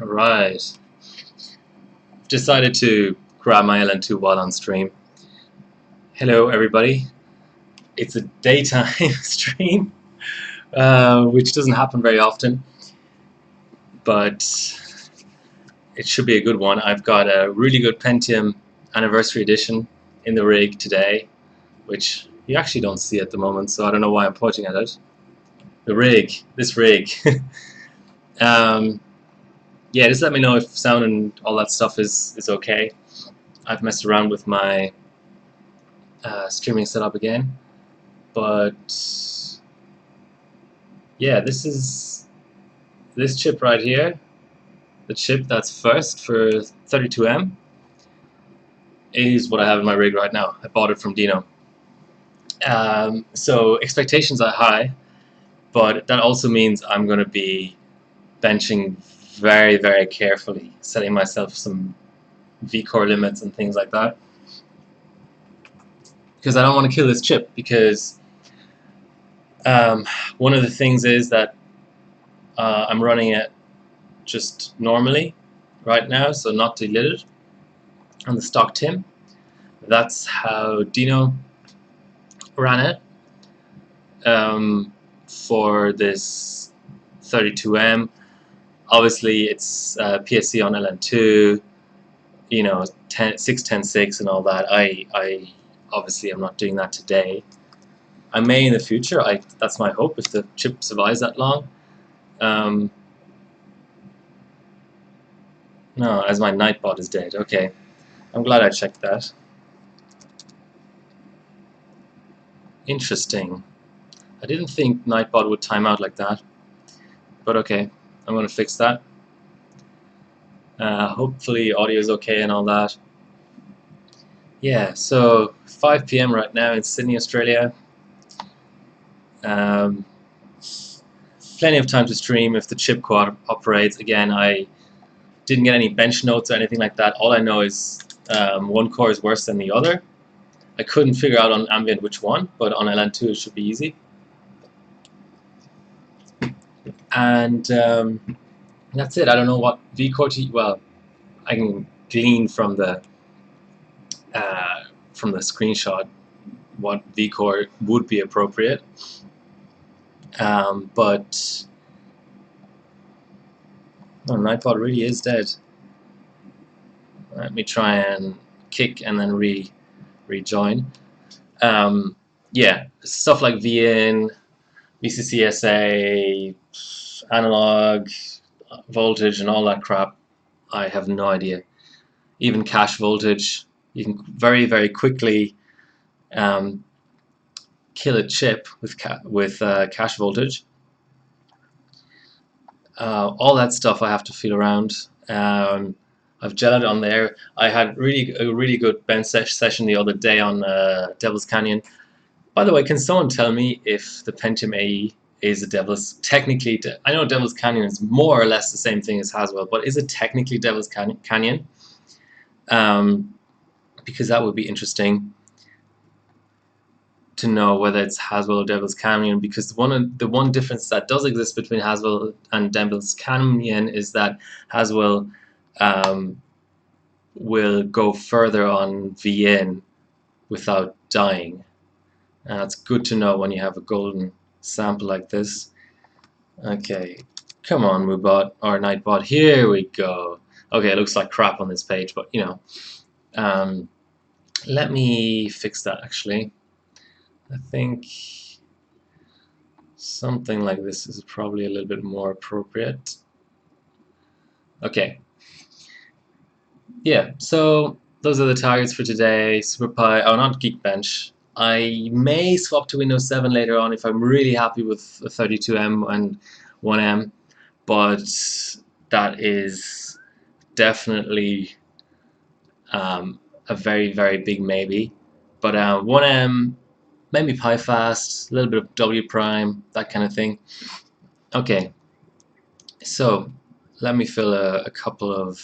Alright, decided to grab my LN2 while on stream. Hello everybody, it's a daytime stream, which doesn't happen very often, but it should be a good one. I've got a really good Pentium anniversary edition in the rig today, which you actually don't see at the moment, so I don't know why I'm pointing at it. The rig, this rig. Yeah, just let me know if sound and all that stuff is okay. I've messed around with my streaming setup again, but yeah, this chip right here, the chip that's first for 32M, is what I have in my rig right now. I bought it from Dino. So expectations are high, but that also means I'm going to be benching very, very carefully, setting myself some V-core limits and things like that, because I don't want to kill this chip. Because one of the things is that I'm running it just normally right now, so not delidded on the stock TIM. That's how Dino ran it for this 32M. Obviously, it's PSC on LN2, you know, 6.10.6 and all that. I obviously am not doing that today. I may in the future. That's my hope, if the chip survives that long. No, as my Nightbot is dead. Okay, I'm glad I checked that. Interesting. I didn't think Nightbot would time out like that, but okay, I'm going to fix that. Hopefully audio is okay and all that. Yeah, so 5 PM right now in Sydney, Australia. Plenty of time to stream if the chip cooperates. Again, I didn't get any bench notes or anything like that. All I know is one core is worse than the other. I couldn't figure out on ambient which one, but on LN2 it should be easy. And that's it. I don't know what V-core to use. Well, I can glean from the screenshot what V-core would be appropriate, but oh, Nightbot really is dead. Let me try and kick and then rejoin. Yeah, stuff like VIN, VCCSA, analog, voltage, and all that crap, I have no idea. Even cache voltage, you can very, very quickly kill a chip with cache voltage. All that stuff I have to feel around. I've jetted on there. I had a really good bench session the other day on Devil's Canyon. By the way, can someone tell me if the Pentium AE is a Devil's, technically, I know Devil's Canyon is more or less the same thing as Haswell, but is it technically Devil's Canyon? Because that would be interesting to know whether it's Haswell or Devil's Canyon, because the one difference that does exist between Haswell and Devil's Canyon is that Haswell will go further on VN without dying. It's good to know when you have a golden sample like this. Okay, come on, Moobot or Nightbot. Here we go. Okay, it looks like crap on this page, but you know, let me fix that actually. I think something like this is probably a little bit more appropriate. Okay. Yeah, so those are the targets for today. SuperPi, oh, not Geekbench. I may swap to Windows 7 later on if I'm really happy with the 32M and 1M, but that is definitely a very, very big maybe. But 1M, maybe Pi fast, a little bit of W prime, that kind of thing. Okay, so let me fill a couple of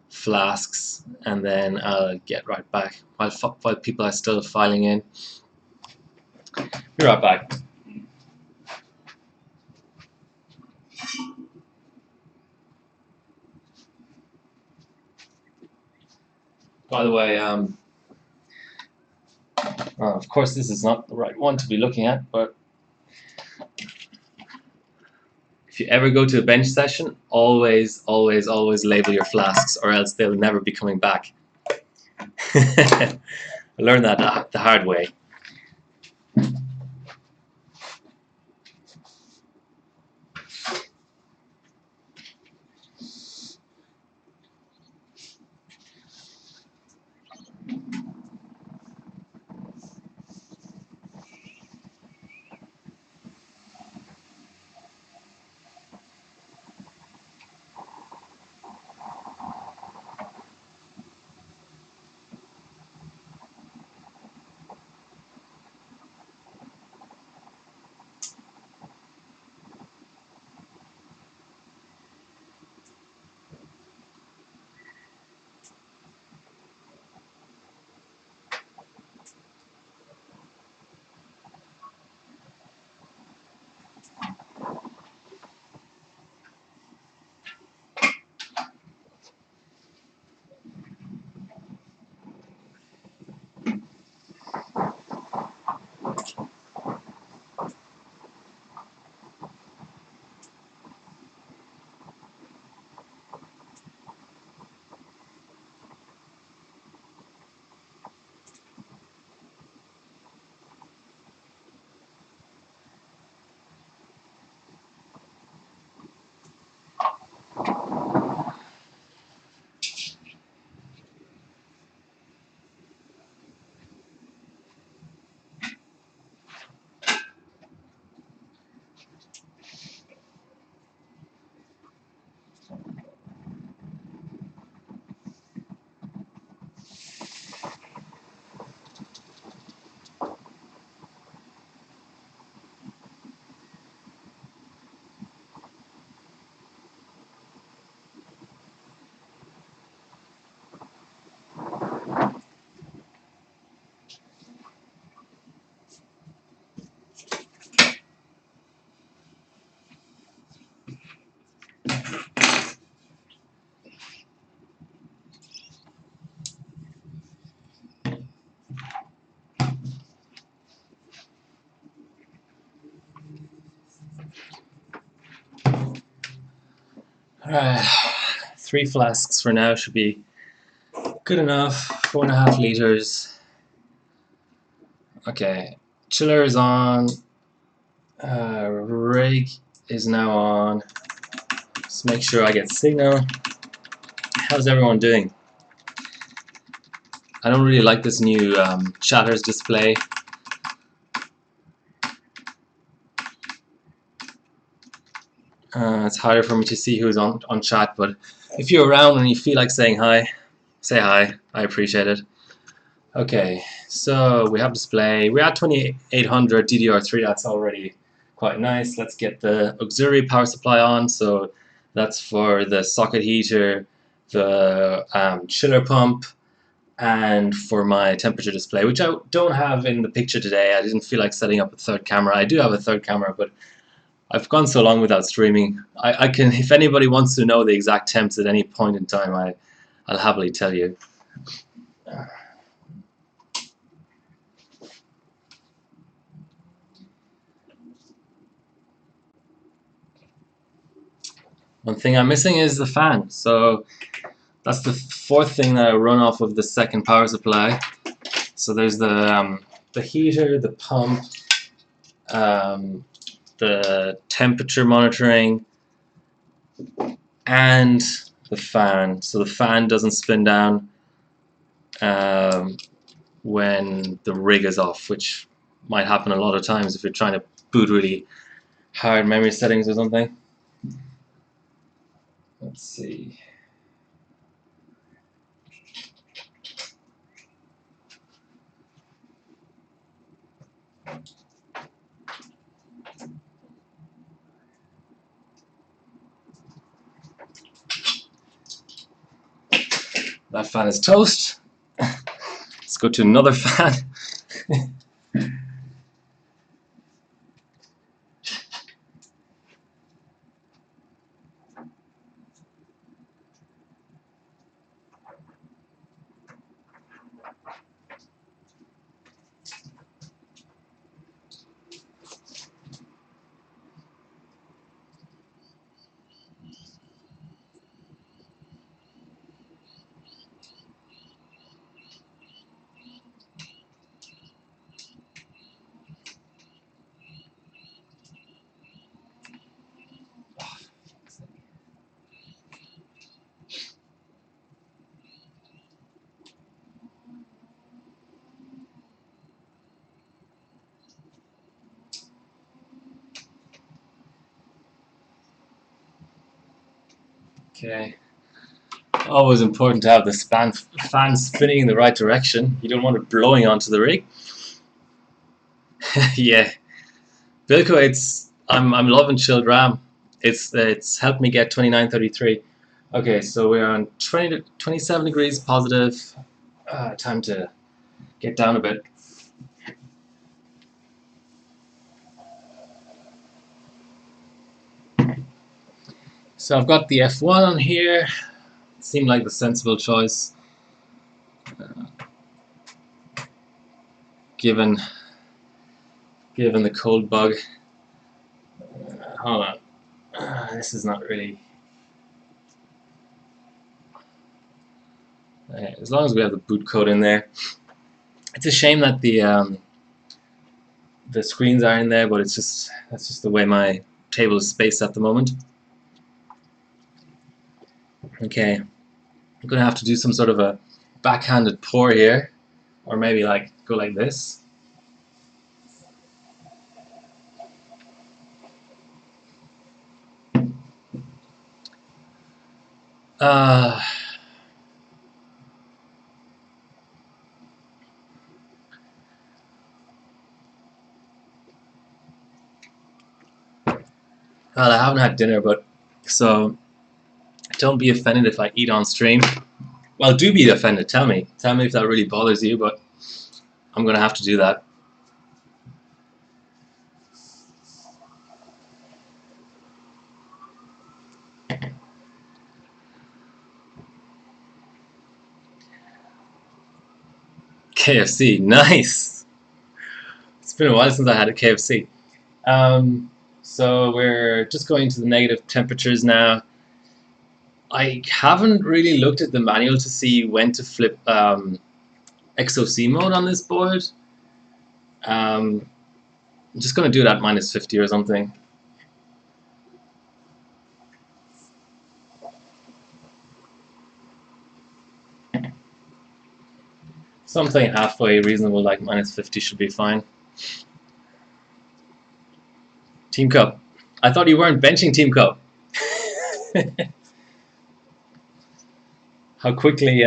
flasks and then I'll get right back while people are still filing in. Be right back. By the way, well, of course this is not the right one to be looking at, but if you ever go to a bench session, always, always, always label your flasks, or else they'll never be coming back. I learned that the hard way. Alright, 3 flasks for now should be good enough. 4.5 liters. Okay, chiller is on. Rig is now on. Just make sure I get signal. How's everyone doing? I don't really like this new chatters display. It's harder for me to see who's on chat, but if you're around and you feel like saying hi, say hi. I appreciate it. Okay, so we have display. We're at 2800 DDR3. That's already quite nice. Let's get the auxiliary power supply on. So that's for the socket heater, the chiller pump, and for my temperature display, which I don't have in the picture today. I didn't feel like setting up a third camera. I do have a third camera, but I've gone so long without streaming. I can, if anybody wants to know the exact temps at any point in time, I'll happily tell you. One thing I'm missing is the fan. So that's the 4th thing that I run off of the second power supply. So there's the heater, the pump, the temperature monitoring, and the fan. So the fan doesn't spin down when the rig is off, which might happen a lot of times if you're trying to boot really hard memory settings or something. Let's see. That fan is toast. Let's go to another fan. Okay. Always important to have the fan spinning in the right direction. You don't want it blowing onto the rig. Yeah. Bilko, I'm loving chilled RAM. It's helped me get 2933. Okay, so we're on 20 to 27 degrees positive. Time to get down a bit. So I've got the F1 on here. Seemed like the sensible choice, given the cold bug. Hold on, this is not really. As long as we have the boot code in there. It's a shame that the screens are in there, but that's just the way my table is spaced at the moment. Okay, I'm gonna have to do some sort of a backhanded pour here, or maybe like go like this. Well, I haven't had dinner, but so don't be offended if I eat on stream. Well, do be offended. Tell me if that really bothers you, but I'm gonna have to do that. KFC, nice. It's been a while since I had a KFC. So we're just going to the negative temperatures now. I haven't really looked at the manual to see when to flip XOC mode on this board. I'm just going to do it at minus 50 or something. Something halfway reasonable like minus 50 should be fine. Team Cup. I thought you weren't benching Team Cup. How quickly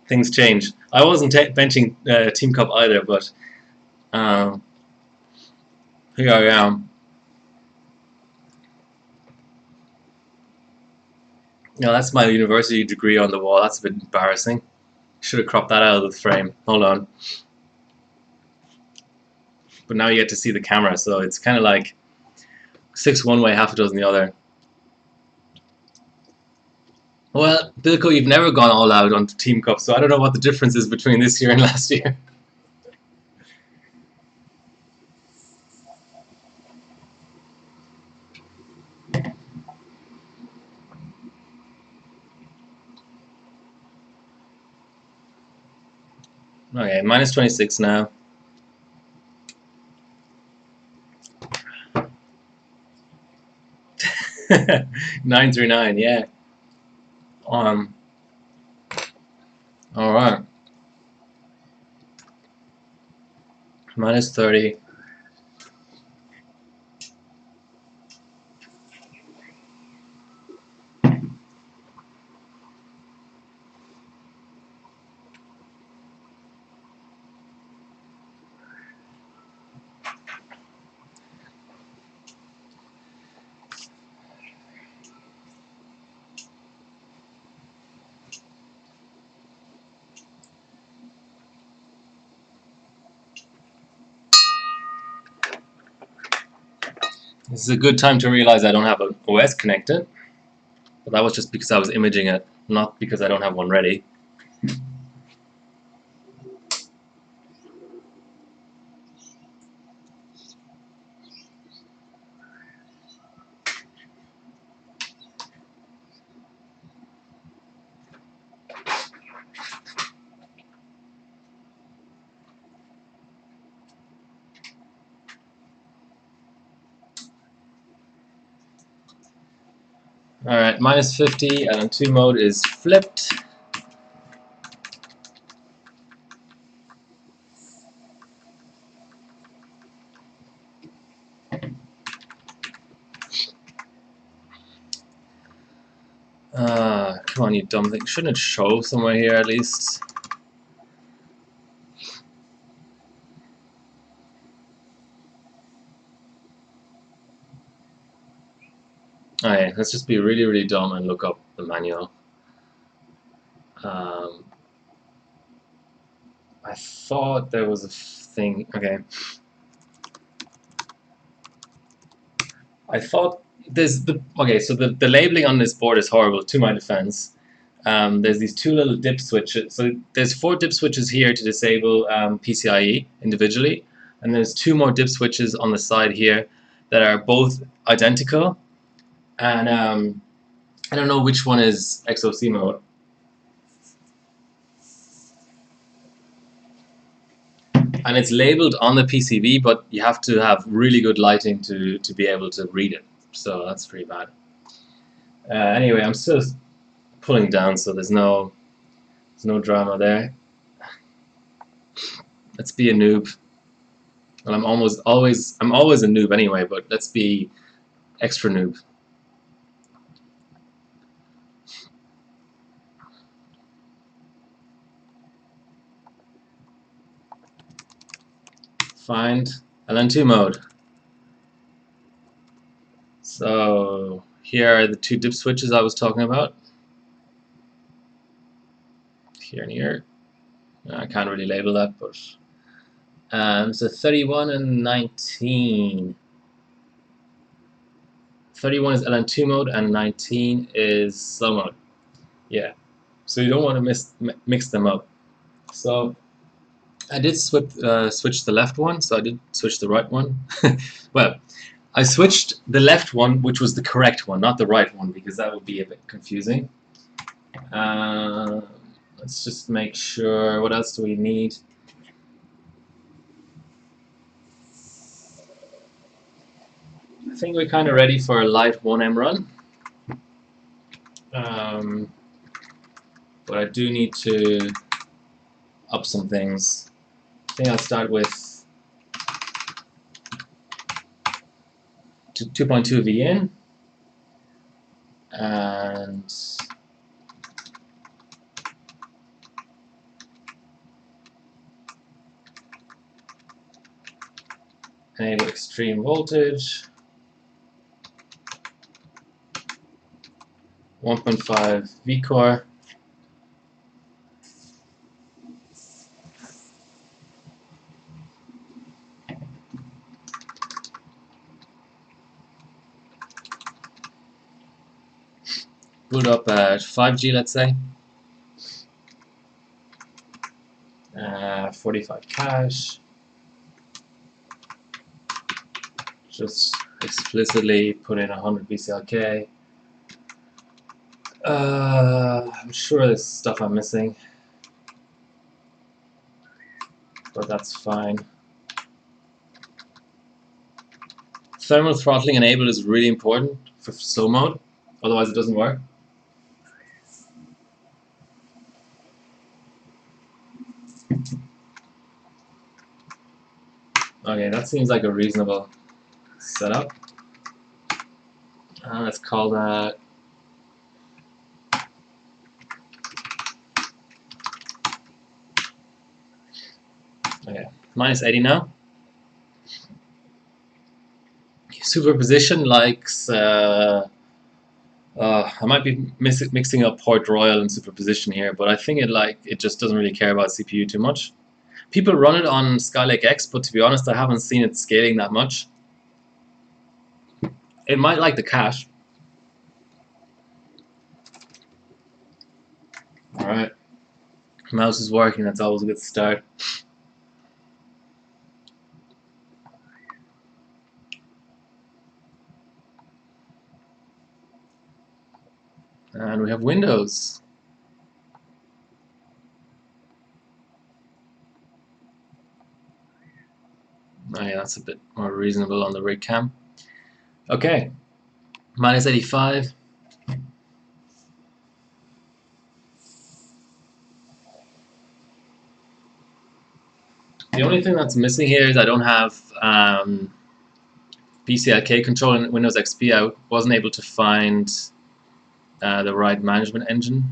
things change. I wasn't benching Team Cup either, but here I am. No, that's my university degree on the wall. That's a bit embarrassing. Should have cropped that out of the frame. Hold on. But now you get to see the camera, so it's kind of like 6 one way, half a dozen the other. Well, Bilko, you've never gone all out on Team Cup, so I don't know what the difference is between this year and last year. Okay, minus 26 now. Nine through 9, yeah. All right. Minus 30. This is a good time to realize I don't have an OS connected. But that was just because I was imaging it, not because I don't have one ready. Alright, minus 50, LN2 mode is flipped. come on, you dumb thing. Shouldn't it show somewhere here at least? Okay, let's just be really, really dumb and look up the manual. I thought there was a thing. Okay. I thought there's the okay. So the labeling on this board is horrible. To my defense, there's these two little dip switches. So there's 4 dip switches here to disable PCIe individually, and there's 2 more dip switches on the side here that are both identical. And I don't know which one is XOC mode. And it's labeled on the PCB, but you have to have really good lighting to be able to read it. So that's pretty bad. Anyway, I'm still pulling down, so there's no drama there. Let's be a noob. Well, I'm always a noob anyway, but let's be extra noob. Find LN2 mode. So here are the 2 dip switches I was talking about. Here and here. I can't really label that, but so 31 and 19. 31 is LN2 mode and 19 is slow mode. Yeah, so you don't want to mix them up. So I did switch the left one, so I did switch the right one. Well, I switched the left one, which was the correct one, not the right one, because that would be a bit confusing. Let's just make sure. What else do we need? I think we're kind of ready for a light 1M run. But I do need to up some things. I think I'll start with 2.2 V in and enable extreme voltage, 1.5 V core. Boot up at 5G, let's say. 45 cache. Just explicitly put in 100 BCLK. I'm sure there's stuff I'm missing, but that's fine. Thermal throttling enabled is really important for slow mode, otherwise it doesn't work. Okay, that seems like a reasonable setup. Let's call that okay, minus 80 now. Superposition likes I might be mixing up Port Royal and superposition here, but I think it just doesn't really care about CPU too much. People run it on Skylake X, but to be honest, I haven't seen it scaling that much. It might like the cache. Alright. Mouse is working, that's always a good start. And we have Windows. Oh yeah, that's a bit more reasonable on the rig cam. Okay, minus 85. The only thing that's missing here is I don't have BCLK control in Windows XP. I wasn't able to find the right management engine.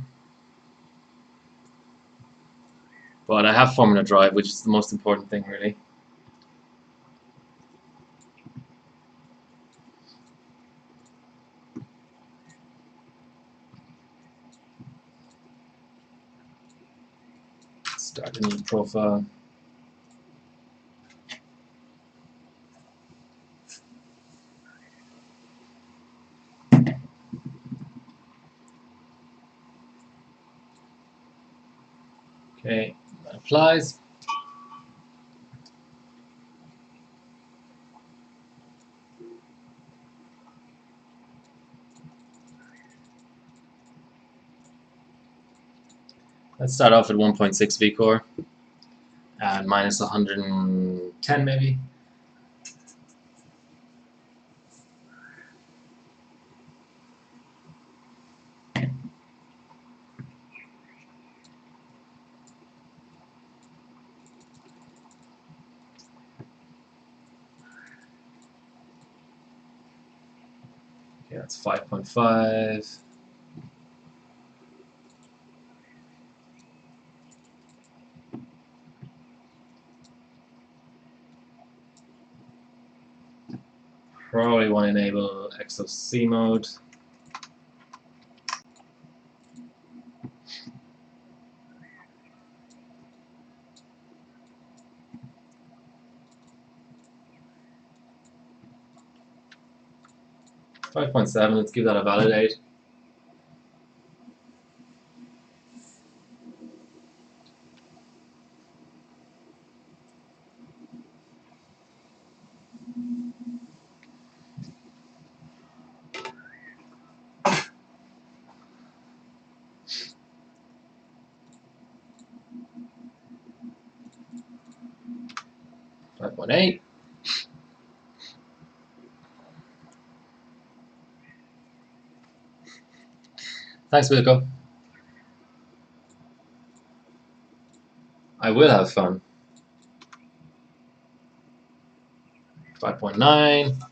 But I have Formula Drive, which is the most important thing, really. Start a new profile. Okay, that applies. Let's start off at 1.6 V-core and minus 110 maybe. Okay, that's 5.5. Probably want to enable XOC mode. .7, let's give that a validate. .8. Thanks, Wilco. I will have fun. 5.9.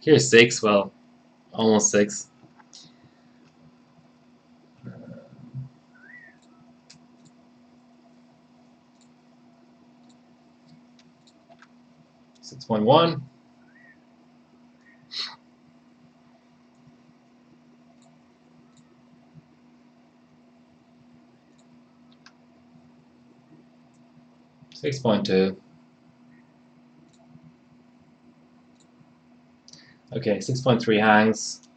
Here's 6, well, almost 6. Uh, 6.1. .2. Okay, 6.3 hangs.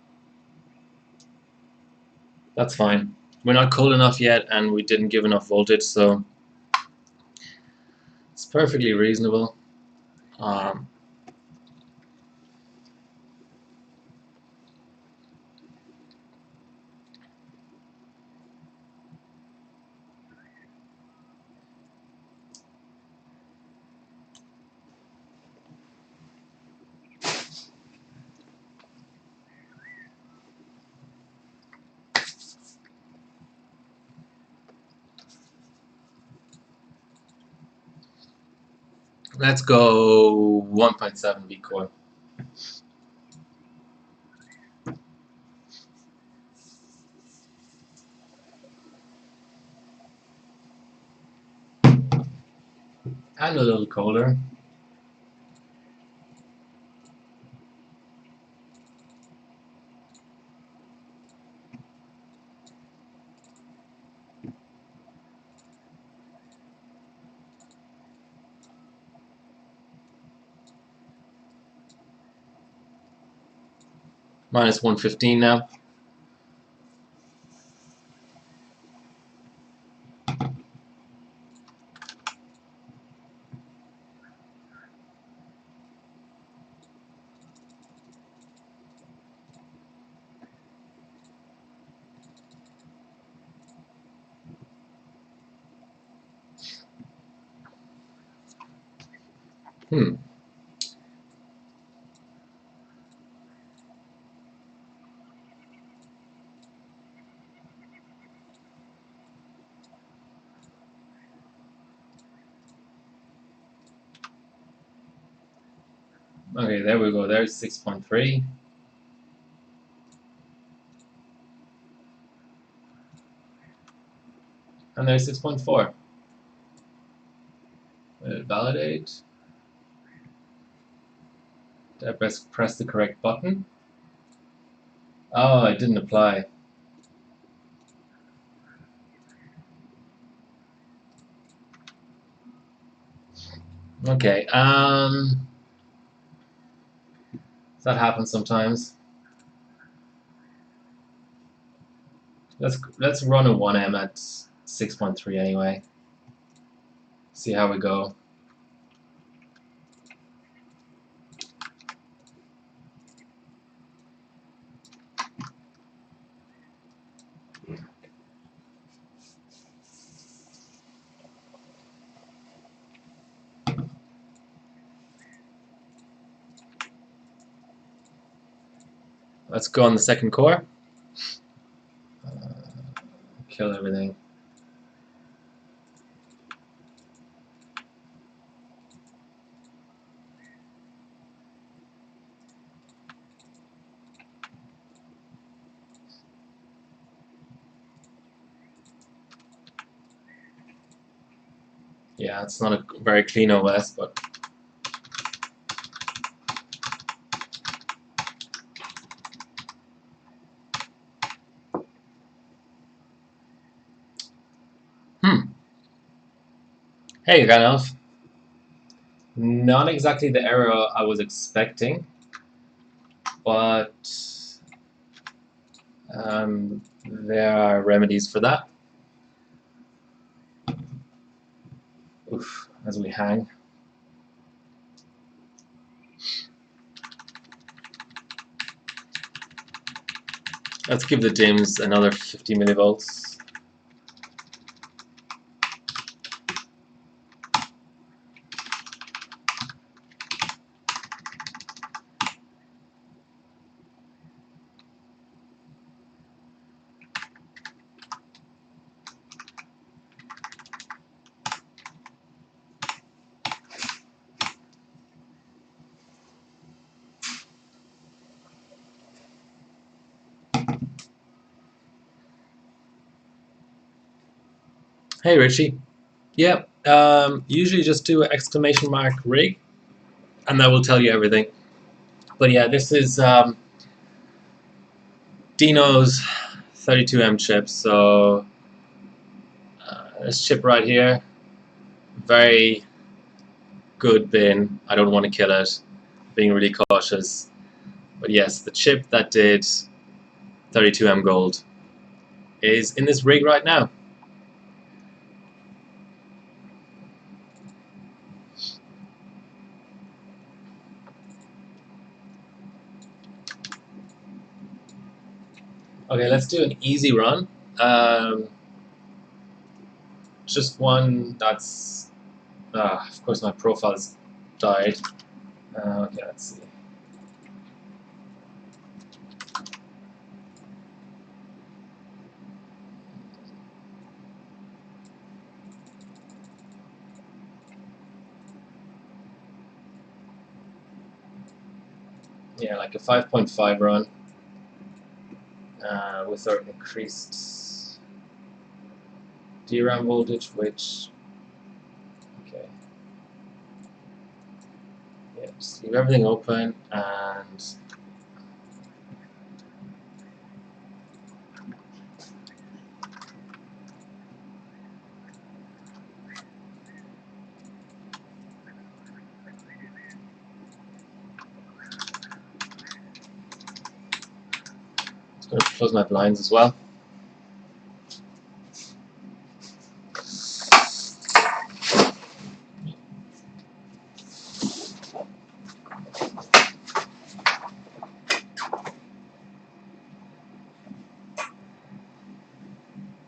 That's fine. We're not cold enough yet, and we didn't give enough voltage, so it's perfectly reasonable. Um, let's go 1.7 V-core. And a little colder. Minus 115 now. Okay, there we go. There's 6.3. And there's 6.4. Validate. Did I press the correct button? Oh, it didn't apply. Okay, that happens sometimes. Let's run a 1M at 6.3 anyway. See how we go. Let's go on the second core. Kill everything. Yeah, it's not a very clean OS, but hey, Ranulf. Not exactly the error I was expecting, but there are remedies for that. Oof, as we hang. Let's give the DIMMs another 50 millivolts. Hey, Richie. Yeah, usually just do an exclamation mark rig, and that will tell you everything. But yeah, this is Dino's 32M chip. So this chip right here, very good bin. I don't want to kill it. Being really cautious. But yes, the chip that did 32M gold is in this rig right now. Okay, let's do an easy run. Just one that's... of course my profile's died. Okay, let's see. Yeah, like a 5.5 run with our increased DRAM voltage, which... Okay. Yeah, just leave everything open and... I'm going to close my blinds as well.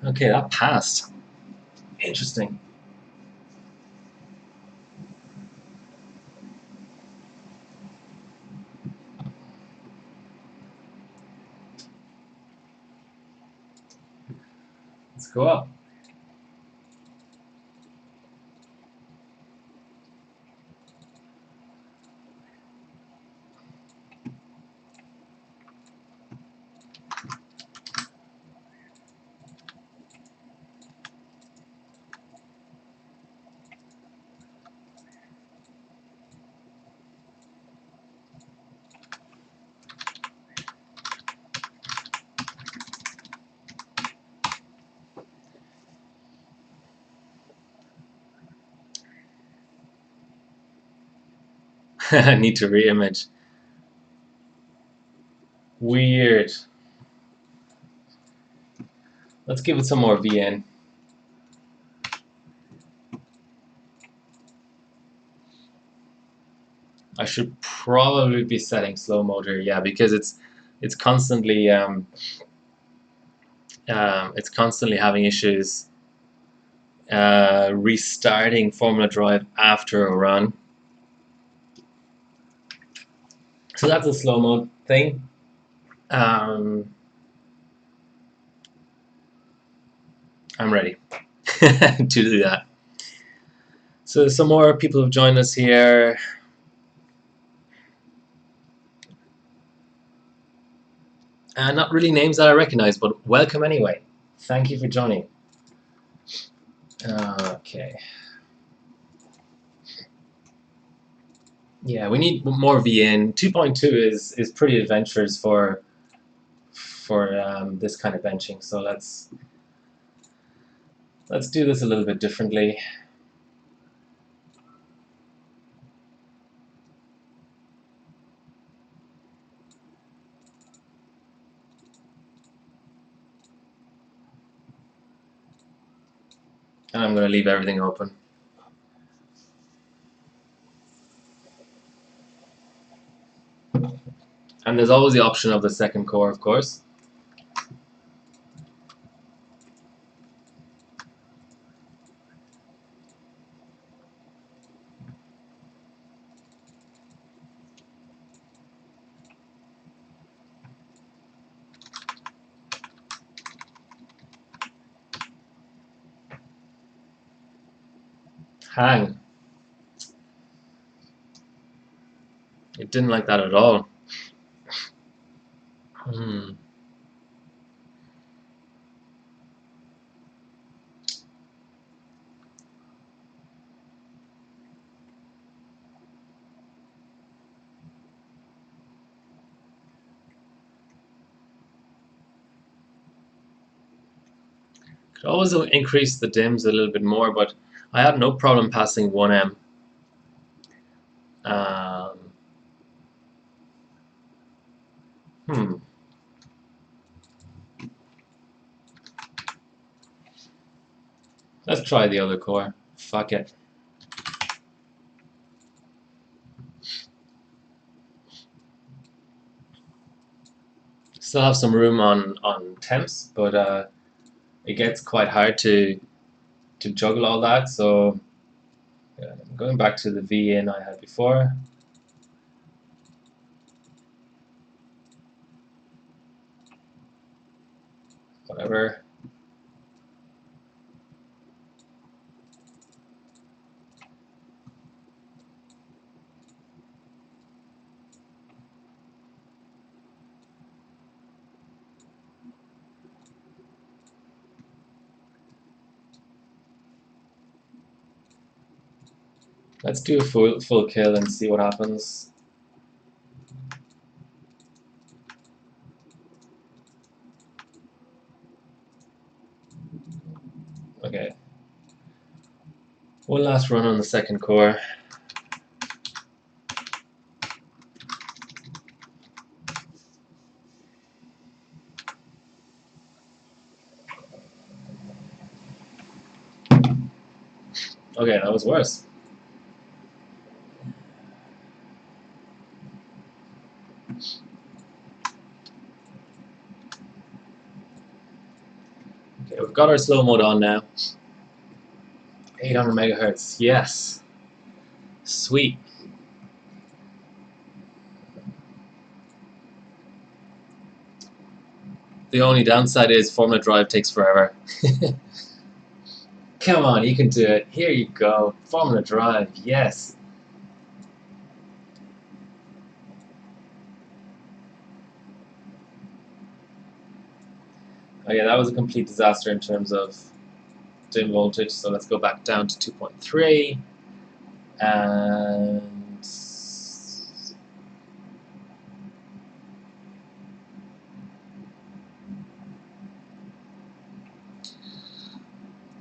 Okay, that passed. Interesting. Let's go up. I need to reimage. Weird. Let's give it some more VN. I should probably be setting slow motor, yeah, because it's constantly having issues restarting Formula Drive after a run. So that's a slow mode thing. I'm ready to do that. So some more people have joined us here. Not really names that I recognize, but welcome anyway. Thank you for joining. Okay. Yeah, we need more VN. 2.2 is pretty adventurous for this kind of benching. So let's do this a little bit differently. And I'm going to leave everything open. And there's always the option of the second core, of course. Hang. It didn't like that at all. Could always increase the dims a little bit more, but I have no problem passing 1M. Let's try the other core. Fuck it. Still have some room on temps, but it gets quite hard to juggle all that. So going back to the VN I had before. Whatever. Let's do a full kill and see what happens. Okay. One last run on the second core. Okay, that was worse. Okay, we've got our slow mode on now. 800 megahertz, yes. Sweet. The only downside is Formula Drive takes forever. Come on, you can do it. Here you go. Formula Drive, yes. Oh yeah, that was a complete disaster in terms of dim voltage, so let's go back down to 2.3 and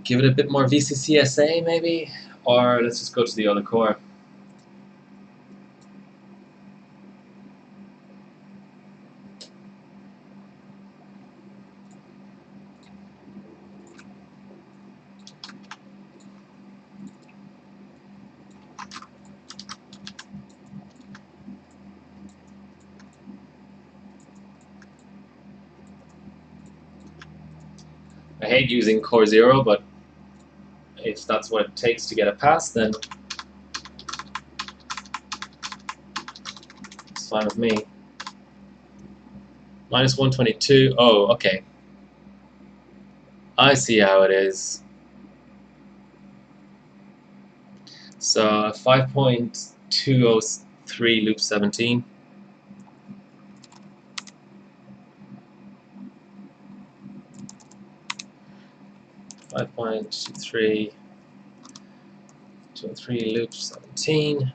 give it a bit more VCCSA maybe, or let's just go to the other core. I hate using core 0, but if that's what it takes to get a pass, then it's fine with me. Minus 122. Oh, okay. I see how it is. So 5.203 loop 17. 5.23 loop 17.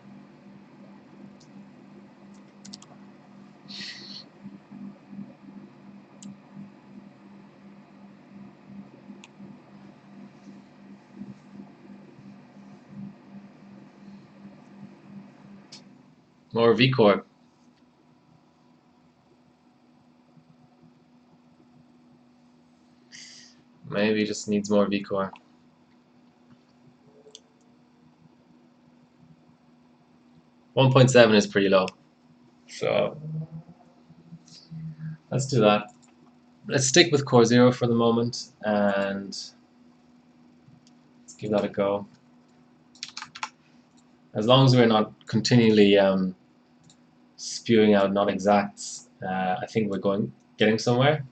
More V-core. Maybe it just needs more V-core. .7 is pretty low. So let's do that. Let's stick with core 0 for the moment and let's give that a go. As long as we're not continually spewing out non-exacts, I think we're getting somewhere.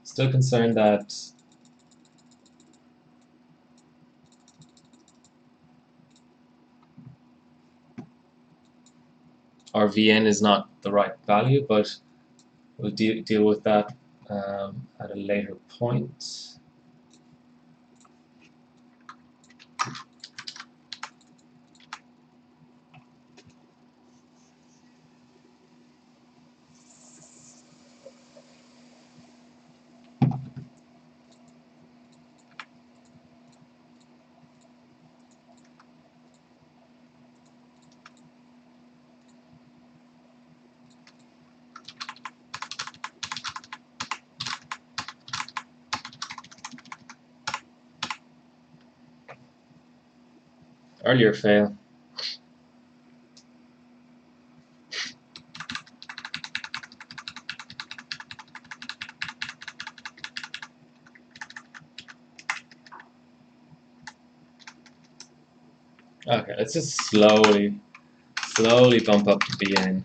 Still concerned that our VN is not the right value, but we'll deal with that at a later point. Earlier fail. Okay, let's just slowly bump up the VN.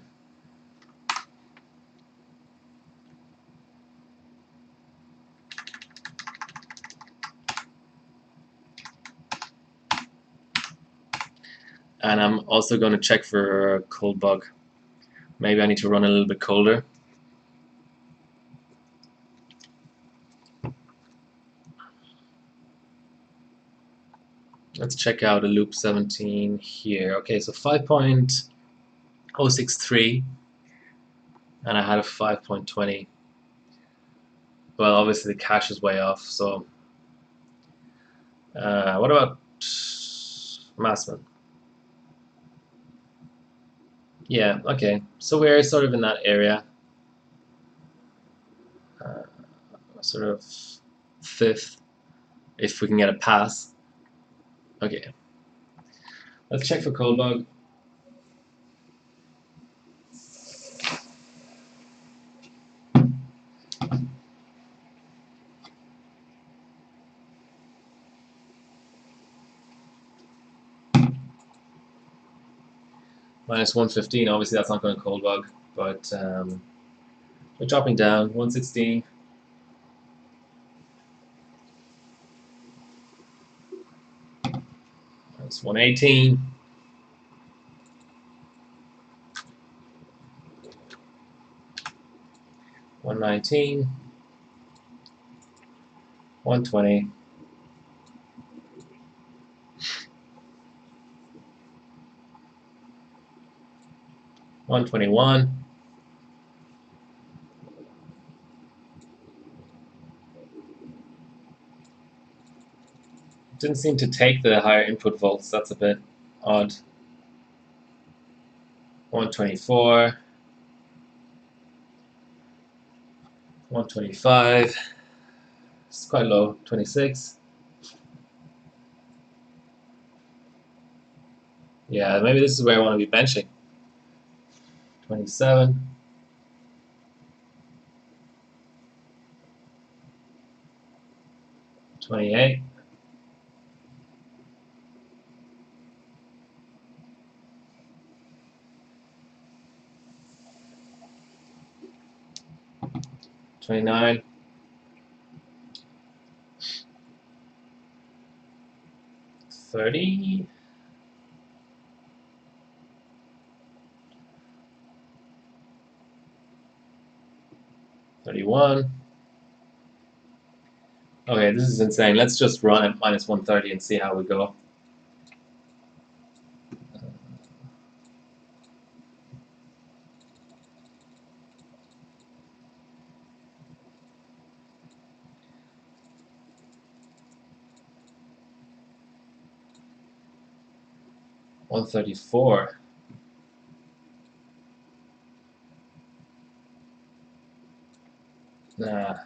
And I'm also going to check for cold bug. Maybe I need to run a little bit colder. Let's check out a loop 17 here. Okay, so 5.063 and I had a 5.20. Well, obviously the cache is way off, so what about Massman? Yeah, okay, so we're sort of in that area, sort of fifth, if we can get a pass. Okay, let's check for cold bug. Minus 115, obviously that's not going to cold bug, but we're dropping down, 116. Minus 118. 119. 120. 121. Didn't seem to take the higher input volts, that's a bit odd. 124. 125. It's quite low. 26. Yeah, maybe this is where I want to be benching. 27. 28. 29. 30. 31. Okay, this is insane. Let's just run at minus 130 and see how we go. $134. Nah.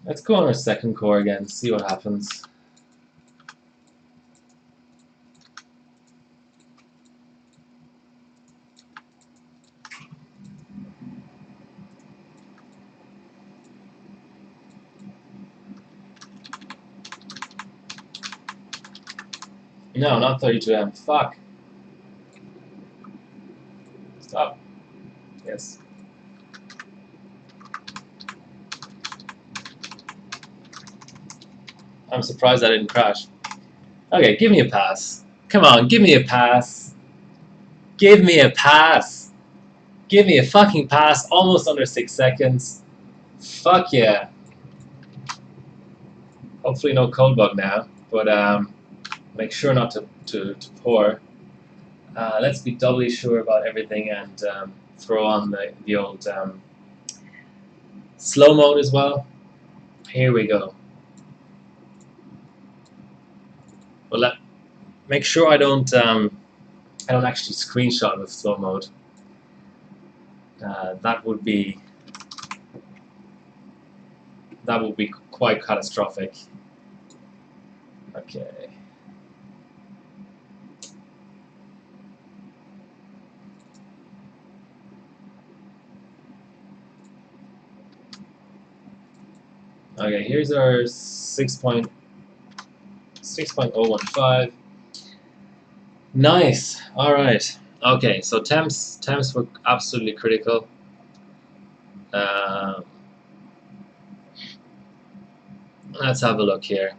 Let's go on our second core again, see what happens. No, not 32M. Fuck. Stop. Yes. I'm surprised I didn't crash. Okay, give me a pass. Come on, give me a pass. Give me a pass. Give me a fucking pass. Almost under 6 seconds. Fuck yeah. Hopefully no cold bug now, but make sure not to pour. Let's be doubly sure about everything and throw on the old slow mode as well. Here we go. Well, make sure I don't actually screenshot with slow mode. That would be quite catastrophic. Okay. Okay, here's our 6.015. Nice. All right. Okay, so temps were absolutely critical. Let's have a look here.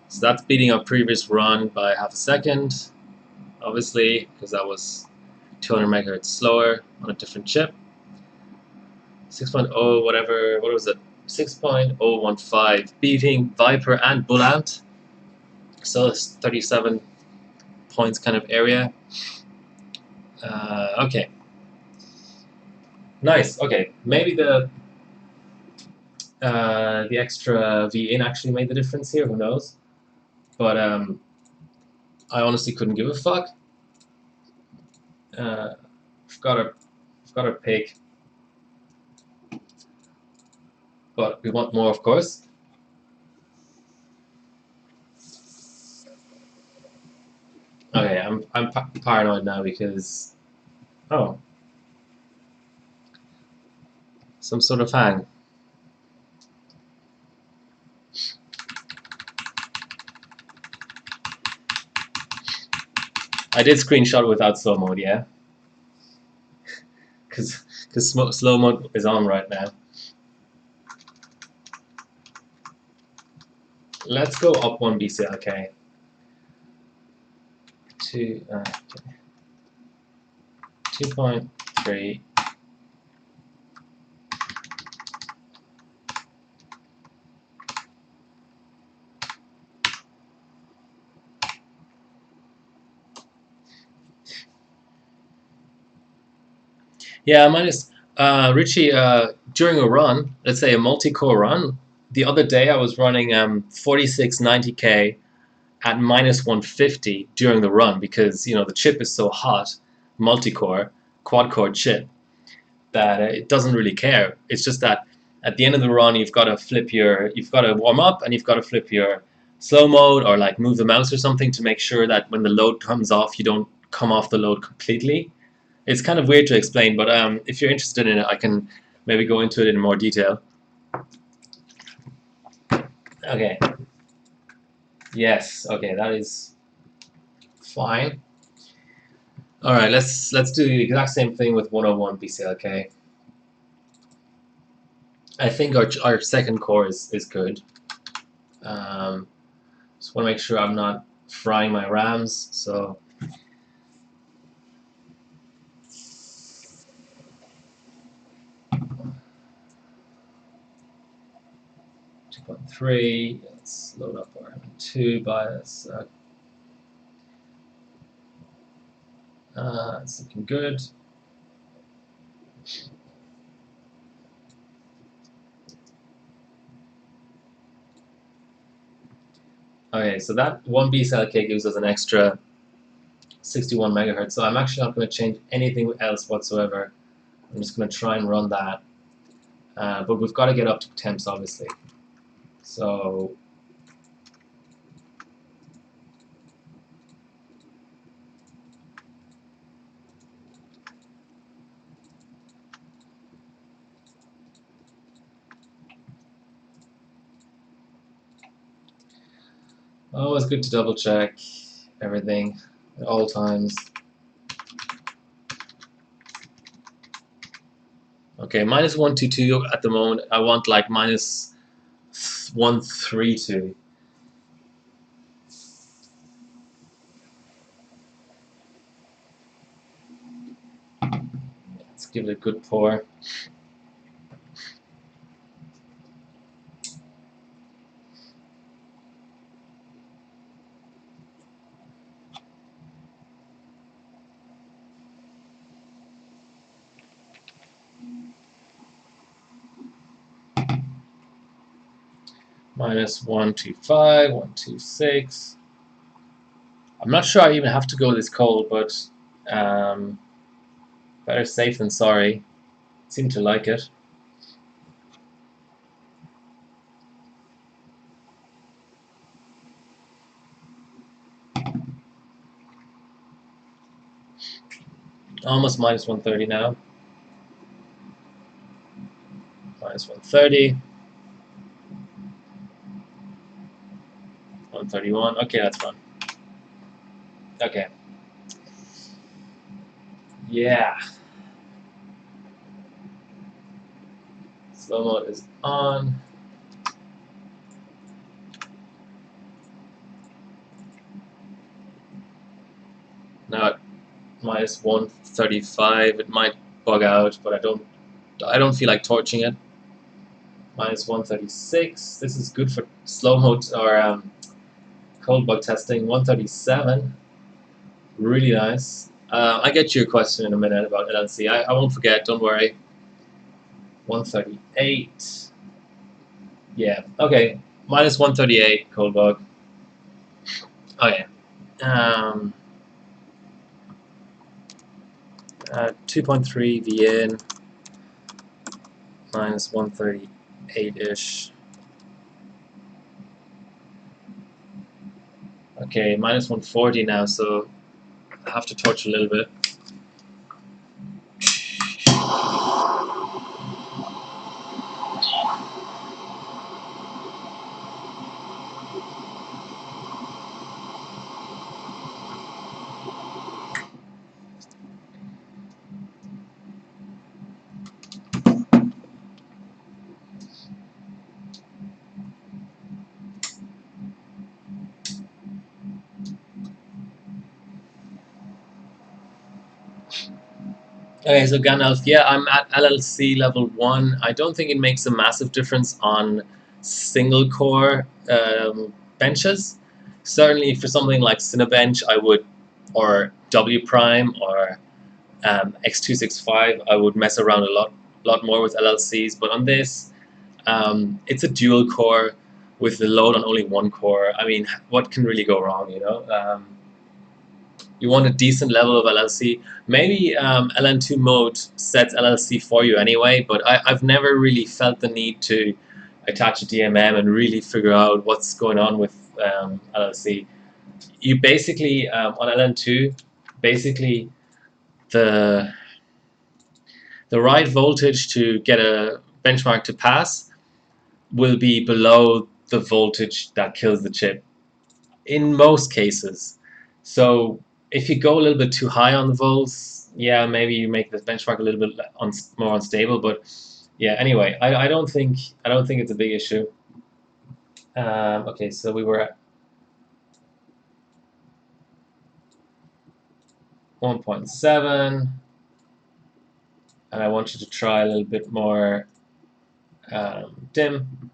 So that's beating our previous run by half a second, obviously, because that was 200 megahertz slower on a different chip. 6.0 whatever, what was it? 6.015 beating Viper and Bullant. So it's 37 points kind of area. Okay. Nice. Okay. Maybe the extra V in actually made the difference here. Who knows? But I honestly couldn't give a fuck. I've got a pick, but we want more, of course. Okay, I'm paranoid now because some sort of hang. I did screenshot without slow mode, yeah, because slow mode is on right now. Let's go up 1 BCLK. 2.3. Yeah, minus Richie. During a run, let's say a multi-core run, the other day I was running 4690K at minus 150 during the run because the chip is so hot, multi-core, quad-core chip, that it doesn't really care. It's just that at the end of the run you've got to warm up and you've got to flip your slow mode or like move the mouse or something to make sure that when the load comes off you don't come off the load completely. It's kind of weird to explain, but if you're interested in it, I can maybe go into it in more detail. Okay. Yes. Okay, that is fine. All right, let's do the exact same thing with 101 BCLK. I think our second core is good. Just want to make sure I'm not frying my RAMs. So 2.3. Let's load up our LN2 bias. It's looking good. Okay, so that 1 BCLK gives us an extra 61 megahertz. So I'm actually not going to change anything else whatsoever. I'm just going to try and run that. But we've got to get up to temps, obviously. So always good to double check everything at all times. Okay, minus 122 at the moment. I want like minus 132. Let's give it a good pour. Minus 125, 126. I'm not sure I even have to go this cold, but better safe than sorry. Seem to like it. Almost minus 130 now. Minus 130. 131. Okay, that's fine. Okay. Yeah. Slow mode is on. Now at minus 135, it might bug out, but I don't feel like torching it. Minus 136. This is good for slow mode or cold bug testing. 137. Really nice. I get your question in a minute about LNC. I won't forget, don't worry. 138. Yeah, okay. Minus 138, cold bug. Okay. 2.3 VN. Minus 138-ish. Okay, minus 140 now, so I have to torch a little bit. Okay, so Gandalf, yeah, I'm at LLC level 1. I don't think it makes a massive difference on single core benches. Certainly for something like Cinebench, I would, or W Prime or X265, I would mess around a lot more with LLCs. But on this, it's a dual core with the load on only one core. I mean, what can really go wrong, you know? You want a decent level of LLC. Maybe LN2 mode sets LLC for you anyway, but I've never really felt the need to attach a DMM and really figure out what's going on with LLC. You basically, on LN2, basically the right voltage to get a benchmark to pass will be below the voltage that kills the chip in most cases. So if you go a little bit too high on the volts, yeah, maybe you make the benchmark a little bit more unstable. But yeah, anyway, I don't think it's a big issue. Okay, so we were at 1.7, and I want you to try a little bit more dim.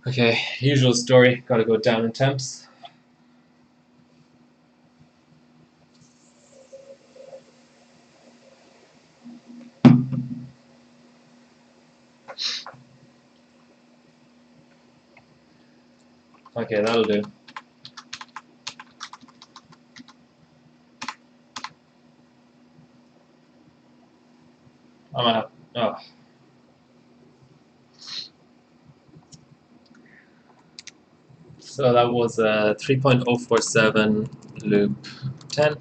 Okay, usual story, gotta go down in temps. Okay, that'll do. I'm gonna, oh. So that was a 3.047 loop 10.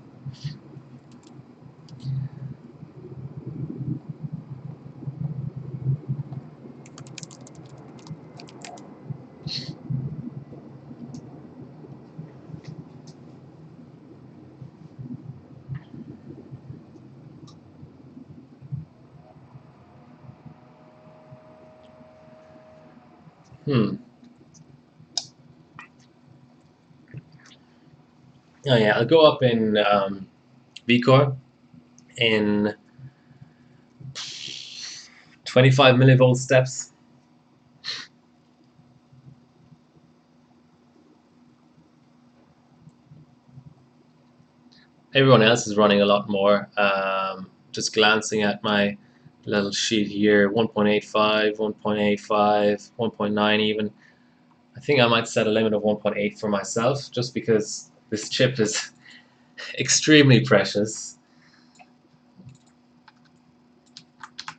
Oh yeah, I'll go up in VCore in 25 millivolt steps. Everyone else is running a lot more. Just glancing at my little sheet here, 1.85, 1.85, 1.9 even. I think I might set a limit of 1.8 for myself, just because this chip is extremely precious.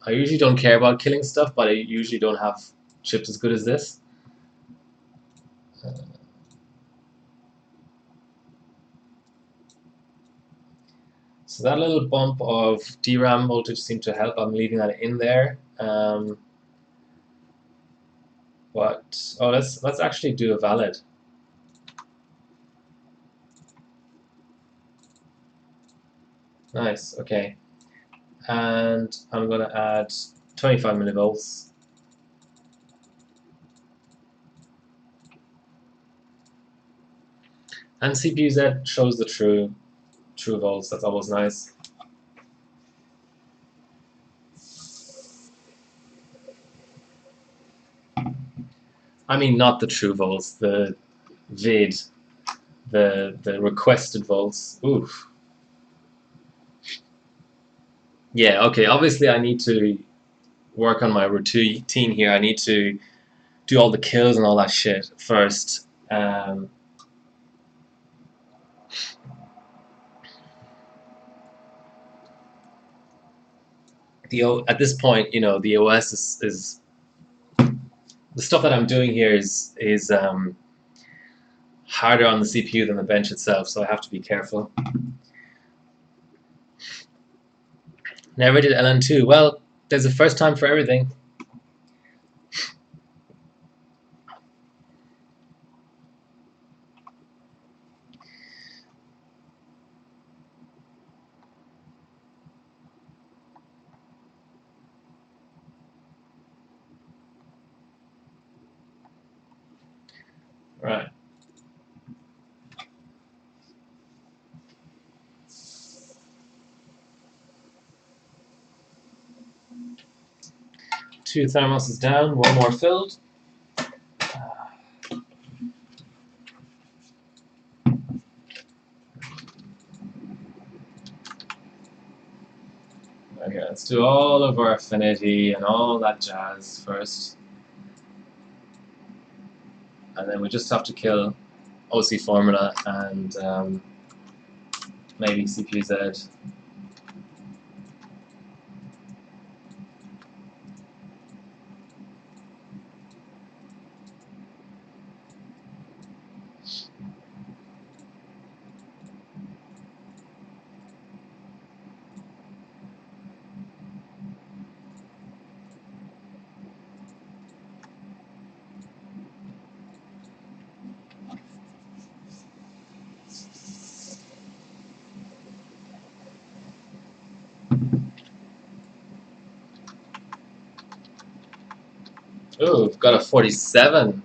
I usually don't care about killing stuff, but I usually don't have chips as good as this. So that little bump of DRAM voltage seemed to help. I'm leaving that in there. But oh, let's actually do a valid. Nice. Okay. And I'm going to add 25 millivolts. And CPU Z shows the true volts. That's always nice. I mean, not the true volts, the vid, the requested volts. Oof. Yeah, okay, obviously I need to work on my routine here. I need to do all the kills and all that shit first. At this point, you know, the OS is the stuff that I'm doing here is harder on the CPU than the bench itself, so I have to be careful. Never did LN2. Well, there's a first time for everything. Right. 2 thermoses down, 1 more filled. Okay, let's do all of our affinity and all that jazz first. And then we just have to kill OC formula and maybe CPZ. Ooh, we've got a 47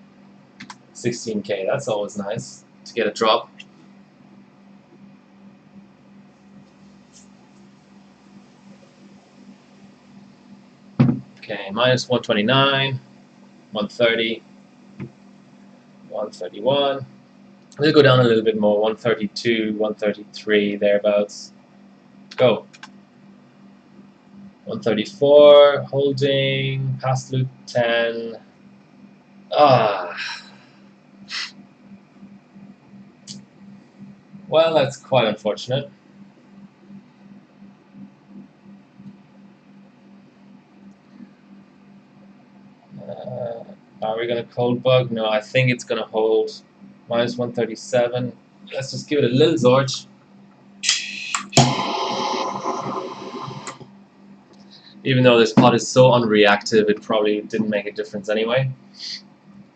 16K. That's always nice to get a drop. Okay, minus 129, 130, 131. We'll go down a little bit more, 132, 133, thereabouts. Go. 134, holding, past loop 10. Ah. Well, that's quite unfortunate. Are we going to cold bug? No, I think it's going to hold. Minus 137. Let's just give it a little Zorch. Even though this pot is so unreactive, it probably didn't make a difference anyway.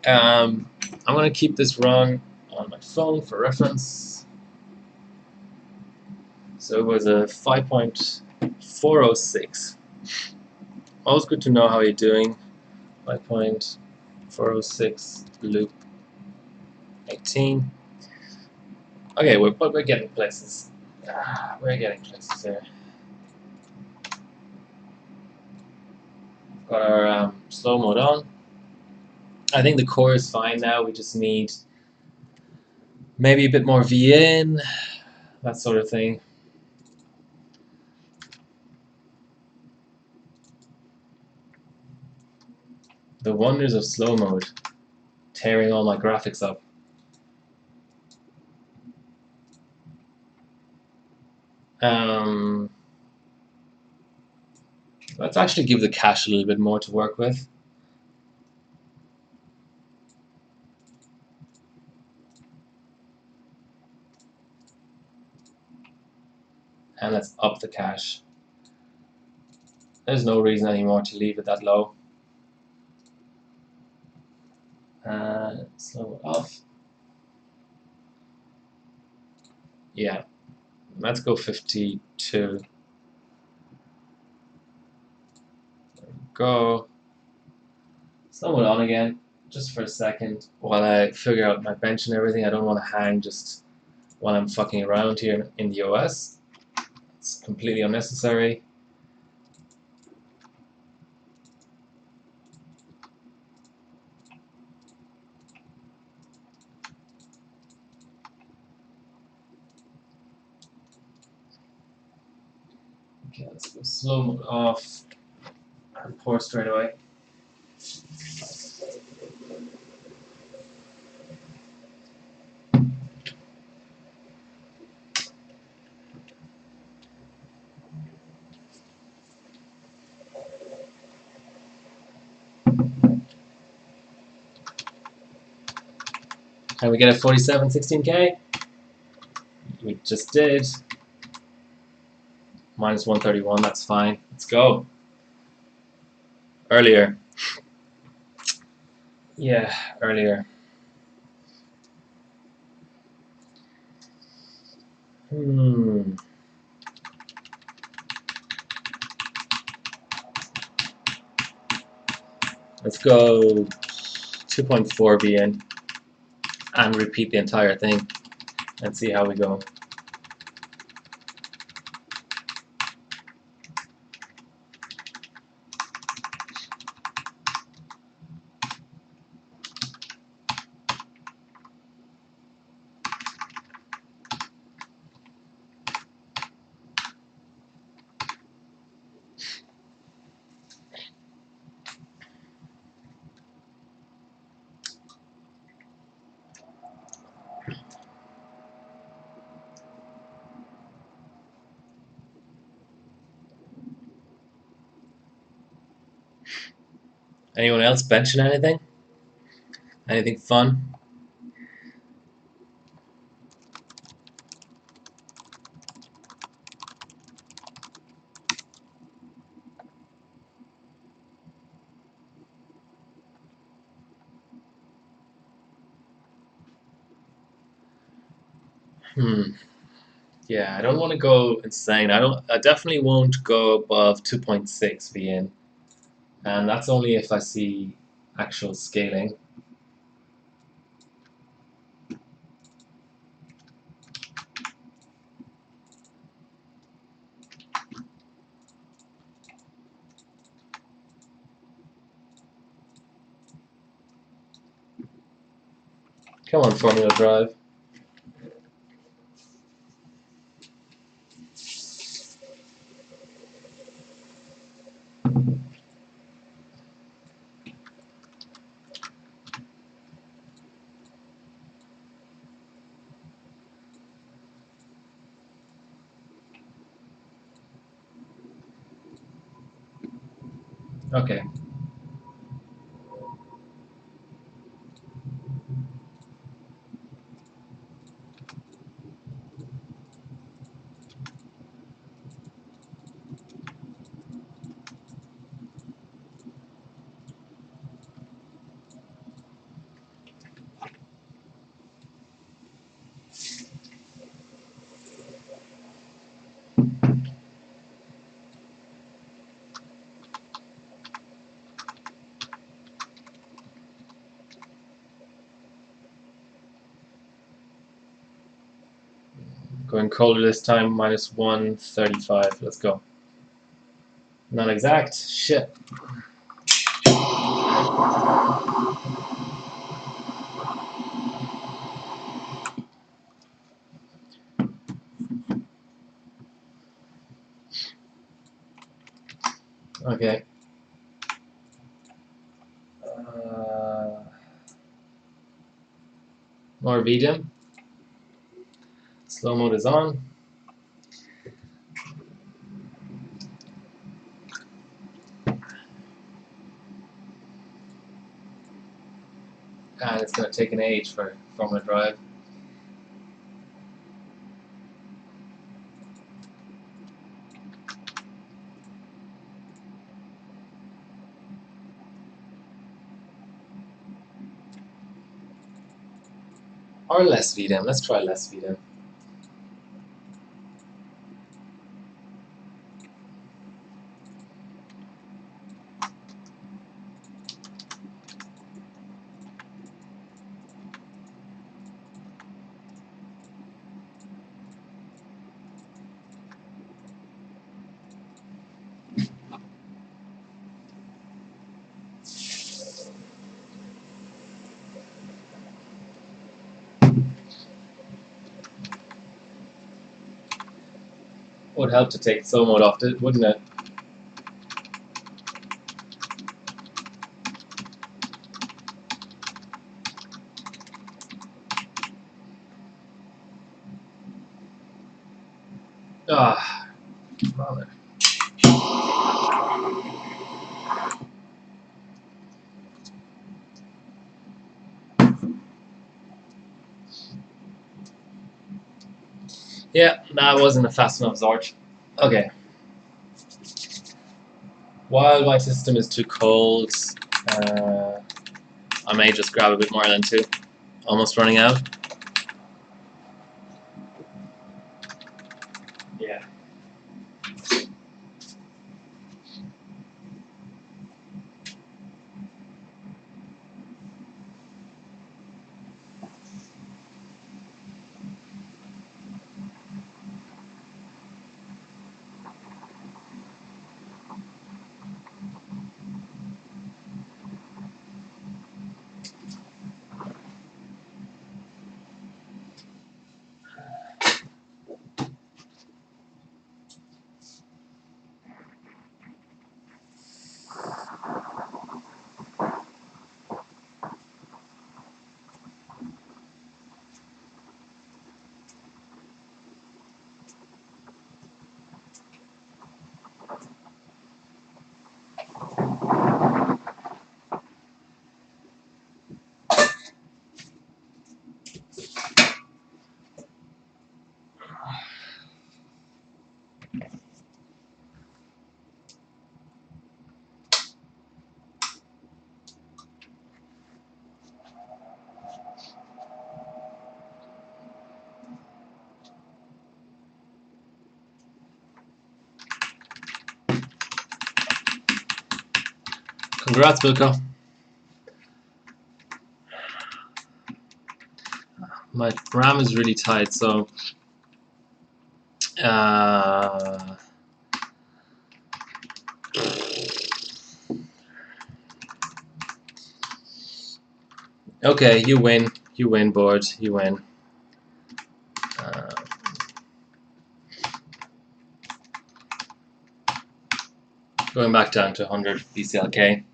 I'm going to keep this run on my phone for reference. So it was a 5.406. Always good to know how you're doing. 5.406 loop 18. Okay, we're getting places. We're getting places here. Got our slow mode on. I think the core is fine now. We just need maybe a bit more V in, that sort of thing. The wonders of slow mode, tearing all my graphics up. Let's actually give the cache a little bit more to work with. And let's up the cache. There's no reason anymore to leave it that low. Slow it off. Yeah, let's go 52. There we go. Slow it on again, just for a second, while I figure out my bench and everything. I don't want to hang just while I'm fucking around here in the OS. It's completely unnecessary. Okay, let's go slow mode off and pour straight away. And we get a 47 16K. We just did. Minus 131, that's fine. Let's go. Earlier. Yeah, earlier. Let's go 2.4 BN and repeat the entire thing and see how we go. Anyone else benching anything? Anything fun? Yeah, I don't want to go insane. I definitely won't go above 2.6 VN. And that's only if I see actual scaling. Come on, Formula Drive. Okay. Going colder this time, minus 135. Let's go. Not exact. Shit. Okay. More VDM. Slow mode is on. And it's going to take an age for Formula Drive. Or less VDM. Let's try less VDM. Would help to take slow mode off it, wouldn't it? Ah, bother. Yeah, that wasn't a fast enough Zorch. Okay. While my system is too cold, I may just grab a bit more LN2. Almost running out. Yeah. Congrats, Bilko. My RAM is really tight, so okay, you win, board, you win. Going back down to 100 BCLK.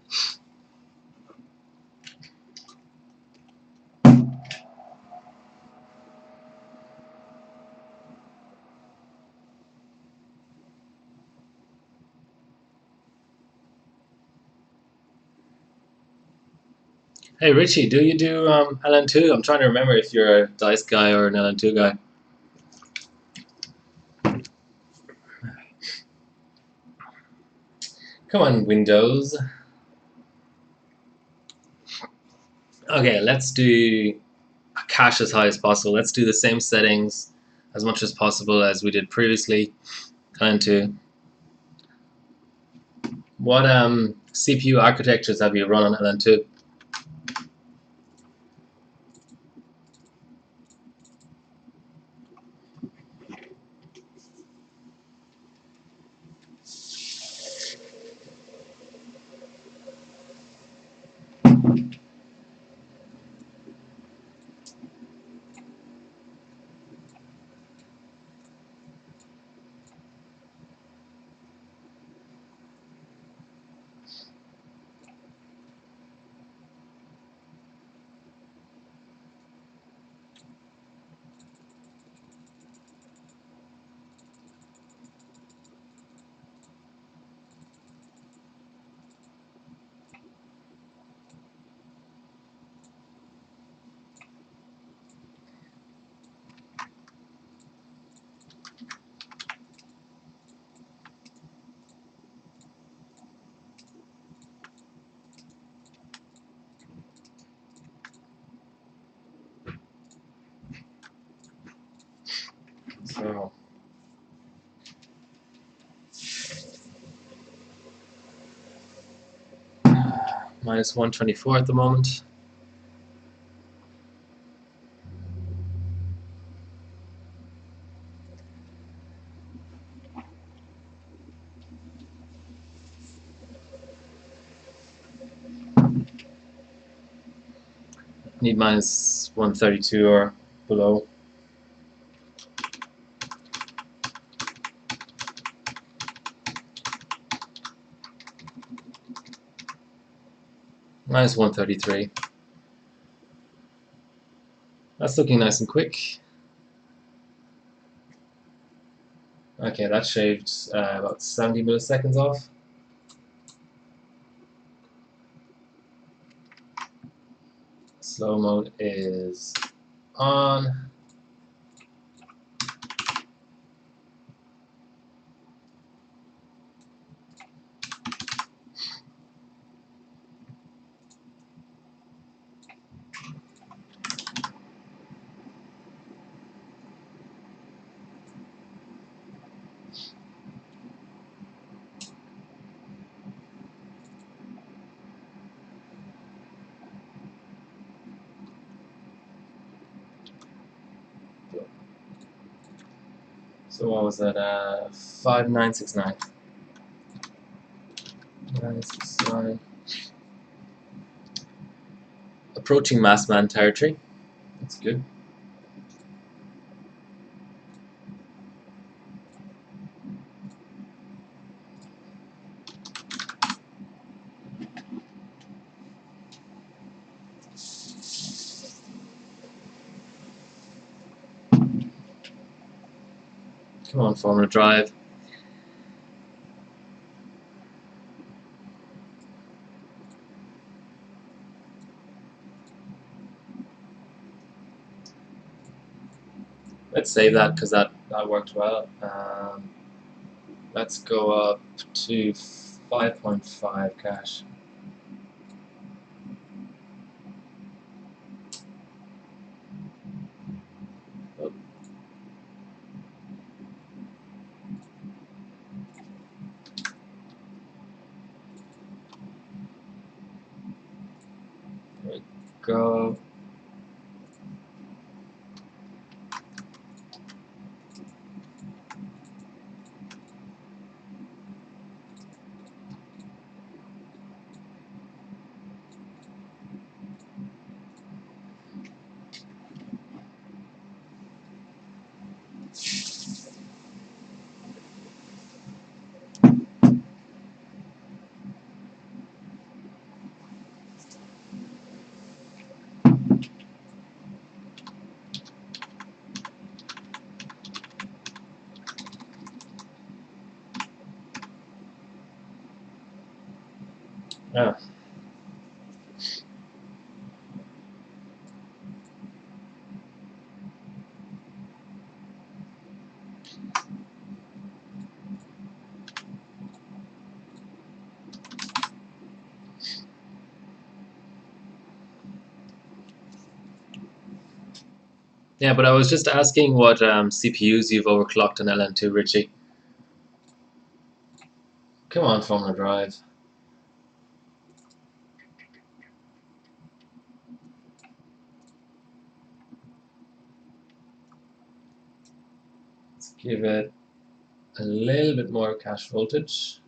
Hey Richie, do you do LN2? I'm trying to remember if you're a dice guy or an LN2 guy. Come on, Windows. Okay, let's do cache as high as possible. Let's do the same settings as much as possible as we did previously. LN2. What CPU architectures have you run on LN2? So minus 124 at the moment. Need minus 132 or below. Minus 133. That's looking nice and quick. Okay, that shaved about 70 milliseconds off. Slow mode is on. So what was that? 5969. 969. Approaching mass man territory. That's good. Come on, Formula Drive. Let's save that because that worked well. Let's go up to 5.5 cache. Oh. go. Yeah. Yeah, but I was just asking what CPUs you've overclocked in LN2, Richie. Come on, Formula Drive. Let's give it a little bit more cache voltage.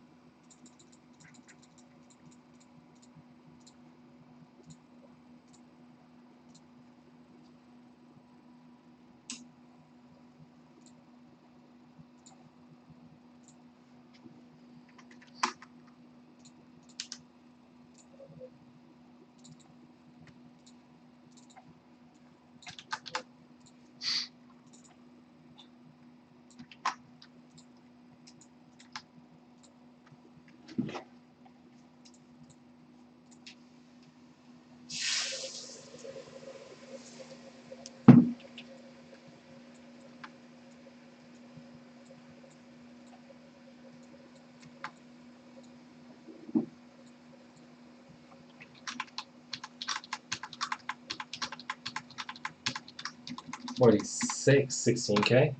$46, 16K.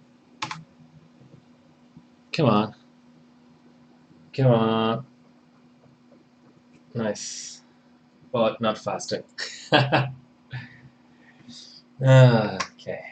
Come on. Come on. Nice. But not faster. Okay.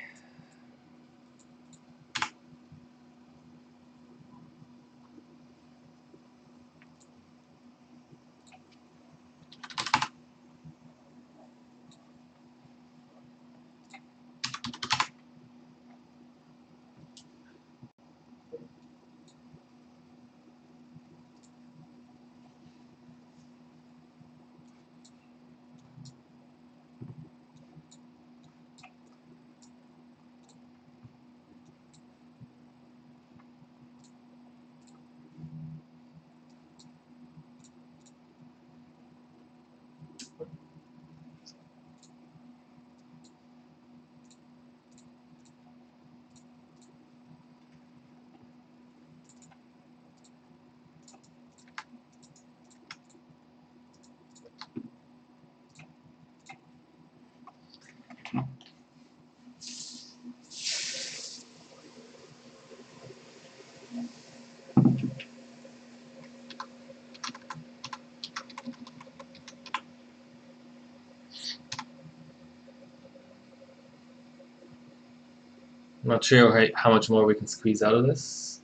I'm not sure how much more we can squeeze out of this.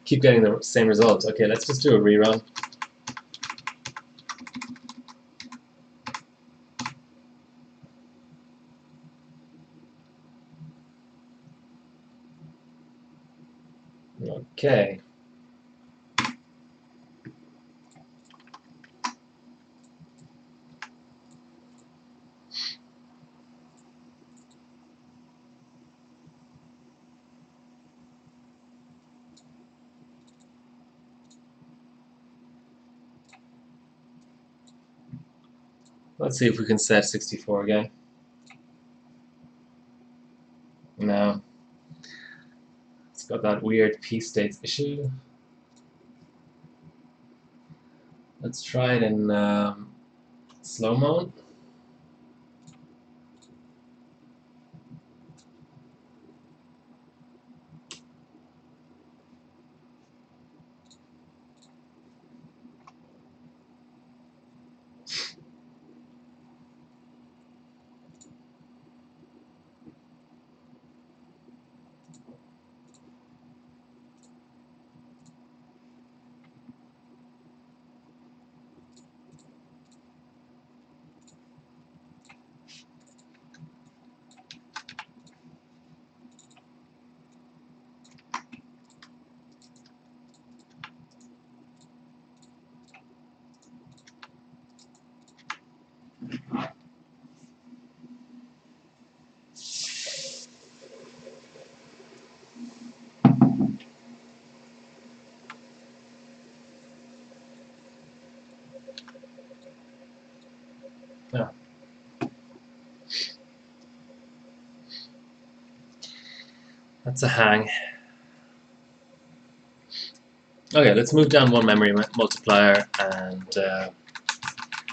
Keep getting the same results. Okay, let's just do a rerun. Okay. Let's see if we can set 64 again. No. It's got that weird P states issue. Let's try it in slow mode. Yeah. That's a hang. Okay, let's move down one memory multiplier and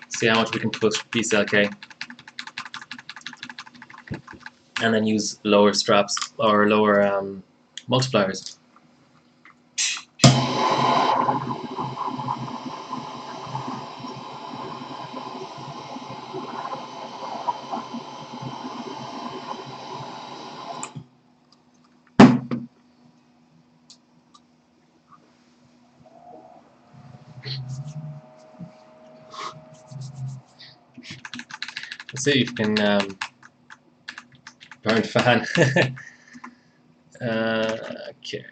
see how much we can push BCLK, and then use lower straps or lower multipliers. Let's see if you can burn fan. Okay.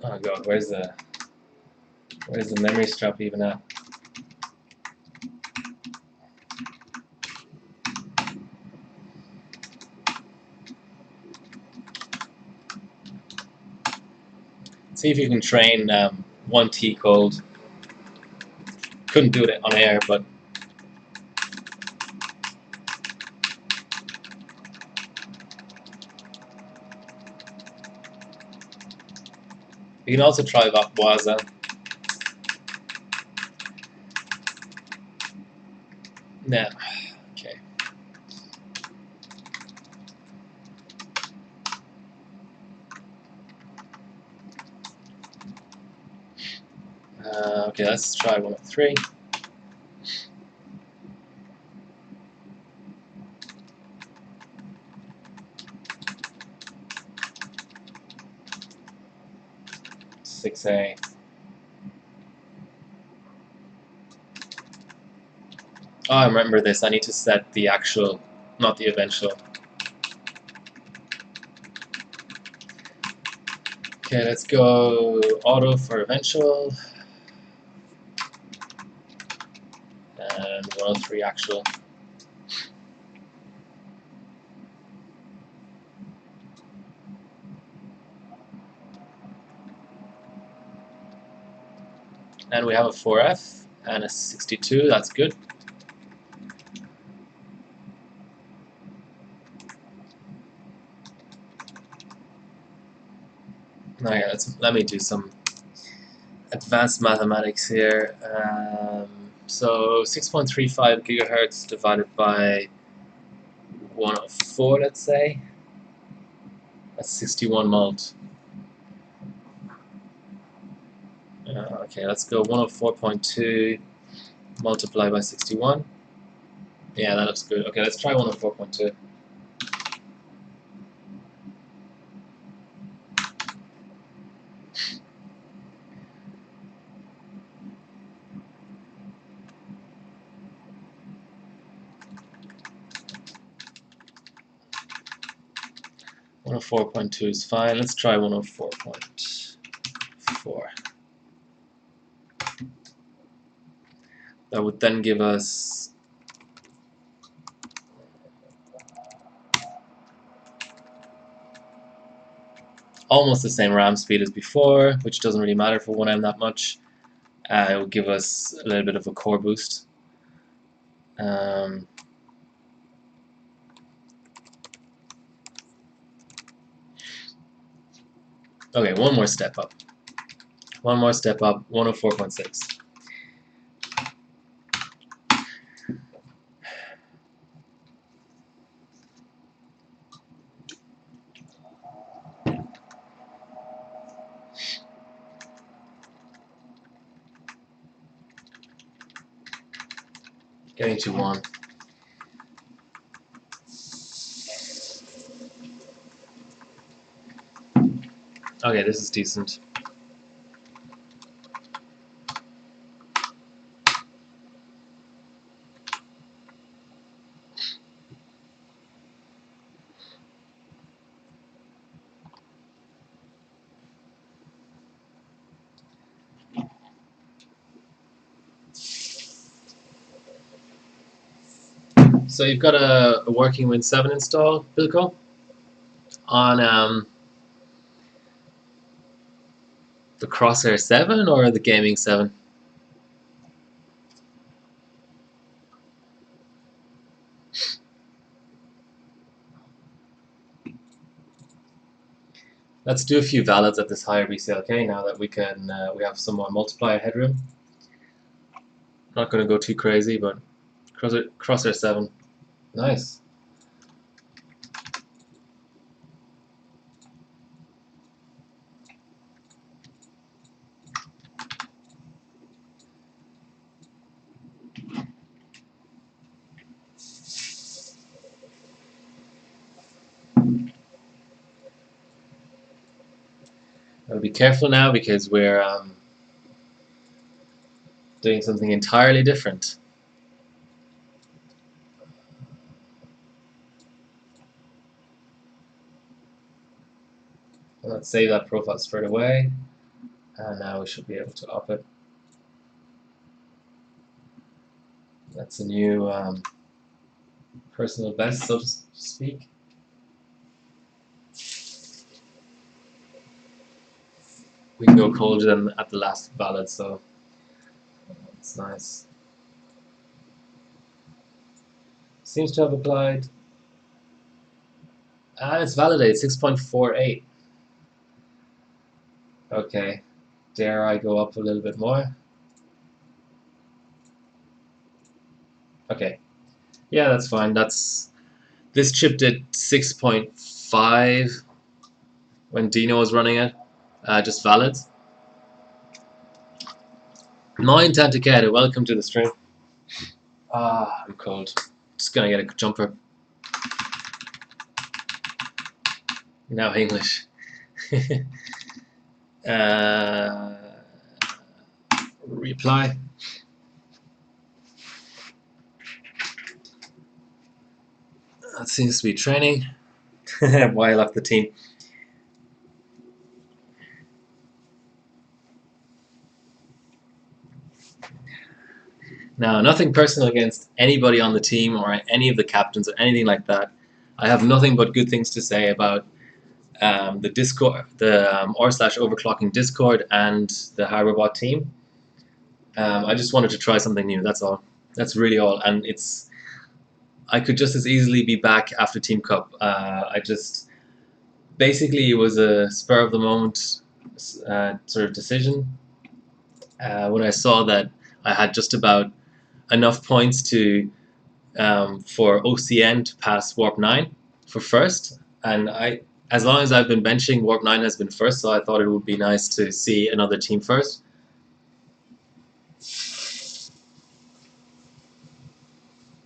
Oh god, where's the memory strap even at? See if you can train 1T cold. Couldn't do it on air, but you can also try Waza. No. Okay. Okay, let's try 103. Six A. Oh, I remember this. I need to set the actual, not the eventual. Okay, let's go auto for eventual. And 103 actual. And we have a 4F and a 62, that's good. Okay, let me do some advanced mathematics here. So 6.35 gigahertz divided by 104, let's say. That's 61 mult. Okay, let's go 104.2 multiplied by 61. Yeah, that looks good. Okay, let's try 104.2. One hundred 4.2 is fine. Let's try 104.4. That would then give us almost the same RAM speed as before, which doesn't really matter for 1M that much. It will give us a little bit of a core boost. Okay, one more step up. One more step up, 104.6. Getting to 1. Okay, this is decent. So you've got a working Win 7 installed, Bilko, on the Crosshair 7 or the Gaming 7? Let's do a few valids at this higher BCLK now that we can. We have some more multiplier headroom. Not going to go too crazy, but crosshair 7. Nice. I'll be careful now because we're doing something entirely different. Let's save that profile straight away, and now we should be able to up it. That's a new personal best, so to speak. We can go colder than at the last valid, so it's nice. Seems to have applied. And it's validated, 6.48. Okay, dare I go up a little bit more? Okay, yeah, that's fine. This chip did 6.5 when Dino was running it, just valid. Nine Tantakeda, welcome to the stream. I'm cold. Just gonna get a jumper. Now English. Reply. That seems to be training. Why I left the team. Now, nothing personal against anybody on the team or any of the captains or anything like that. I have nothing but good things to say about the Discord, the r/overclocking Discord, and the Harbobot team. I just wanted to try something new. That's all. That's really all. And I could just as easily be back after Team Cup. Basically, it was a spur of the moment sort of decision. When I saw that I had just about enough points to for OCN to pass Warp 9 for first, and as long as I've been benching, Warp 9 has been first, so I thought it would be nice to see another team first.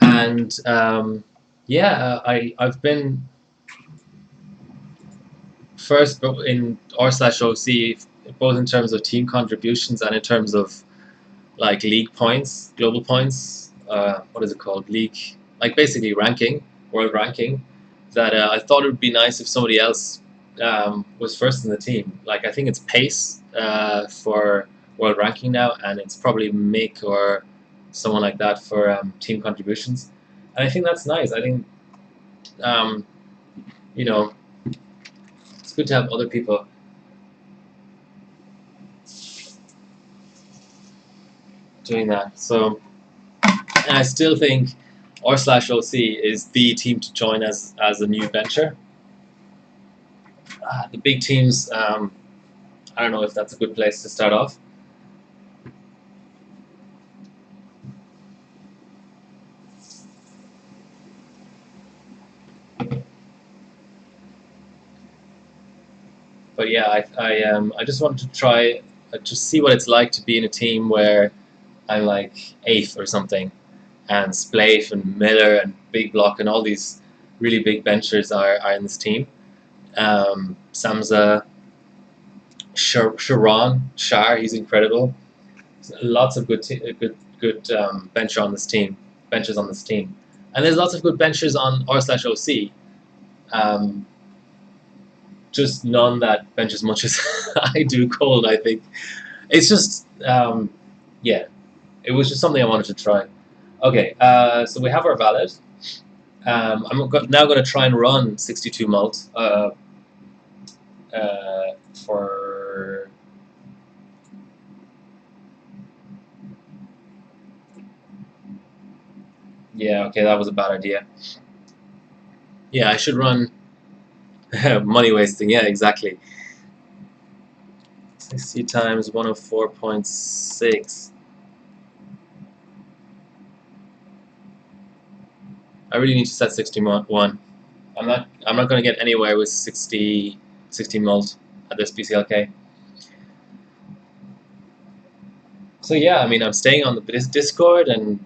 And yeah, I've been first in r/OC, both in terms of team contributions and in terms of like league points, global points. What is it called? League, like basically ranking, world ranking. That I thought it would be nice if somebody else was first in the team. Like I think it's Pace for world ranking now, and it's probably Mick or someone like that for team contributions. And I think that's nice. I think you know, it's good to have other people doing that. So, and I still think r/OC is the team to join as a new venture. The big teams, I don't know if that's a good place to start off. But yeah, I just wanted to try, just see what it's like to be in a team where I'm like 8th or something, and Splafe and Miller and Big Block and all these really big benchers are in this team. Samza, Sharon, Shar, he's incredible. Lots of good bencher on this team, benchers on this team, and there's lots of good benchers on r/OC. Just none that bench as much as I do cold. I think it's just yeah, it was just something I wanted to try. Okay, so we have our valid. I'm now going to try and run 62 mult for. Yeah, okay, that was a bad idea. Yeah, I should run money wasting. Yeah, exactly. 60 times 104.6. I really need to set 61. I'm not going to get anywhere with 60 mult at this BCLK. So yeah, I mean, I'm staying on this Discord, and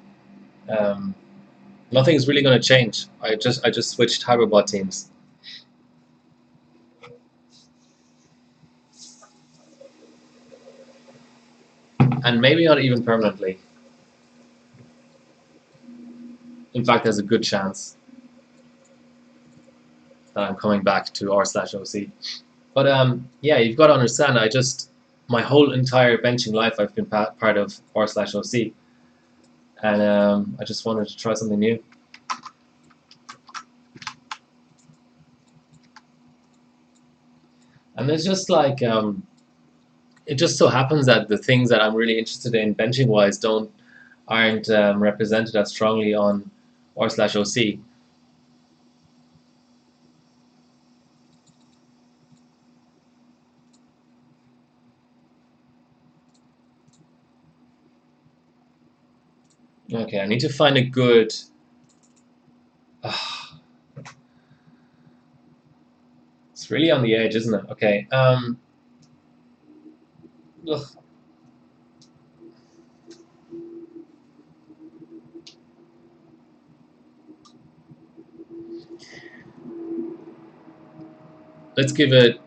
nothing's really going to change. I just switched Hyperbot teams. And maybe not even permanently. In fact, there's a good chance that I'm coming back to r/OC. But yeah, you've got to understand, my whole entire benching life I've been part of r/OC. And I just wanted to try something new. And there's just like, it just so happens that the things that I'm really interested in benching wise aren't represented as strongly on r/OC. Okay, I need to find a good. It's really on the edge, isn't it? Okay. Ugh. Let's give it.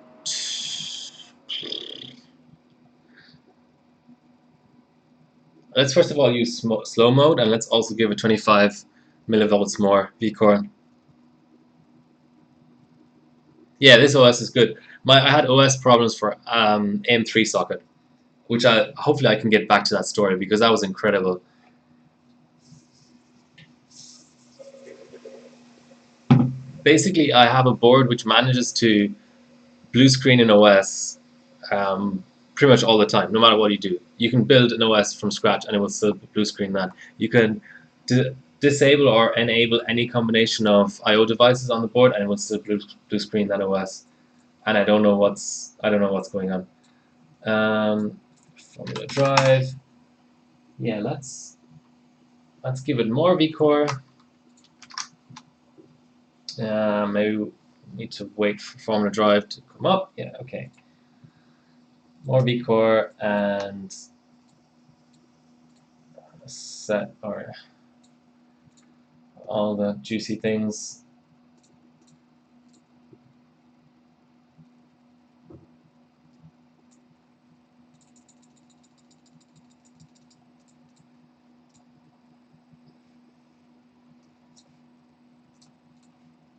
Let's first of all use slow mode, and let's also give it 25 millivolts more V-core. Yeah, this OS is good. I had OS problems for AM3 socket, which hopefully I can get back to that story because that was incredible. Basically, I have a board which manages to blue screen an OS pretty much all the time, no matter what you do. You can build an OS from scratch and it will still blue screen that. You can disable or enable any combination of I/O devices on the board and it will still blue screen that OS. And I don't know what's going on. Formula drive. Yeah, let's give it more V-core. Maybe we need to wait for formula drive to come up. Yeah, okay. More V-core and set all the juicy things.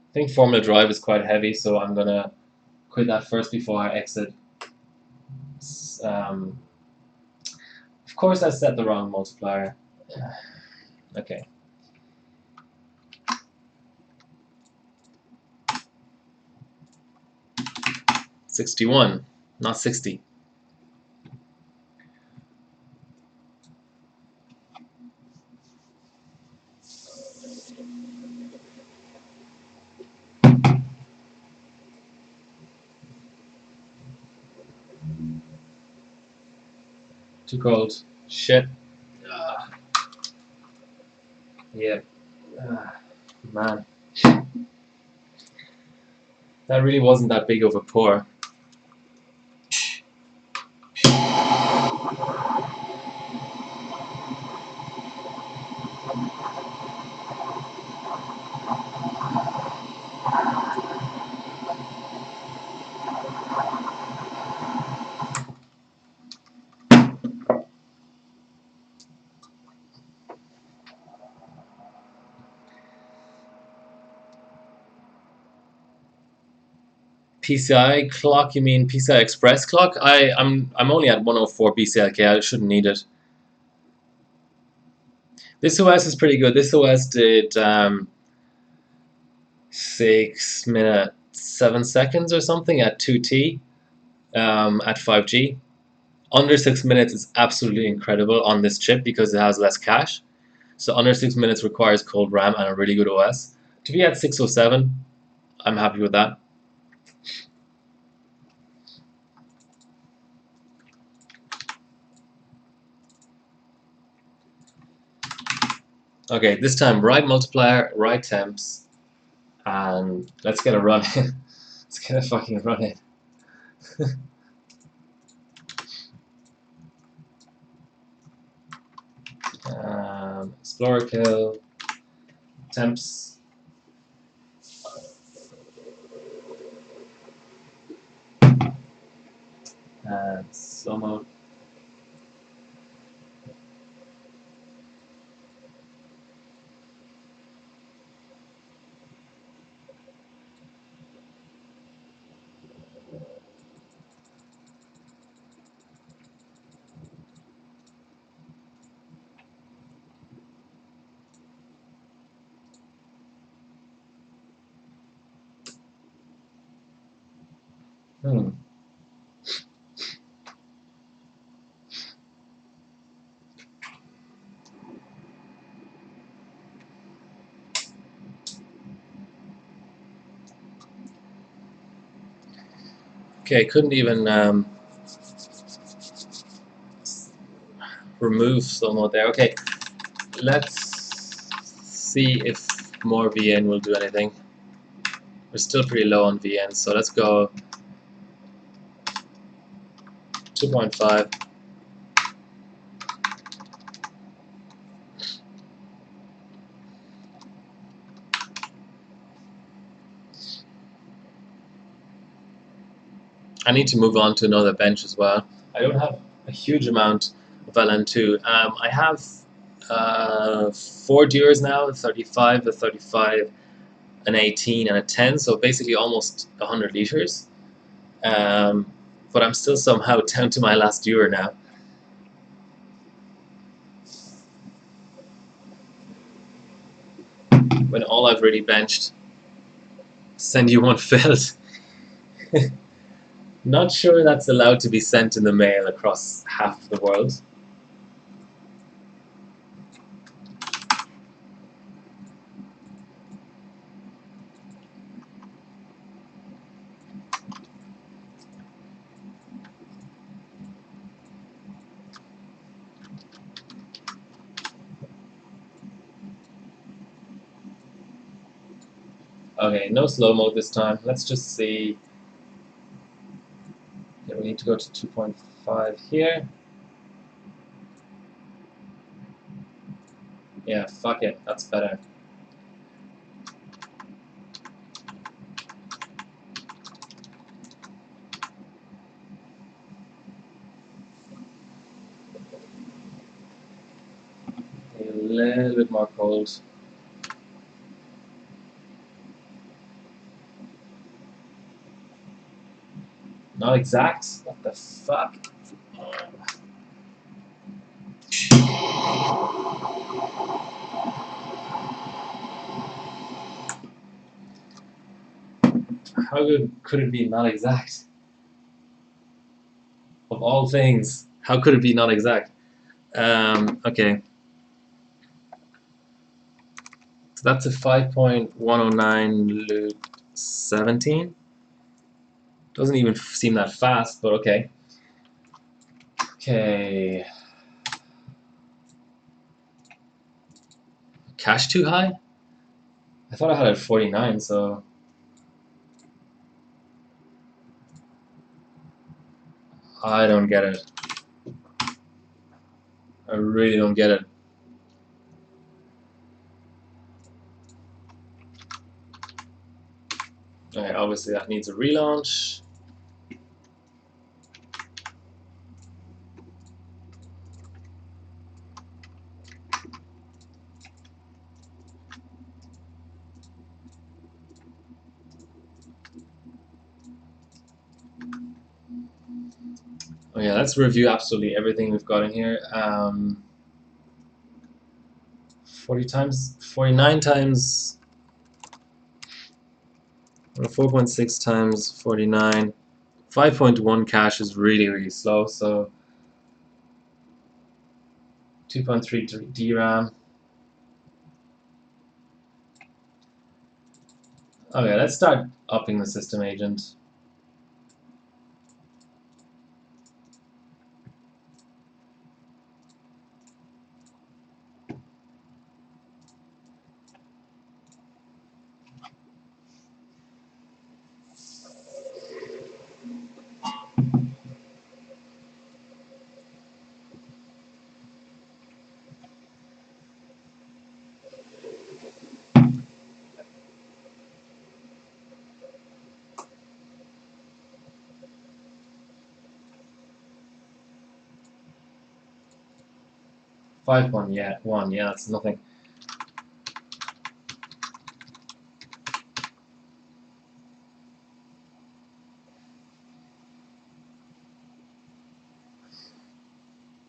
I think formula drive is quite heavy, so I'm gonna quit that first before I exit. Of course, I set the wrong multiplier. Okay. $61, not 60. Too cold. Shit. Yeah. Man. That really wasn't that big of a pour. PCI clock? You mean PCI Express clock? I'm only at 104 BCLK. I shouldn't need it. This OS is pretty good. This OS did 6 minutes 7 seconds or something at 2T at 5G. Under 6 minutes is absolutely incredible on this chip because it has less cache. So under 6 minutes requires cold RAM and a really good OS. To be at 607, I'm happy with that. Okay, this time right multiplier, right temps, and let's get a run in. Let's get a fucking run in. Explorer kill, temps. And slow mode. Okay, couldn't even remove slow mode there. Okay, let's see if more VN will do anything. We're still pretty low on VN, so let's go 2.5. I need to move on to another bench as well. I don't have a huge amount of LN2. I have 4 Duras now, a 35, a 35, an 18, and a 10, so basically almost 100 liters. But I'm still somehow down to my last Dura now. When all I've really benched, send you one filled. Not sure that's allowed to be sent in the mail across half the world. Okay, no slow mode this time. Let's just see. Yeah, we need to go to 2.5 here. Yeah, fuck it, that's better. A little bit more cold. Not exact? What the fuck? How good could it be not exact? Of all things, how could it be not exact? Okay. So that's a 5.109 loot 17. Doesn't even seem that fast, but okay. Okay. Cash too high? I thought I had it at 49, so I don't get it. I really don't get it. Okay, obviously that needs a relaunch. Oh yeah, let's review absolutely everything we've got in here. 40 times, 49 times, 4.6 times 49. 5.1 cash is really, really slow, so 2.3 DRAM. Okay, let's start upping the system agent. 5-1, yeah, 1, yeah, that's nothing.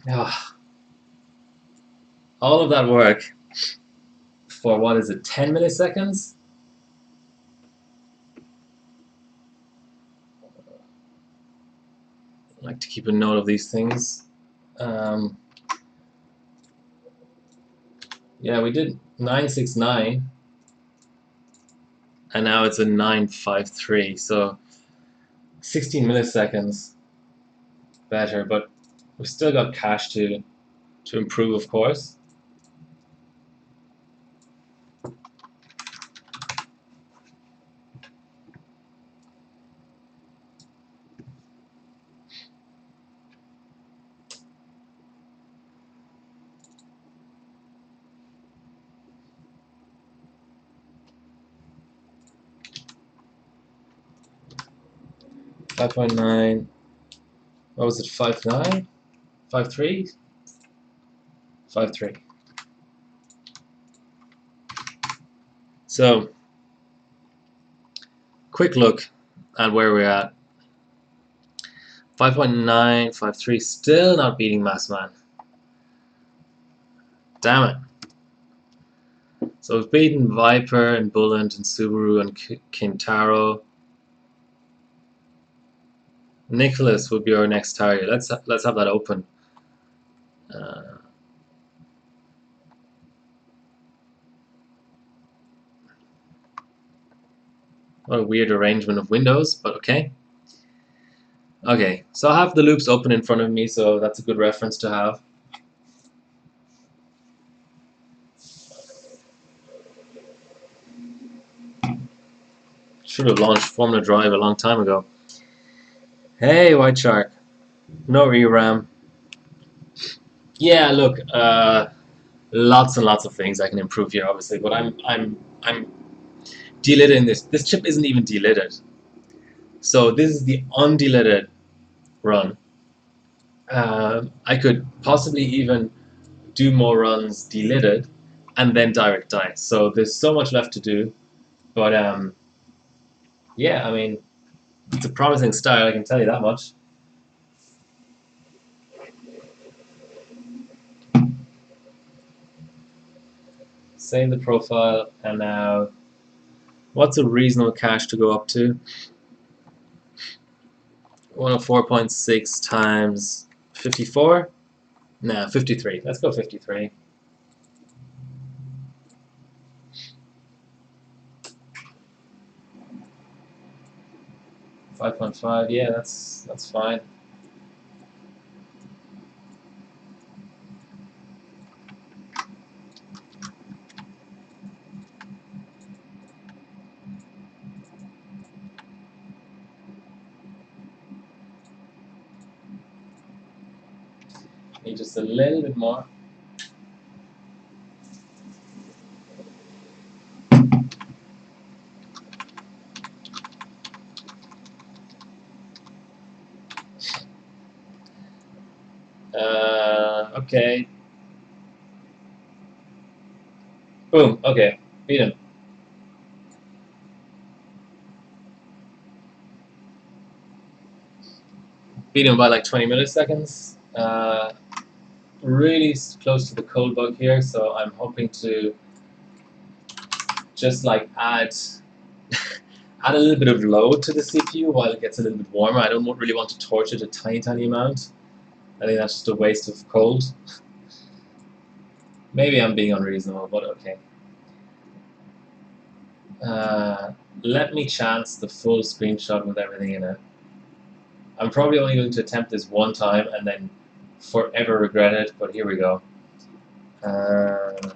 Ah, all of that work for what is it, 10 milliseconds? I like to keep a note of these things. Yeah, we did 969, and now it's a 953. So 16 milliseconds better, but we've still got cache to improve, of course. Five 5.9. What was it? 5.9? 5.3? 5.3. So, quick look at where we're at. 5.9, 5.3, still not beating Massman. Damn it. So we've beaten Viper and Bullet and Subaru and Kintaro. Nicholas would be our next target. Let's have that open. What a weird arrangement of windows, but okay. Okay, so I have the loops open in front of me, so that's a good reference to have. Should have launched Formula Drive a long time ago. Hey, White Shark. No RAM. Yeah, look, lots and lots of things I can improve here, obviously, but I'm delidding this. This chip isn't even delidded. So this is the undelidded run. I could possibly even do more runs delidded and then direct die. So there's so much left to do, but yeah, I mean, it's a promising start, I can tell you that much. Save the profile, and now, what's a reasonable cache to go up to? 104.6 times 54? Nah, 53. Let's go 53. 5.5, yeah, that's fine. Need just a little bit more. Okay. Boom, okay. Beat him. Beat him by like 20 milliseconds. Really close to the cold bug here, so I'm hoping to just like add a little bit of load to the CPU while it gets a little bit warmer. I don't really want to torch it a tiny amount. I think that's just a waste of cold. Maybe I'm being unreasonable, but okay. Let me chance the full screenshot with everything in it. I'm probably only going to attempt this one time and then forever regret it, but here we go. And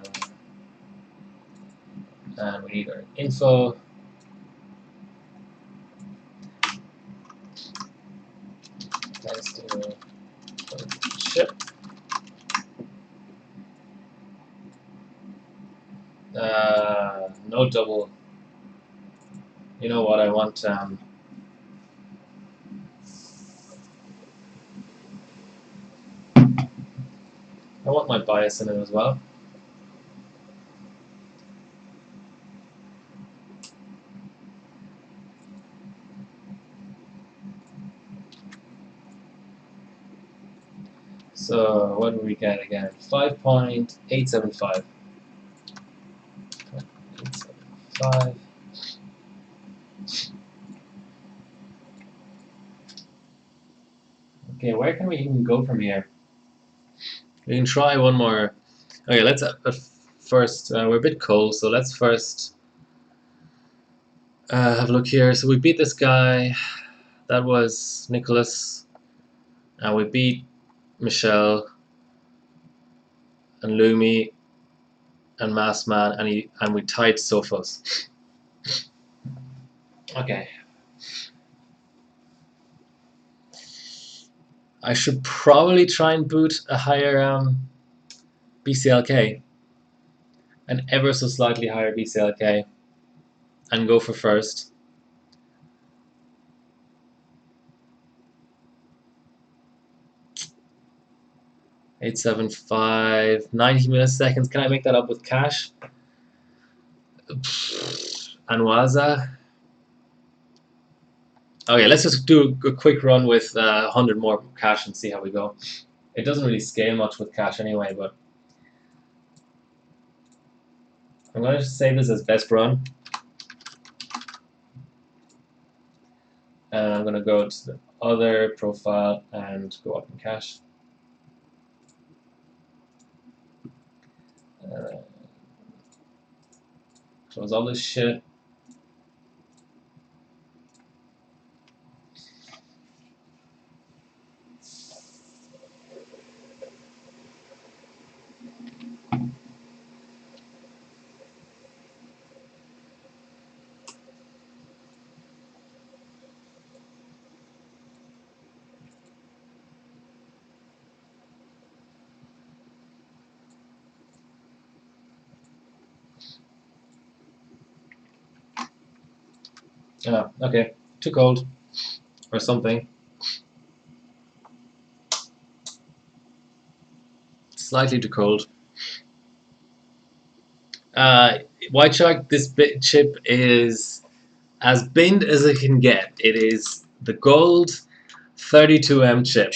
we need our info. Let's do ship. No double. You know what, I want I want my bias in it as well. So what do we get again? 5.875. 875. Okay, where can we even go from here? We can try one more. Okay, let's first. We're a bit cold, so let's first have a look here. So we beat this guy. That was Nicholas, and we beat Michelle and Lumi and Massman, and we tied Sophos. Okay. I should probably try and boot a higher BCLK, an ever so slightly higher BCLK, and go for first. $875, 90 milliseconds. Can I make that up with cash? Anwaza. Okay, let's just do a quick run with 100 more cash and see how we go. It doesn't really scale much with cash anyway, but I'm going to save this as best run. And I'm going to go to the other profile and go up in cash. Close all this shit. Oh, okay. Too cold. Or something. Slightly too cold. White Shark, this chip is as binned as it can get. It is the gold 32M chip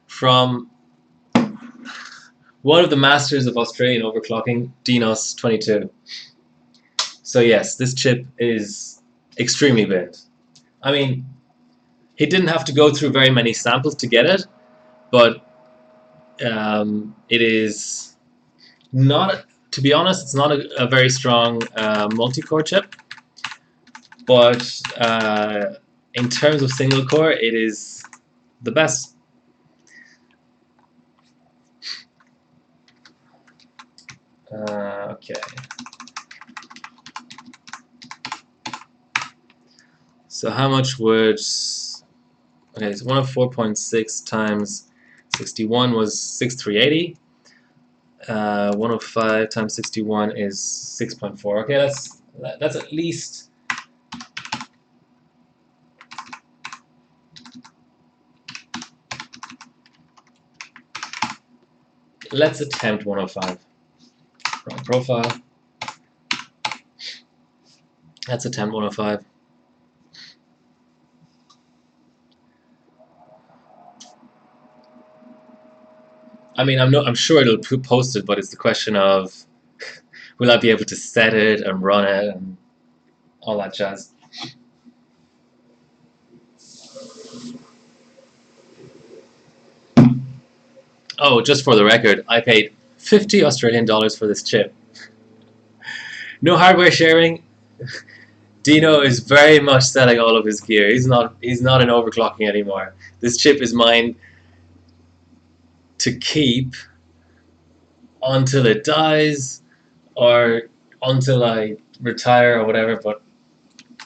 from one of the masters of Australian overclocking, Dinos22. So yes, this chip is extremely binned. I mean, he didn't have to go through very many samples to get it, but it is not, to be honest, it's not a very strong multi-core chip, but in terms of single core, it is the best. Okay. So how much would, okay, so 104.6 times 61 was 6380. 105 times 61 is 6.4. Okay, that's at least, let's attempt 105. Wrong profile. Let's attempt 105. I mean, I'm sure it'll post it, but it's the question of will I be able to set it and run it and all that jazz. Oh, just for the record, I paid 50 Australian dollars for this chip. No hardware sharing. Dino is very much selling all of his gear. He's not in overclocking anymore. This chip is mine to keep until it dies or until I retire or whatever, but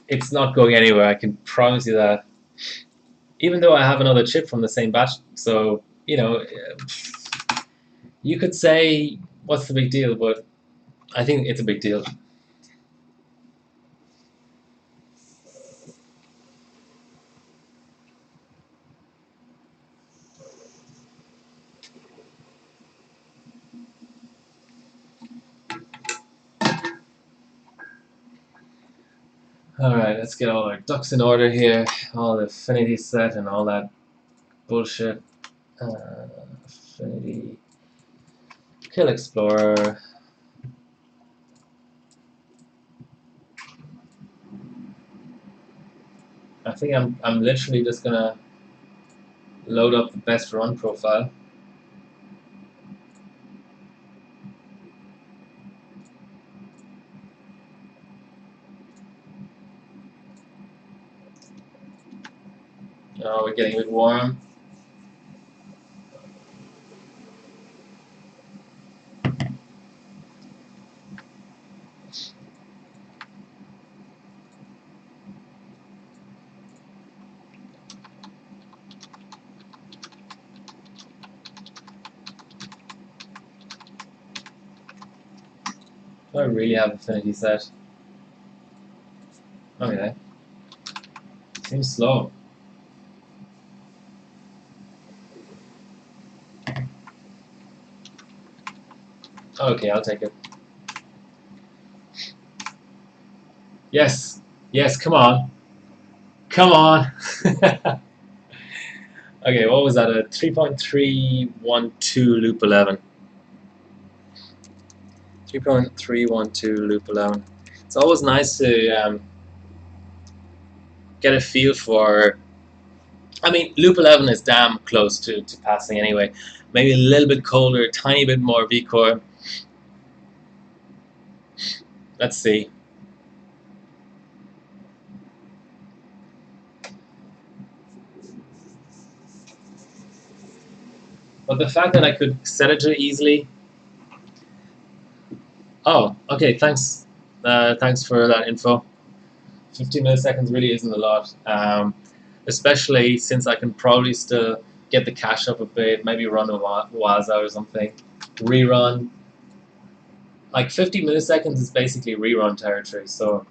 it's not going anywhere, I can promise you that. Even though I have another chip from the same batch, so, you know, you could say, what's the big deal, but I think it's a big deal. Alright, let's get all our ducks in order here. All the affinity set and all that bullshit. Affinity. Kill Explorer. I think I'm literally just gonna load up the best run profile. Oh, we're getting a bit warm. Do I really have affinity set? Okay. Seems slow. Okay, I'll take it. Yes. Yes, come on. Come on. Okay, what was that? A 3.312 loop 11. 3.312 loop 11. It's always nice to get a feel for. I mean, loop 11 is damn close to passing anyway. Maybe a little bit colder, a tiny bit more V-core. Let's see. But the fact that I could set it to easily. Oh, okay, thanks. Thanks for that info. 50 milliseconds really isn't a lot. Especially since I can probably still get the cache up a bit, maybe run a Waza or something. Rerun. Like 50 milliseconds is basically rerun territory, so.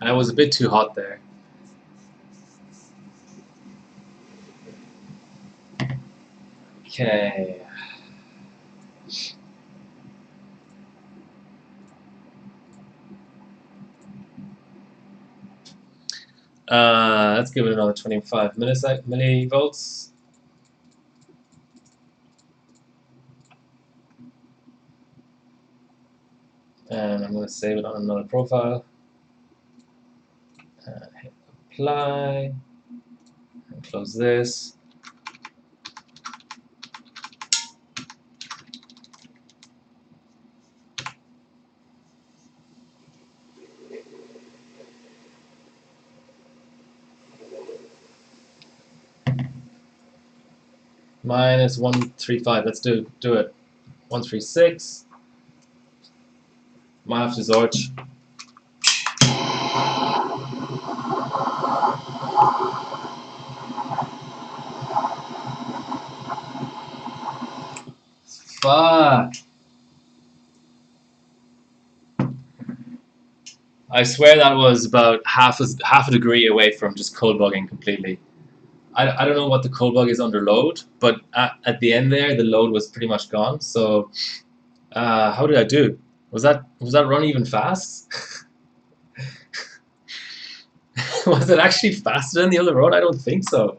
And I was a bit too hot there. Okay. Let's give it another 25 millivolts. And I'm going to save it on another profile. Hit apply. And close this. Minus 135. Let's do it. 136. Might have to Zorch. Fuck. I swear that was about half a degree away from just cold bugging completely. I don't know what the cold bug is under load, but at the end there, the load was pretty much gone. So, how did I do? Was that run even fast? Was it actually faster than the other run? I don't think so.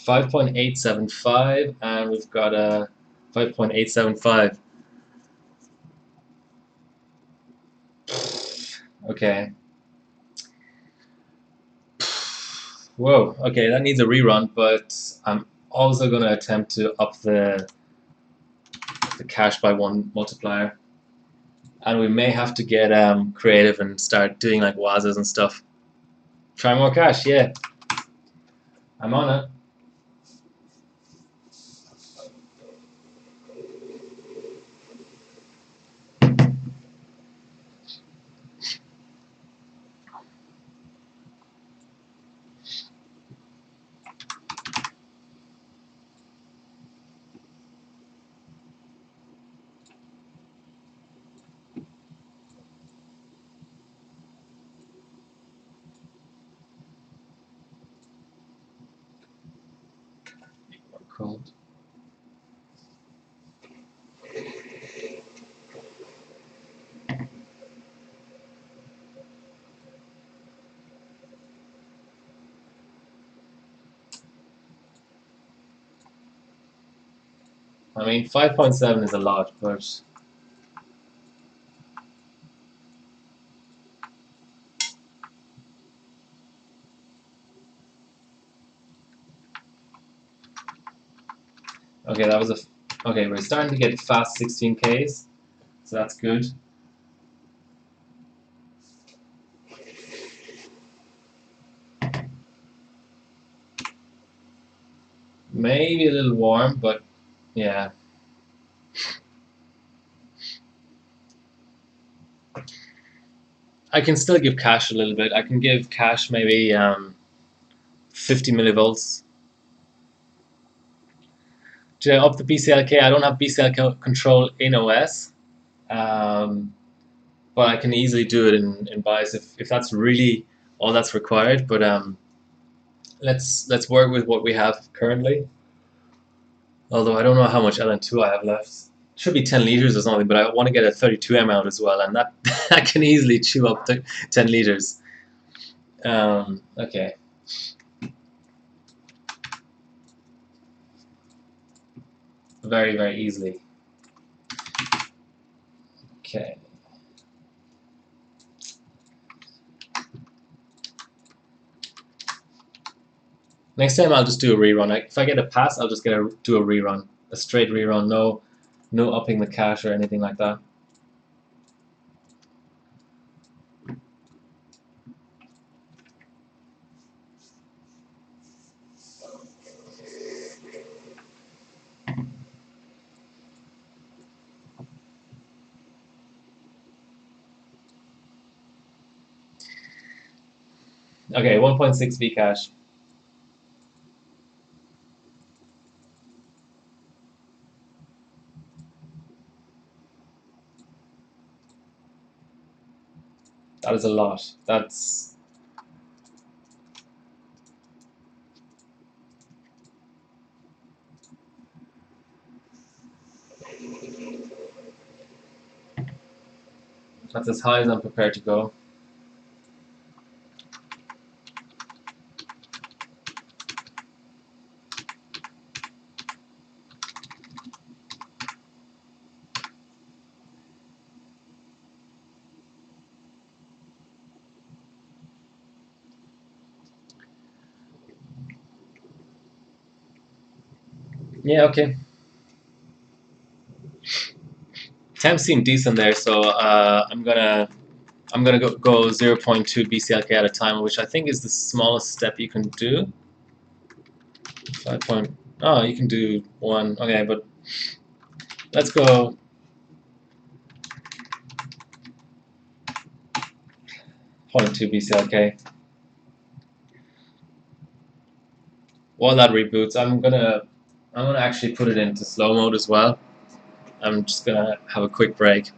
.875, and we've got a 5.875. Okay. Whoa. Okay, that needs a rerun, but I'm also going to attempt to up the cache by 1 multiplier. And we may have to get creative and start doing like Wazas and stuff. Try more cache, yeah. I'm on it. cold. I mean, 5.7 is a lot, but okay, that was a okay. We're starting to get fast 16Ks, so that's good. Maybe a little warm, but yeah. I can still give cache a little bit. I can give cache maybe 50 millivolts. To up the BCLK, I don't have BCLK control in OS, but I can easily do it in BIOS if that's really all that's required. But let's work with what we have currently. Although I don't know how much LN2 I have left. Should be 10 liters or something, but I want to get a 32M out as well, and that I can easily chew up 10 liters. Okay. Very, very easily. Okay. Next time I'll just do a rerun. If I get a pass, I'll just do a rerun, a straight rerun. No upping the cache or anything like that. Okay, 1.6 V cache. That is a lot. That's as high as I'm prepared to go. Yeah, okay. Temps seem decent there, so I'm gonna go 0.2 BCLK at a time, which I think is the smallest step you can do. 5 point. Oh, you can do 1. Okay, but let's go 0.2 BCLK. While that reboots, I'm gonna actually put it into slow mode as well. I'm just gonna have a quick break.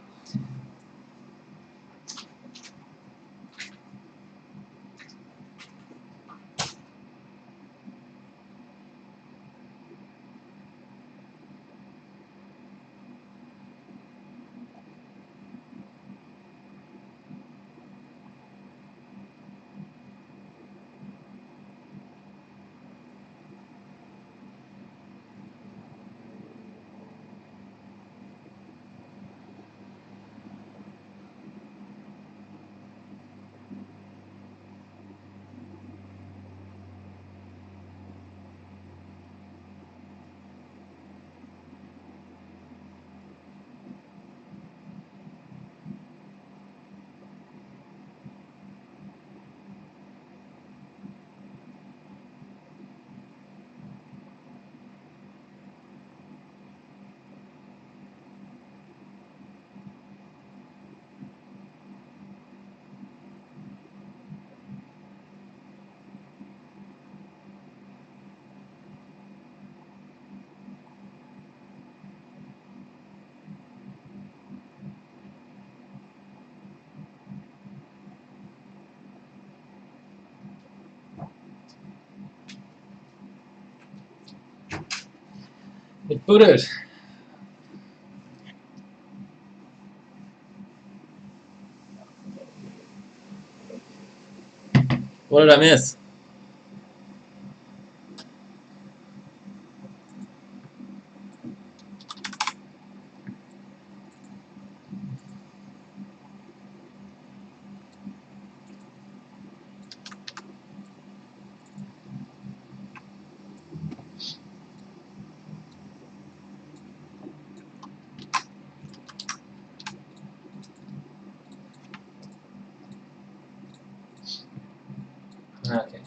It booted. What did I miss? Okay.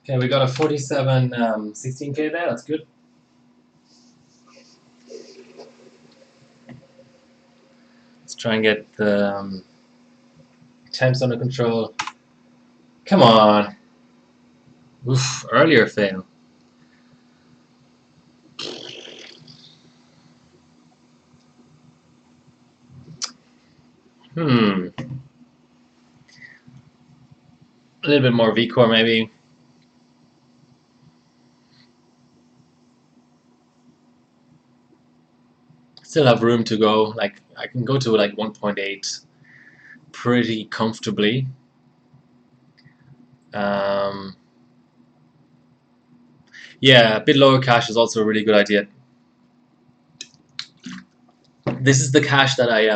Okay, we got a 47 16K there. That's good. Let's try and get the temps under control. Come on. Oof, earlier fail. A little bit more V-core maybe. Still have room to go. Like I can go to like 1.8 pretty comfortably. Yeah, a bit lower cache is also a really good idea. This is the cache that I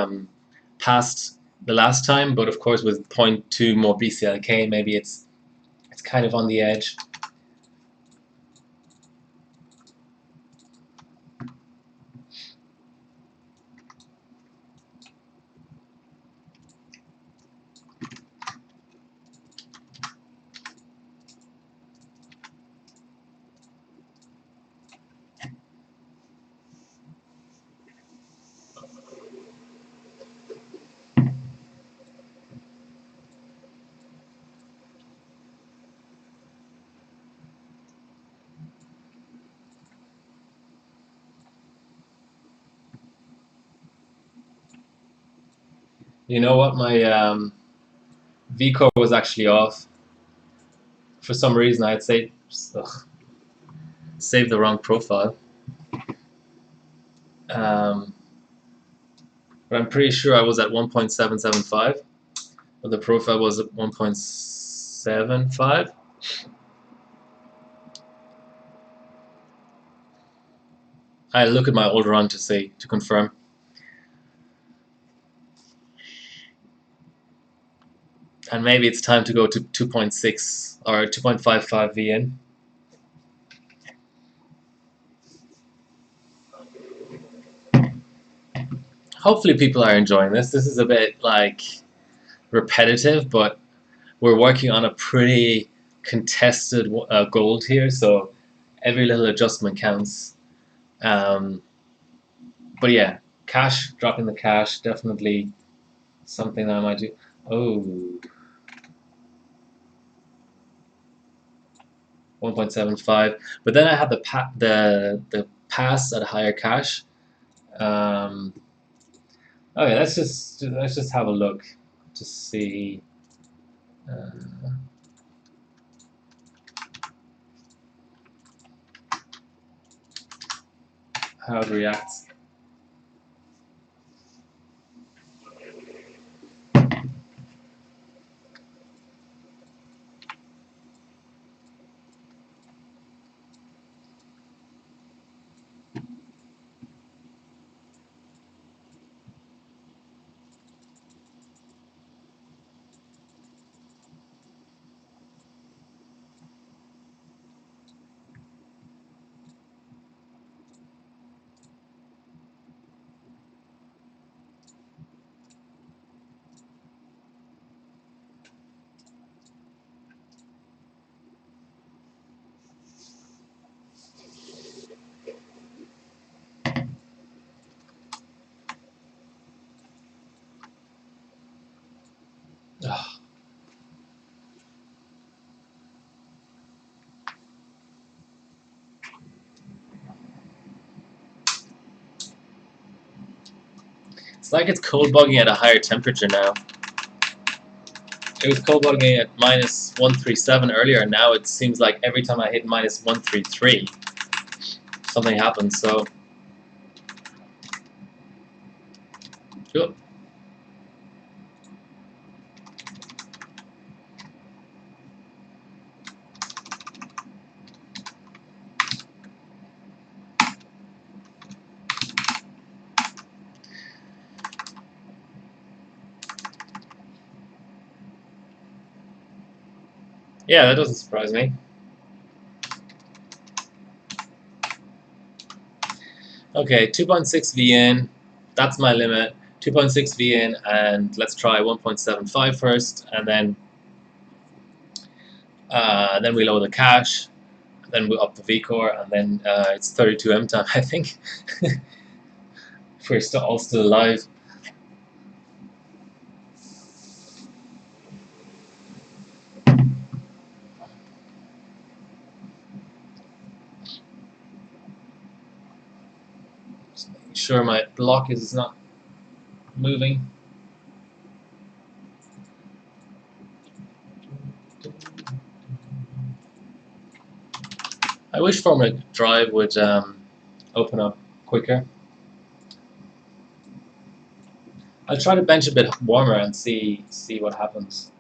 passed the last time, but of course with 0.2 more BCLK, maybe it's kind of on the edge. You know what? My V-core was actually off. For some reason, I'd say save the wrong profile. But I'm pretty sure I was at 1.775, but the profile was at 1.75. I look at my old run to confirm. And maybe it's time to go to 2.6 or 2.55 VN. Hopefully people are enjoying this. This is a bit like repetitive, but we're working on a pretty contested gold here, so every little adjustment counts. But yeah, cash, dropping the cash, definitely something that I might do. Oh, 1.75. But then I had the pass at a higher cash. Okay, let's just have a look to see how it reacts. Ugh. It's like it's cold bugging at a higher temperature now. It was cold bugging at minus 137 earlier, and now it seems like every time I hit minus 133, something happens. So, cool. Yeah, that doesn't surprise me. Okay, 2.6 V in, that's my limit. 2.6 V in, and let's try 1.75 first, and then we lower the cache, then we up the VCore, and then it's 32M time, I think. If we're all still alive. Just making sure my block is not moving. I wish Formula Drive would open up quicker. I'll try to bench a bit warmer and see what happens.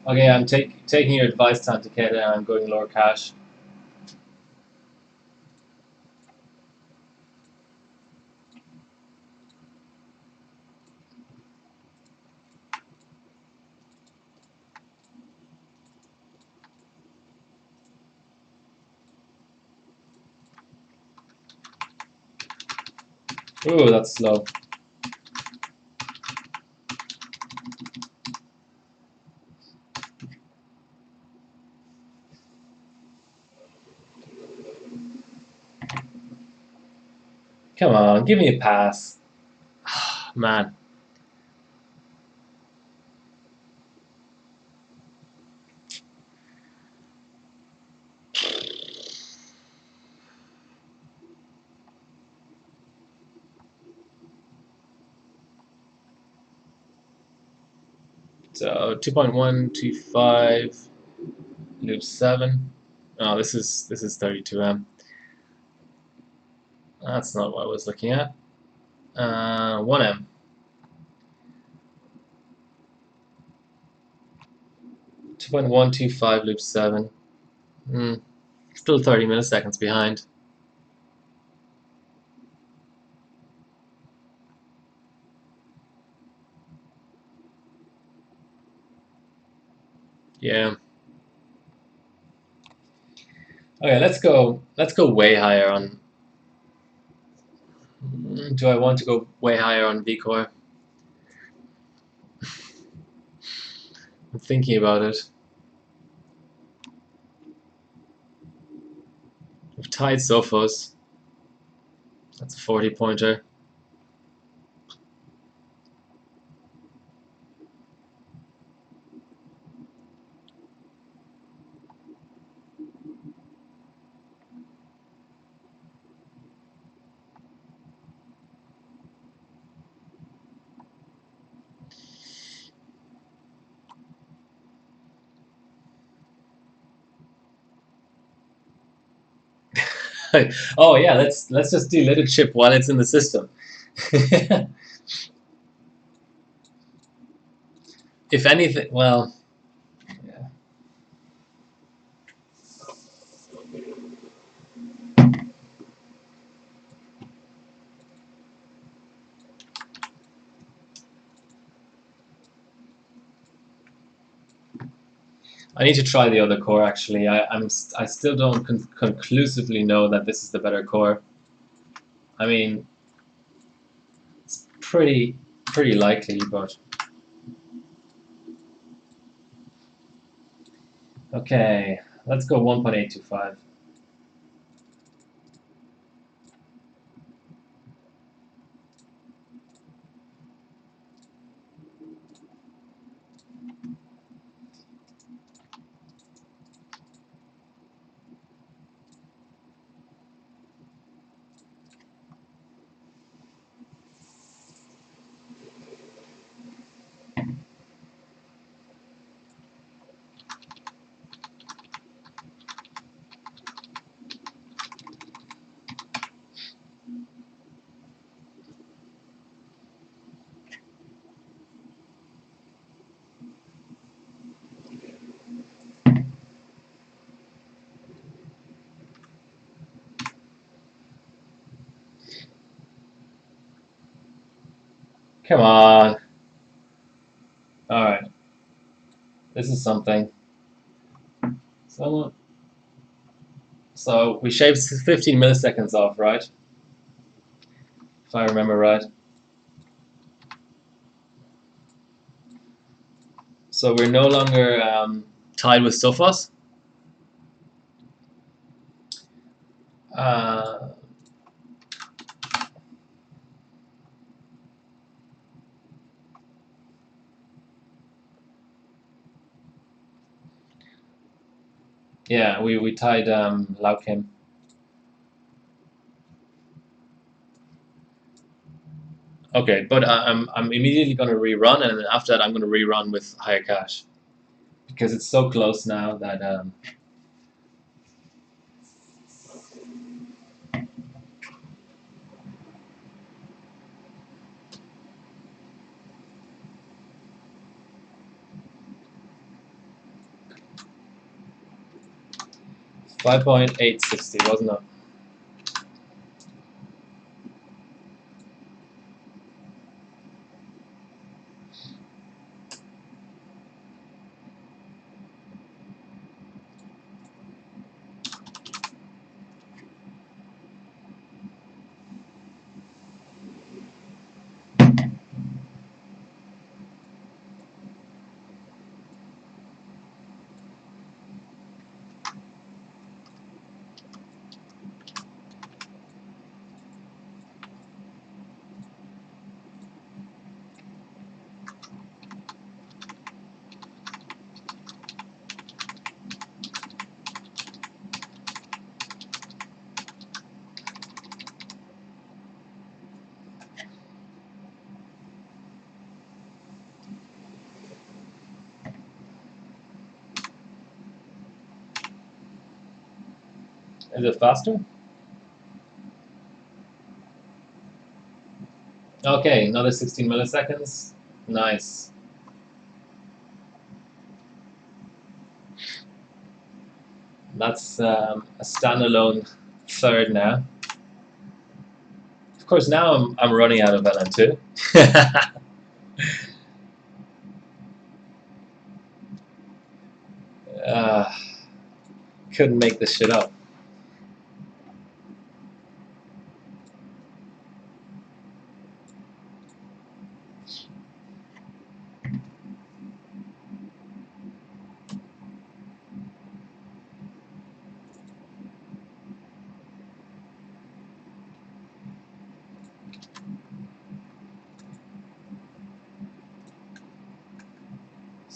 Okay, I'm taking your advice, Tantaketa, and I'm going lower cache. Ooh, that's slow. Come on, give me a pass. Man. So 2.125 loop 7. Oh, this is 32M. That's not what I was looking at. 1M. 2.125 loop 7. Still 30 milliseconds behind. Yeah. Okay, let's go way higher on. Do I want to go way higher on VCore? I'm thinking about it. We've tied Sophos. That's a 40 pointer. Oh yeah, let's just do little chip while it's in the system. If anything, well, yeah. I need to try the other core actually. I still don't conclusively know that this is the better core. I mean, it's pretty likely, but okay. Let's go 1.825. Come on. All right. This is something. So we shaved 15 milliseconds off, right? If I remember right. So we're no longer tied with Sophos. Uh, yeah, we tied Laukim. Okay, but I'm immediately going to rerun, and then after that I'm going to rerun with higher cache because it's so close now that 5.860 wasn't it? Is it faster? Okay, another 16 milliseconds. Nice. That's a standalone third now. Of course, now I'm running out of LN2. uh, couldn't make this shit up.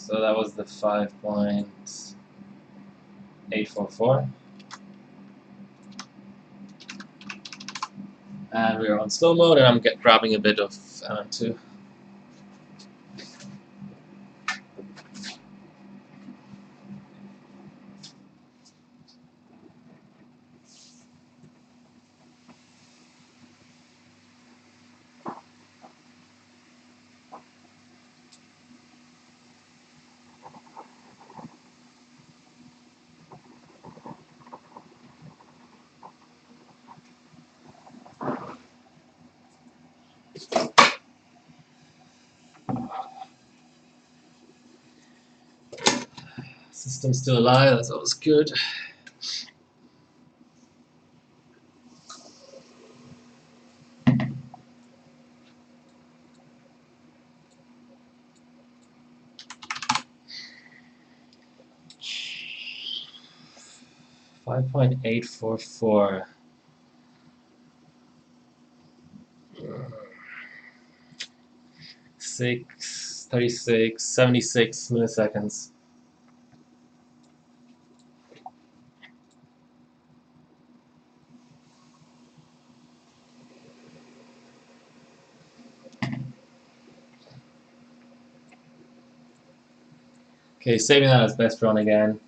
So that was the 5.844. And we're on slow mode, and I'm grabbing a bit of LN2. System's still alive, that's always good. .844. 36, 76 milliseconds. Okay, saving that as best run again.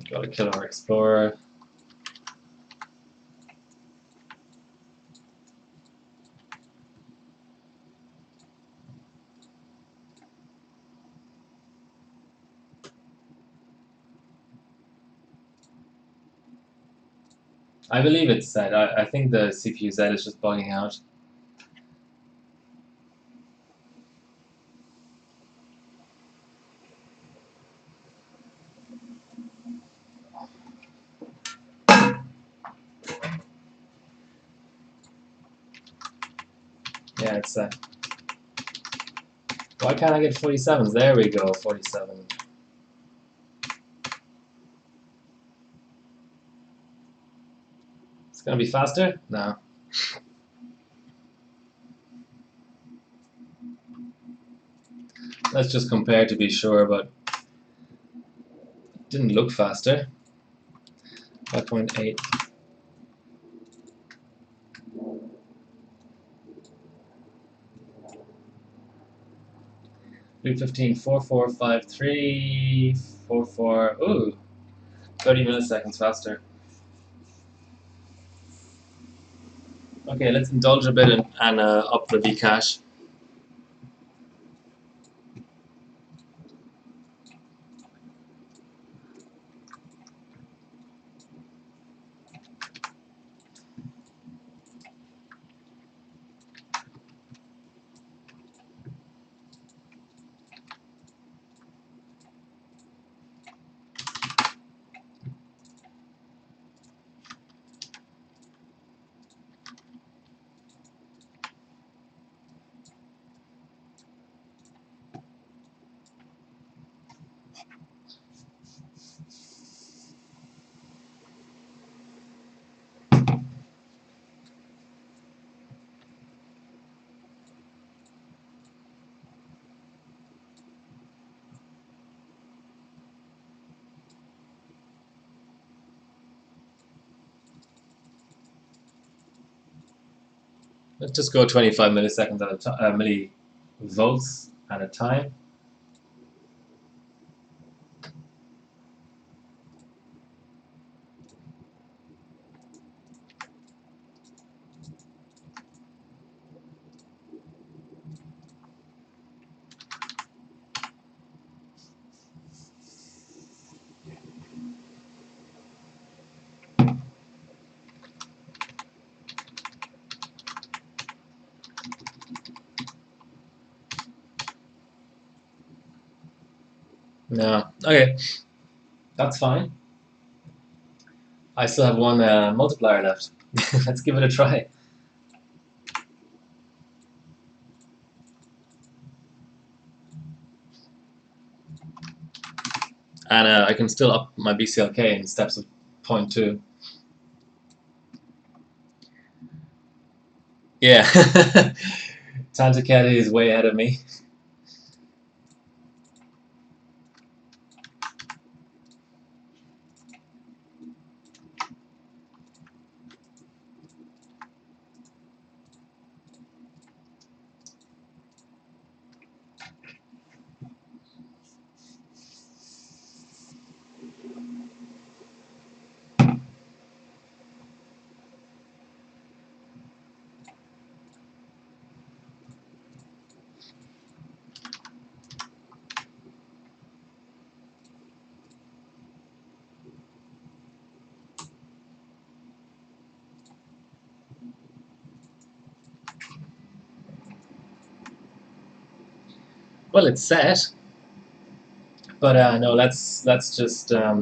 Gotta kill our Explorer. I believe it's set. I think the CPU Z is just bugging out. Yeah, it's set. Why can't I get 47s? There we go, 47. It's gonna be faster? No. Let's just compare to be sure, but it didn't look faster. 5.8. 315, 4453, 44. Ooh, 30 milliseconds faster. Okay, let's indulge a bit and up the Vcache. Let's just go 25 milliseconds at a time, millivolts at a time. No, okay, that's fine. I still have one multiplier left. Let's give it a try. And I can still up my BCLK in steps of 0.2. Yeah, Tantaketi is way ahead of me. Well, it's set, but no, let's just. I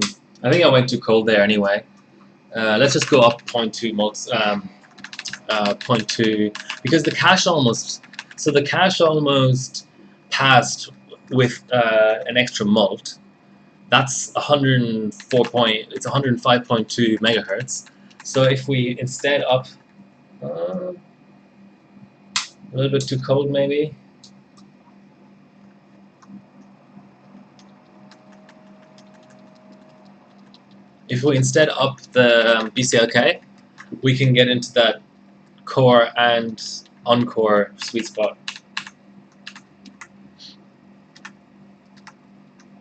think I went too cold there anyway. Let's just go up 0.2 mults, 0.2, because the cache almost. So the cache almost passed with an extra mult. That's 104 point. It's 105.2 megahertz. So if we instead up a little bit too cold maybe. If we instead up the BCLK, we can get into that core and on-core sweet spot.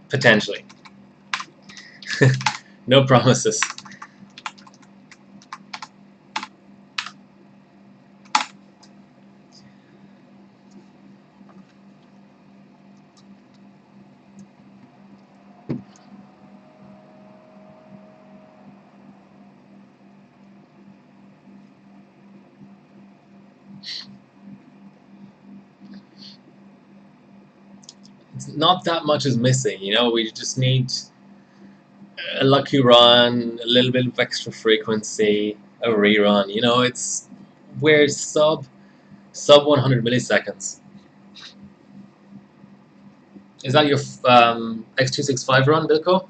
Potentially. No promises. It's not that much is missing, you know, we just need a lucky run, a little bit of extra frequency, a rerun, you know, we're sub 100 milliseconds. Is that your X265 run, Bilko?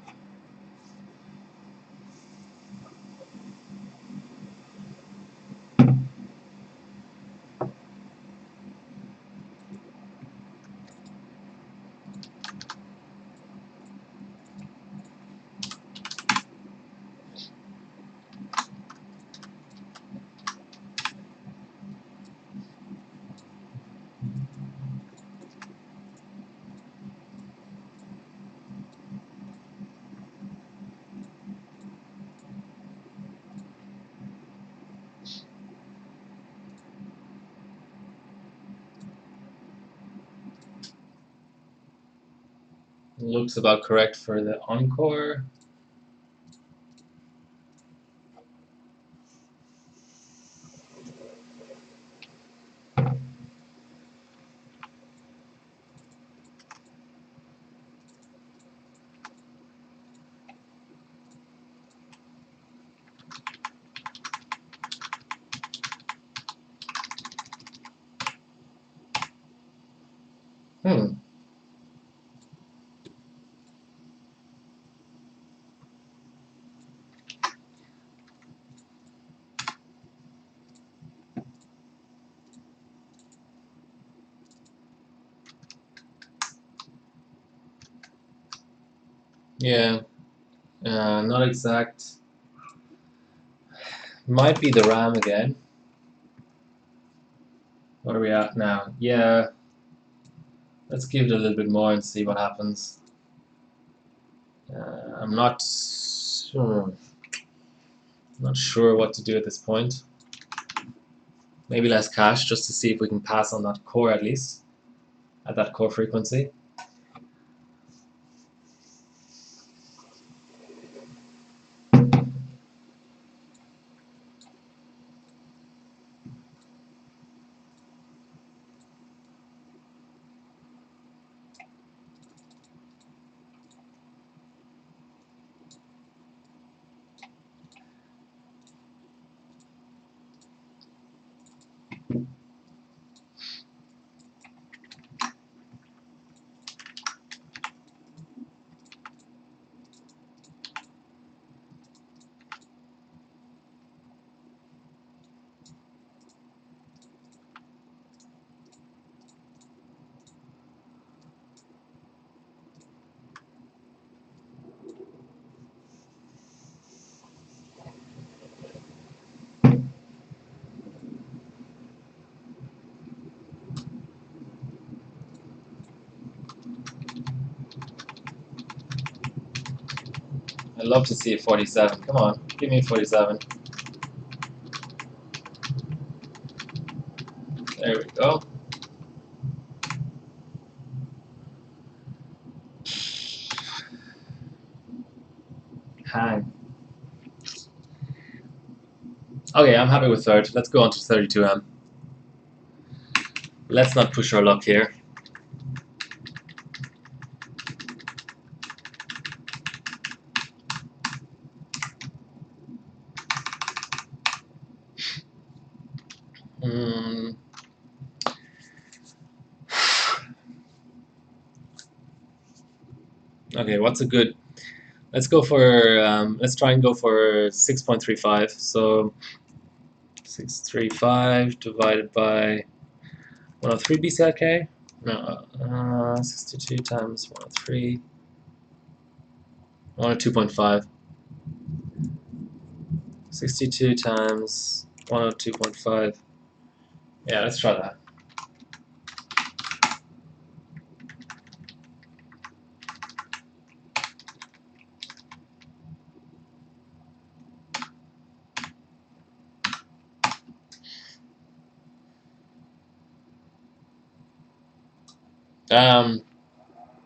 Looks about correct for the encore. Yeah, not exact. Might be the RAM again. What are we at now? Yeah, let's give it a little bit more and see what happens. I'm not sure what to do at this point. Maybe less cache just to see if we can pass on that core at least, at that core frequency. I'd love to see a 47. Come on, give me a 47. There we go. Hang. Okay, I'm happy with third. Let's go on to 32M. Let's not push our luck here. Okay, what's a good? Let's go for. Let's try and go for 6.35. So 635 divided by 103 BCLK. No, 62 times 103. 102.5. 62 times 102.5. Yeah, let's try that.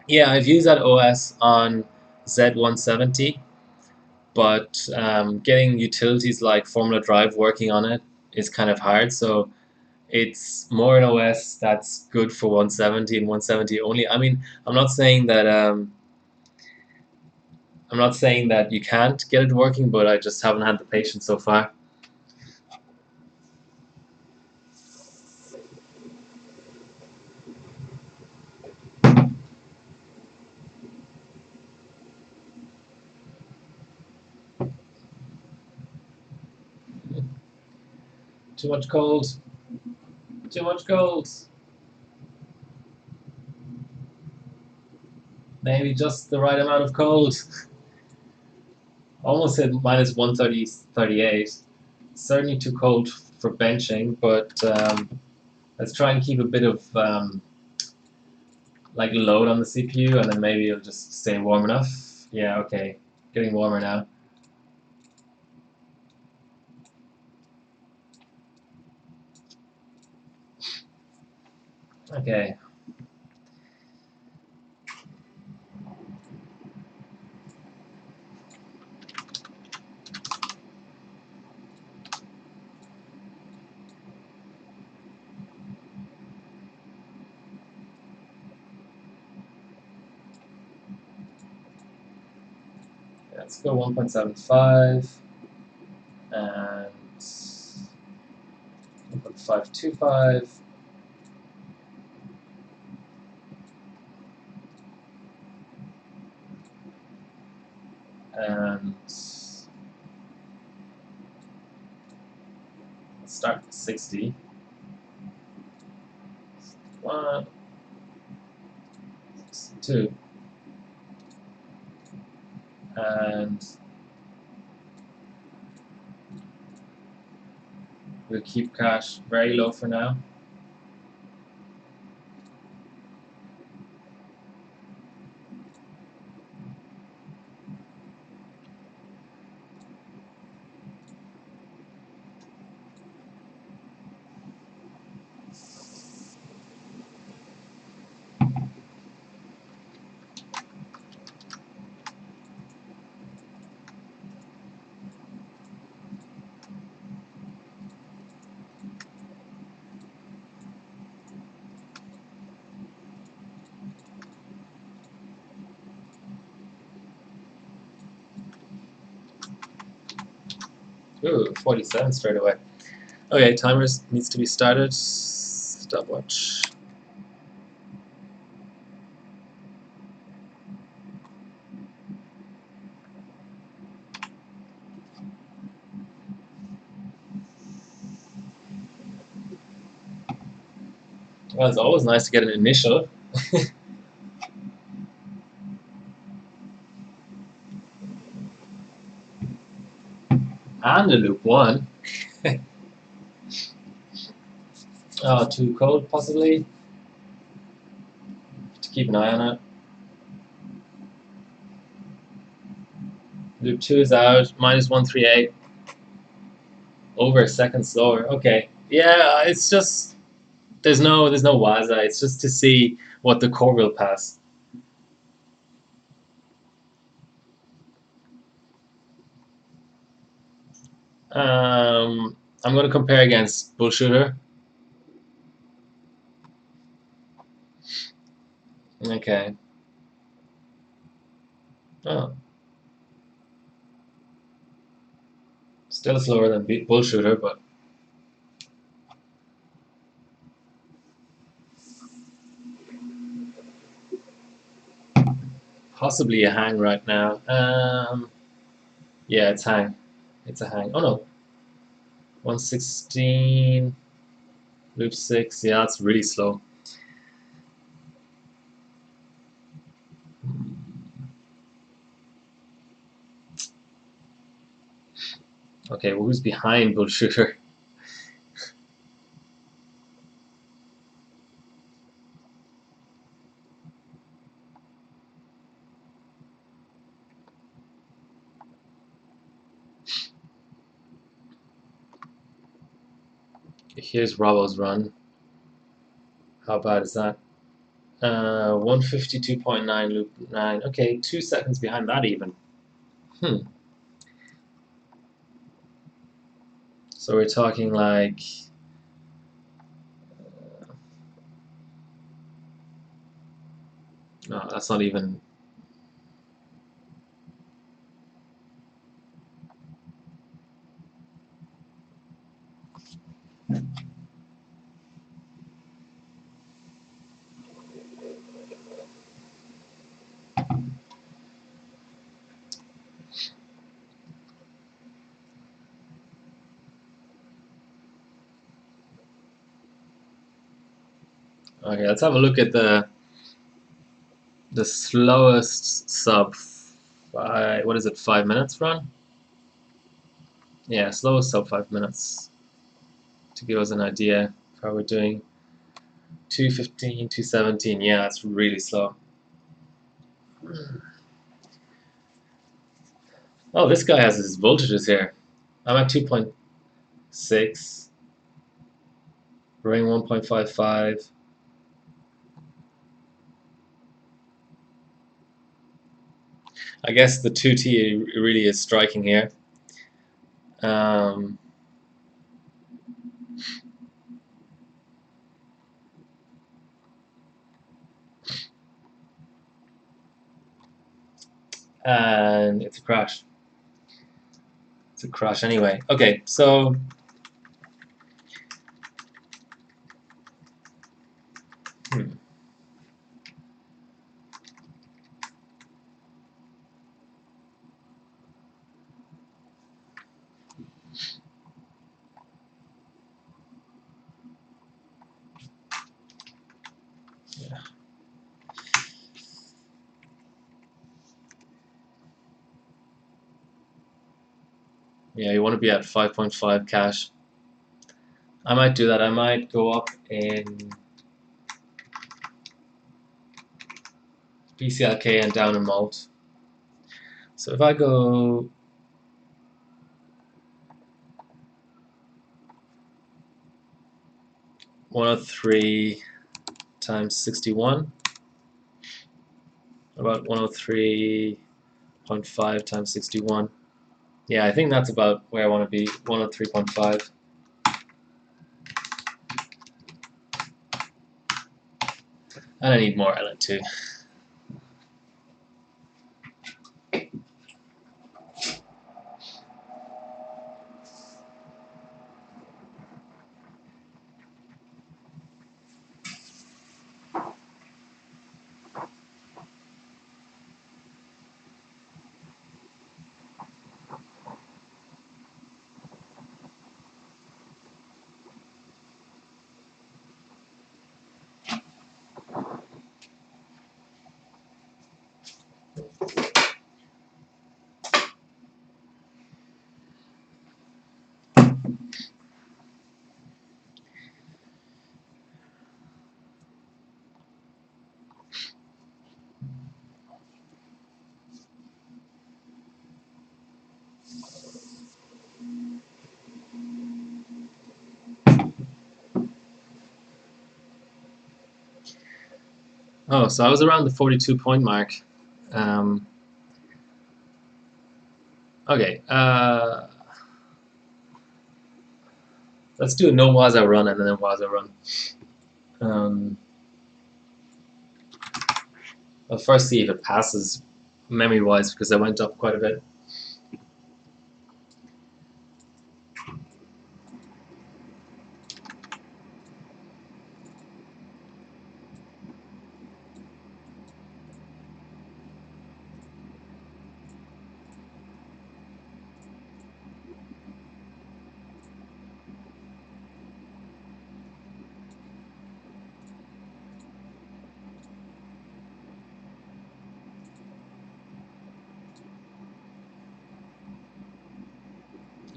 Yeah, I've used that OS on Z170, but getting utilities like Formula Drive working on it is kind of hard. So it's more an OS that's good for 170 and 170 only. I mean, I'm not saying that you can't get it working, but I just haven't had the patience so far. Too much cold. Too much cold. Maybe just the right amount of cold. Almost hit minus 130, 38. Certainly too cold for benching, but let's try and keep a bit of like load on the CPU, and then maybe it'll just stay warm enough. Yeah, okay, getting warmer now. Okay. Let's go 1.75 and 1.525. And let's start with 60. 1, 2, and we'll keep cache very low for now. Ooh, 47 straight away. Okay, timer needs to be started. Stopwatch. Well, it's always nice to get an initial. And a loop 1. Oh, too cold, possibly. To keep an eye on it. Loop 2 is out, minus 138. Over a second slower. Okay. Yeah, it's just there's no Waza. It's just to see what the core will pass. I'm going to compare against Bullshooter. Okay. Oh. Still slower than Bullshooter, but possibly a hang right now. Yeah, it's hang. It's a hang. Oh no, 116, loop 6. Yeah, that's really slow. Okay, well, who's behind Bull Shooter? Here's Robbo's run. How bad is that? 152.9 loop 9. Okay, 2 seconds behind that even. So we're talking like... No, that's not even... Okay, let's have a look at the slowest sub... what is it, 5 minutes run? Yeah, slowest sub 5 minutes. To give us an idea of how we're doing. 215, 217. Yeah, that's really slow. Oh, this guy has his voltages here. I'm at 2.6. Ring 1.55. I guess the 2T really is striking here. And it's a crash. It's a crash anyway. Okay, so yeah, you want to be at 5.5 cash. I might do that. I might go up in BCLK and down in malt. So if I go 103 times 61, about 103.5 times 61. Yeah, I think that's about where I want to be, 103.5. And I need more LN2. Oh, so I was around the 42 point mark. Okay, let's do a no Waza run and then a Waza run. I'll first see if it passes memory-wise because I went up quite a bit.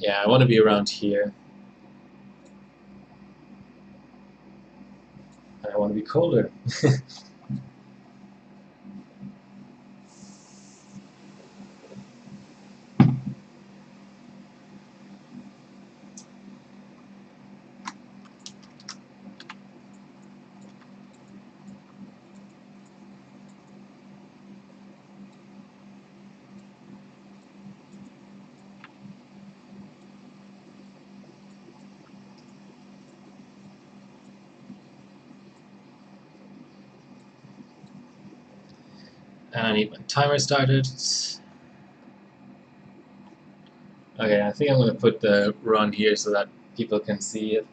Yeah, I want to be around here. And I want to be colder. And I need my timer started. Okay, I think I'm going to put the run here so that people can see it.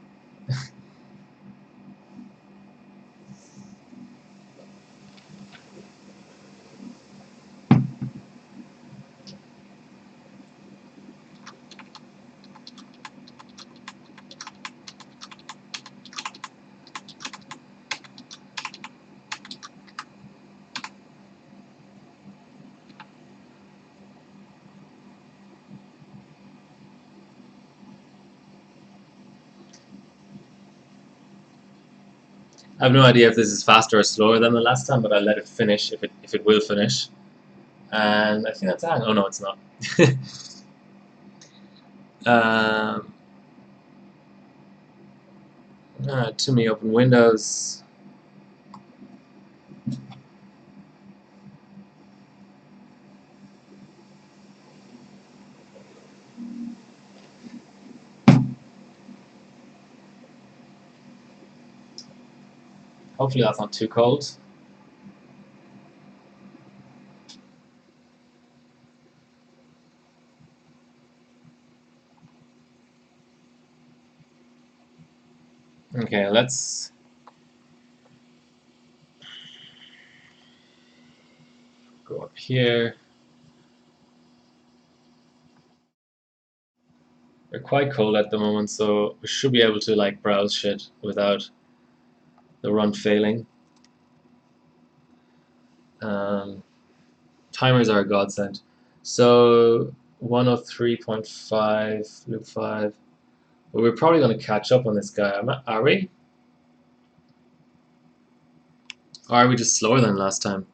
I have no idea if this is faster or slower than the last time, but I'll let it finish if it will finish. And I think that's that. Oh no, it's not. um, too many open windows. Hopefully that's not too cold. Okay, let's go up here. They're quite cold at the moment, so we should be able to like browse shit without the run failing. Um, timers are a godsend. So 103.5, loop 5. Well, we're probably going to catch up on this guy, are we? Or are we just slower than last time?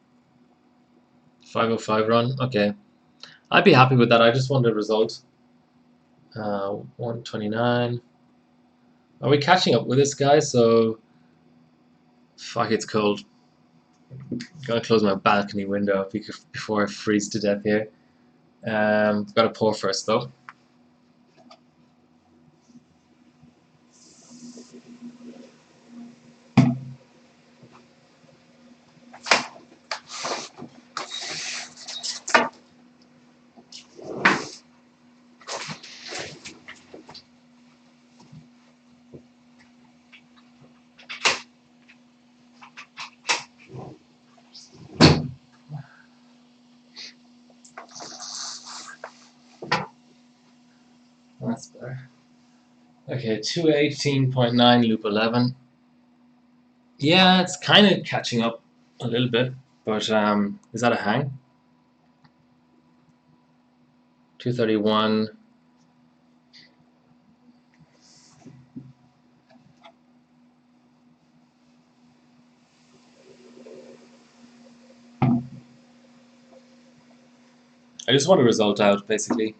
505 run? Okay. I'd be happy with that. I just want the result. 129. Are we catching up with this guy? So, fuck, it's cold. Gotta close my balcony window before I freeze to death here. Gotta pour first though. That's better. Okay, 218.9 loop 11. Yeah, it's kind of catching up a little bit, but is that a hang? 231. I just want a result out, basically.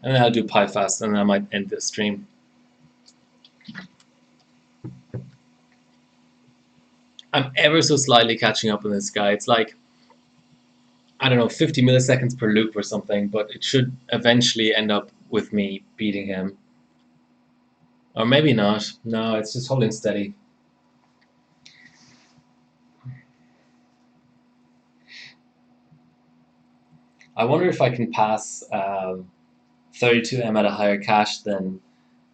And then I'll do pi fast, and then I might end the stream. I'm ever so slightly catching up on this guy. It's like, I don't know, 50 milliseconds per loop or something, but it should eventually end up with me beating him. Or maybe not. No, it's just holding steady. I wonder if I can pass 32M at a higher cache than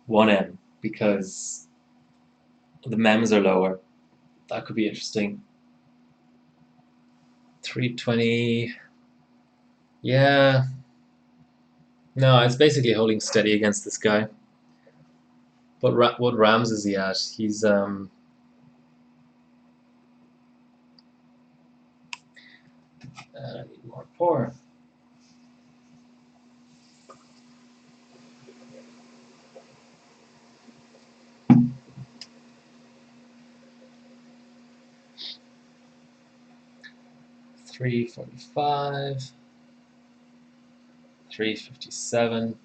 1M, because the MEMs are lower. That could be interesting. 320. Yeah. No, it's basically holding steady against this guy. But what rams is he at? He's I need more pour. 345, 357.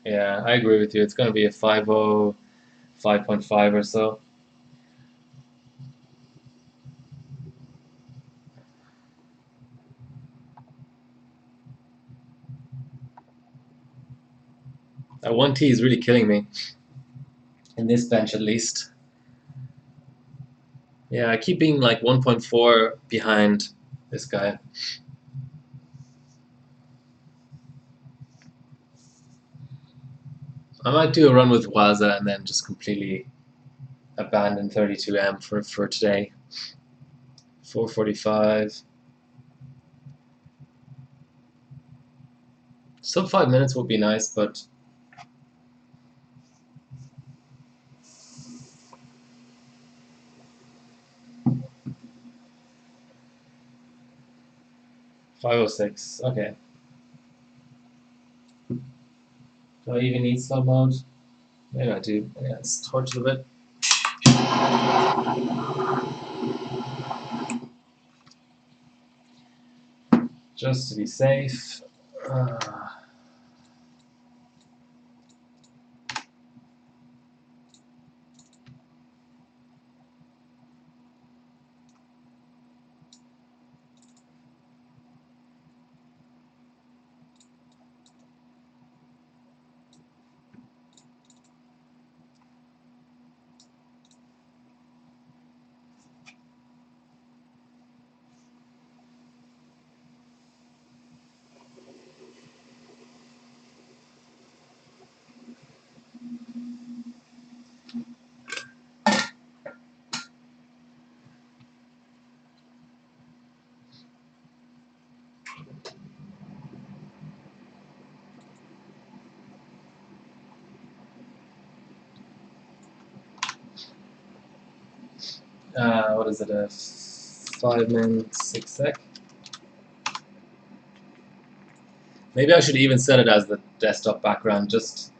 Yeah, I agree with you. It's going to be a 5.0, 5.5 or so. That 1T is really killing me. In this bench at least. Yeah, I keep being like 1.4 behind this guy. I might do a run with Waza and then just completely abandon 32M for today. 445. Sub 5 minutes would be nice, but 506. Okay. Do I even need slow mode? Maybe I do. Yeah, let's torch it a bit. Just to be safe. What is it? A 5-min 6 sec? Maybe I should even set it as the desktop background, just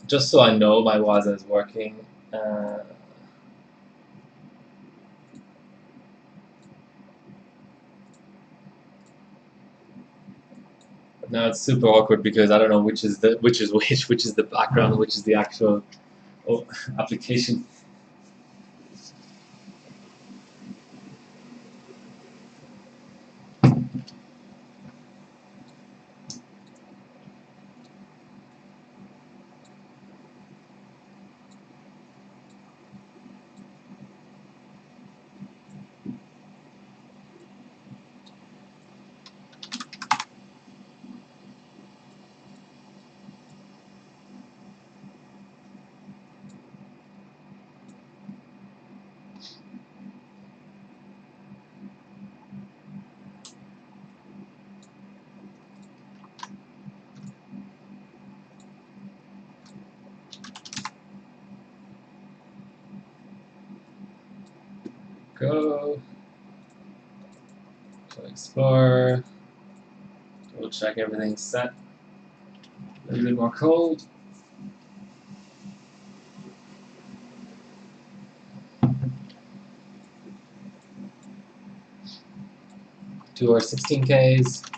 so I know my Waza is working. But now it's super awkward because I don't know which is which is the background, which is the actual application. Go to Explorer. We'll check everything's set. A little bit more cold. To our 16Ks.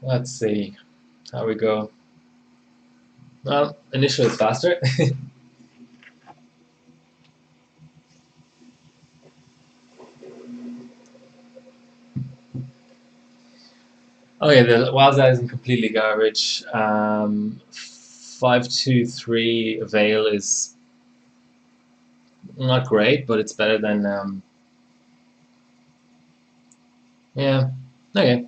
Let's see how we go. Well, initially it's faster. Okay, the Waza isn't completely garbage. 523 Veil is not great, but it's better than yeah. Okay.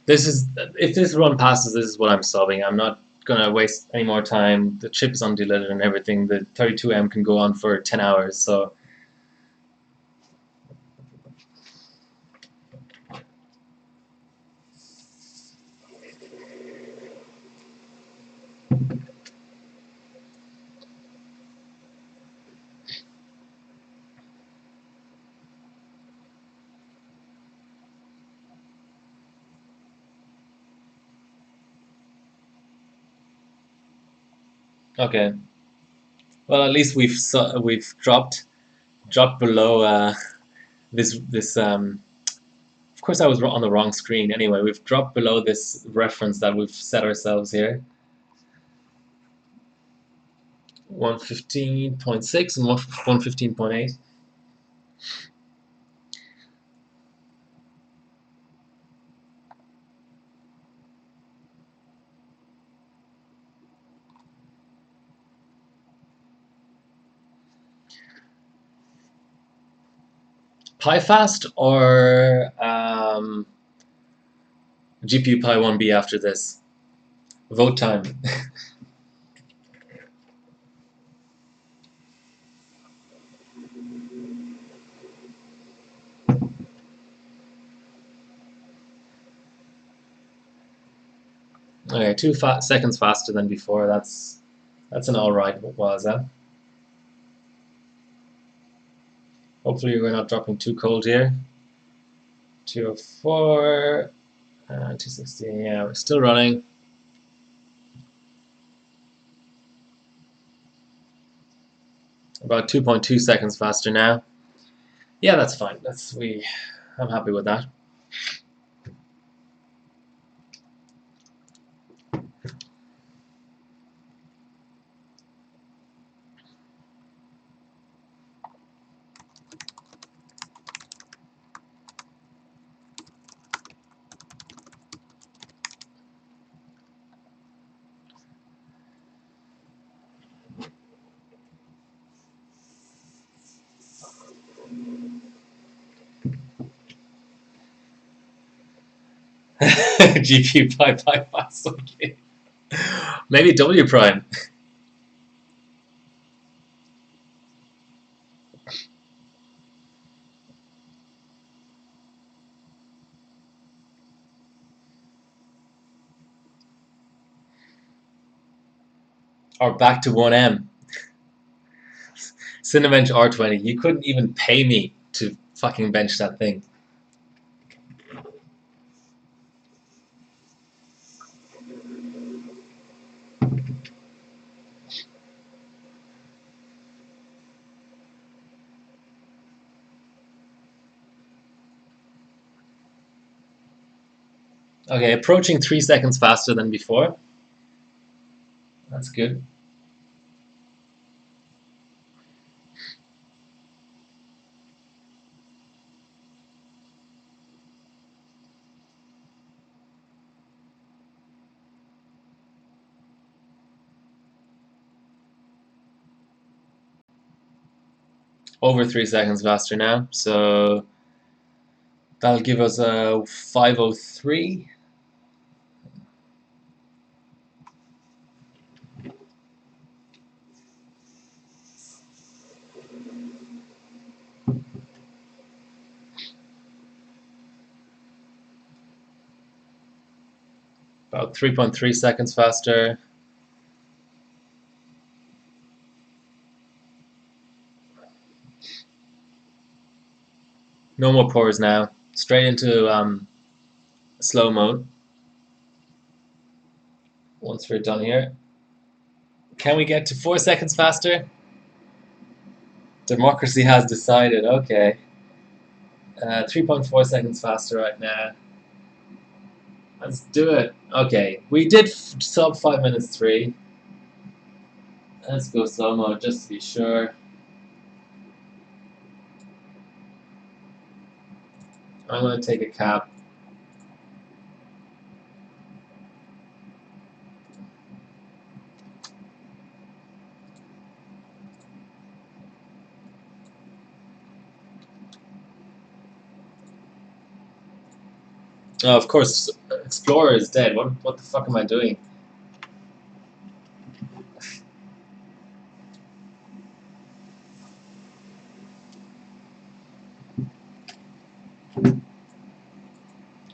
This is if this run passes, this is what I'm subbing. I'm not gonna waste any more time. The chip is undeleted and everything. The 32M can go on for 10 hours. So okay. Well, at least we've dropped below this. Of course, I was on the wrong screen. Anyway, we've dropped below this reference that we've set ourselves here. 115.6 and 115.8. Pi fast or GPU Pi 1B after this? Vote time. Okay, 2 seconds faster than before. That's an all right. What was that? Hopefully we're not dropping too cold here. 204, 260. Yeah, we're still running. About 2.2 seconds faster now. Yeah, that's fine. I'm happy with that. GPU Pi fast. Okay. Maybe W prime. Or back to 1M. Cinebench R20. You couldn't even pay me to fucking bench that thing. Okay, approaching 3 seconds faster than before. That's good. Over 3 seconds faster now, so that'll give us a 503. About 3.3 seconds faster. No more pores now. Straight into slow mode. Once we're done here. Can we get to 4 seconds faster? Democracy has decided. Okay. 3.4 seconds faster right now. Let's do it. Okay. We did sub 5 minutes 3. Let's go slow mode just to be sure. I'm going to take a cap. Oh, of course, Explorer is dead. What the fuck am I doing?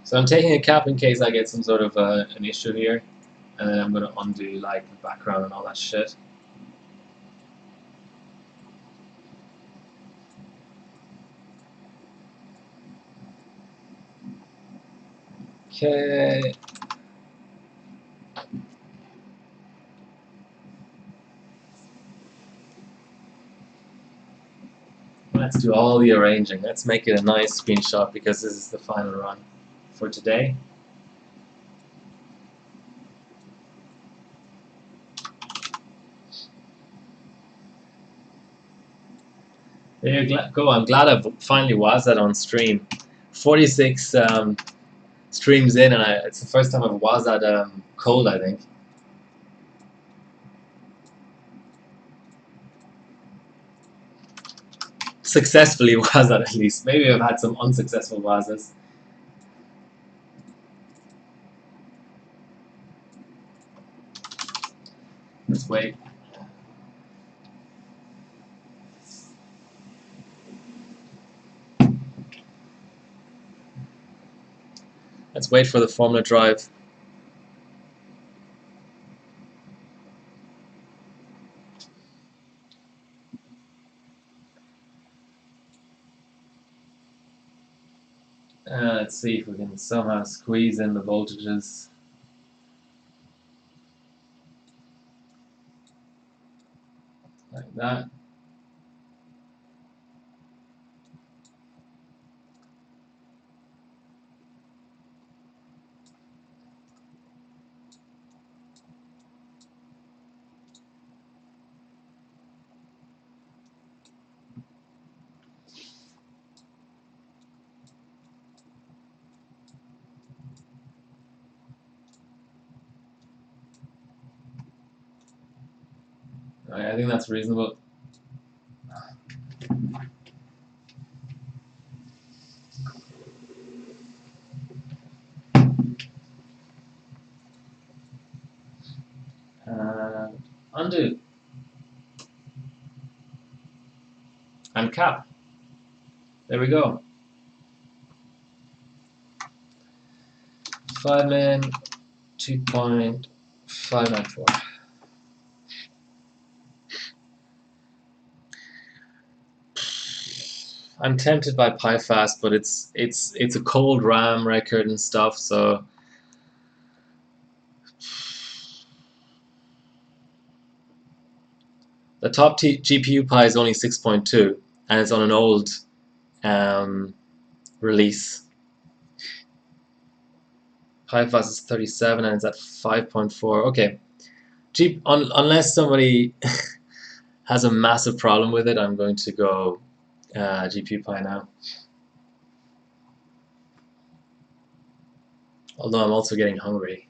So I'm taking a cap in case I get some sort of an issue here, and then I'm gonna undo like the background and all that shit. Okay. Let's do all the arranging. Let's make it a nice screenshot because this is the final run for today. There you go. I'm glad I finally was that on stream. 46 streams in, and it's the first time I've was that cold, I think. Successfully was that at least. Maybe I've had some unsuccessful wazas. Let's wait. Let's wait for the Formula Drive. Let's see if we can somehow squeeze in the voltages. Like that. Right, I think that's reasonable. Undo. And cap. There we go. 5 min, 2.594. I'm tempted by PyFast, but it's a cold RAM record and stuff, so the top GPU Pi is only 6.2, and it's on an old release. PyFast is 37, and it's at 5.4. Okay, unless somebody has a massive problem with it, I'm going to go GPU Pi now. Although I'm also getting hungry.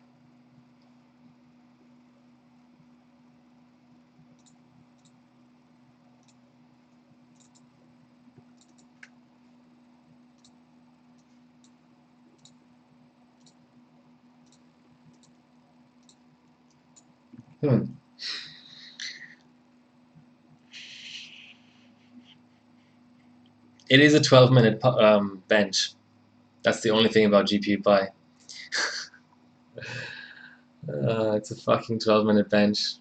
It is a 12-minute bench. That's the only thing about GPU Pi. It's a fucking 12-minute bench.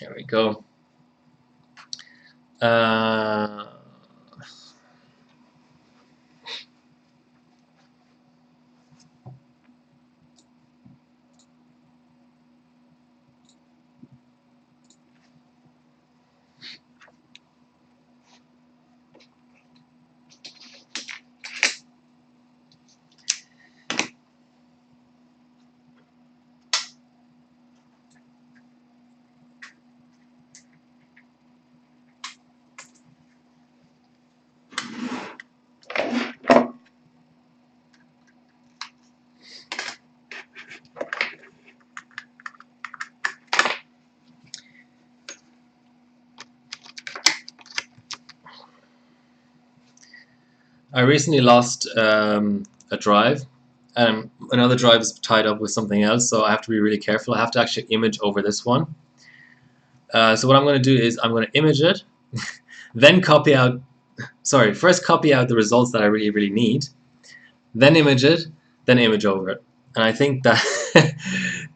Here we go. I recently lost a drive, and another drive is tied up with something else, so I have to be really careful. I have to actually image over this one. So what I'm going to do is I'm going to image it, then copy out. Sorry, first copy out the results that I really need, then image it, then image over it. And I think that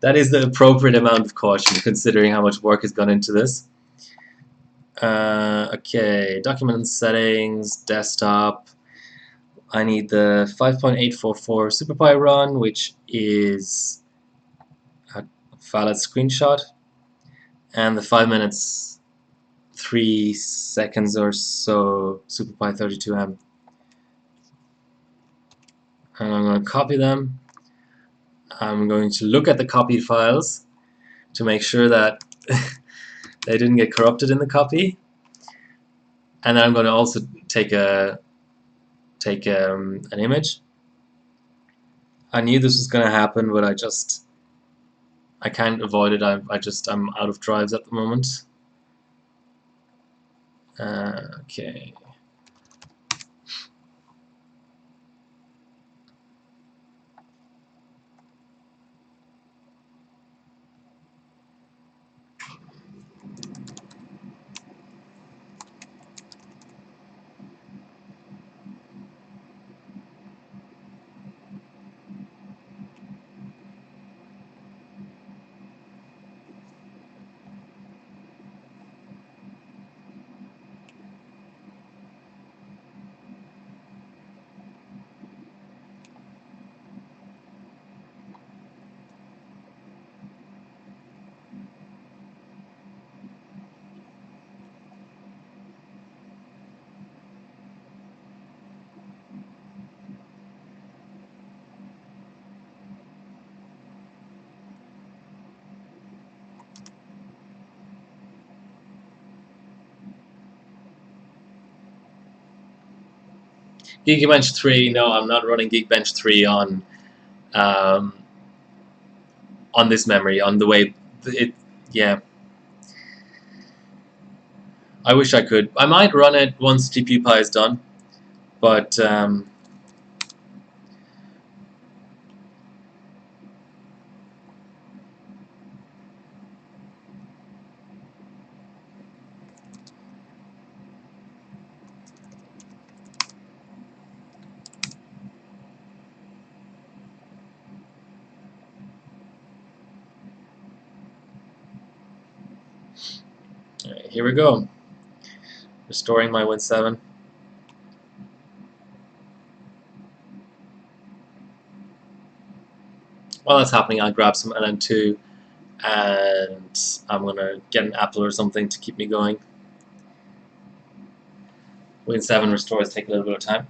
that is the appropriate amount of caution considering how much work has gone into this. Okay, document settings, desktop. I need the 5.844 SuperPi run, which is a valid screenshot, and the 5 minutes 3 seconds or so SuperPi 32M. And I'm going to copy them. I'm going to look at the copied files to make sure that they didn't get corrupted in the copy. And then I'm going to also take an image. I knew this was going to happen, but I can't avoid it. I'm out of drives at the moment. Okay. Geekbench 3, no, I'm not running Geekbench 3 on this memory, on the way it, yeah. I wish I could. I might run it once GPUPy is done, but alright, here we go. Restoring my Win 7. While that's happening, I'll grab some LN2 and I'm gonna get an apple or something to keep me going. Win 7 restores take a little bit of time.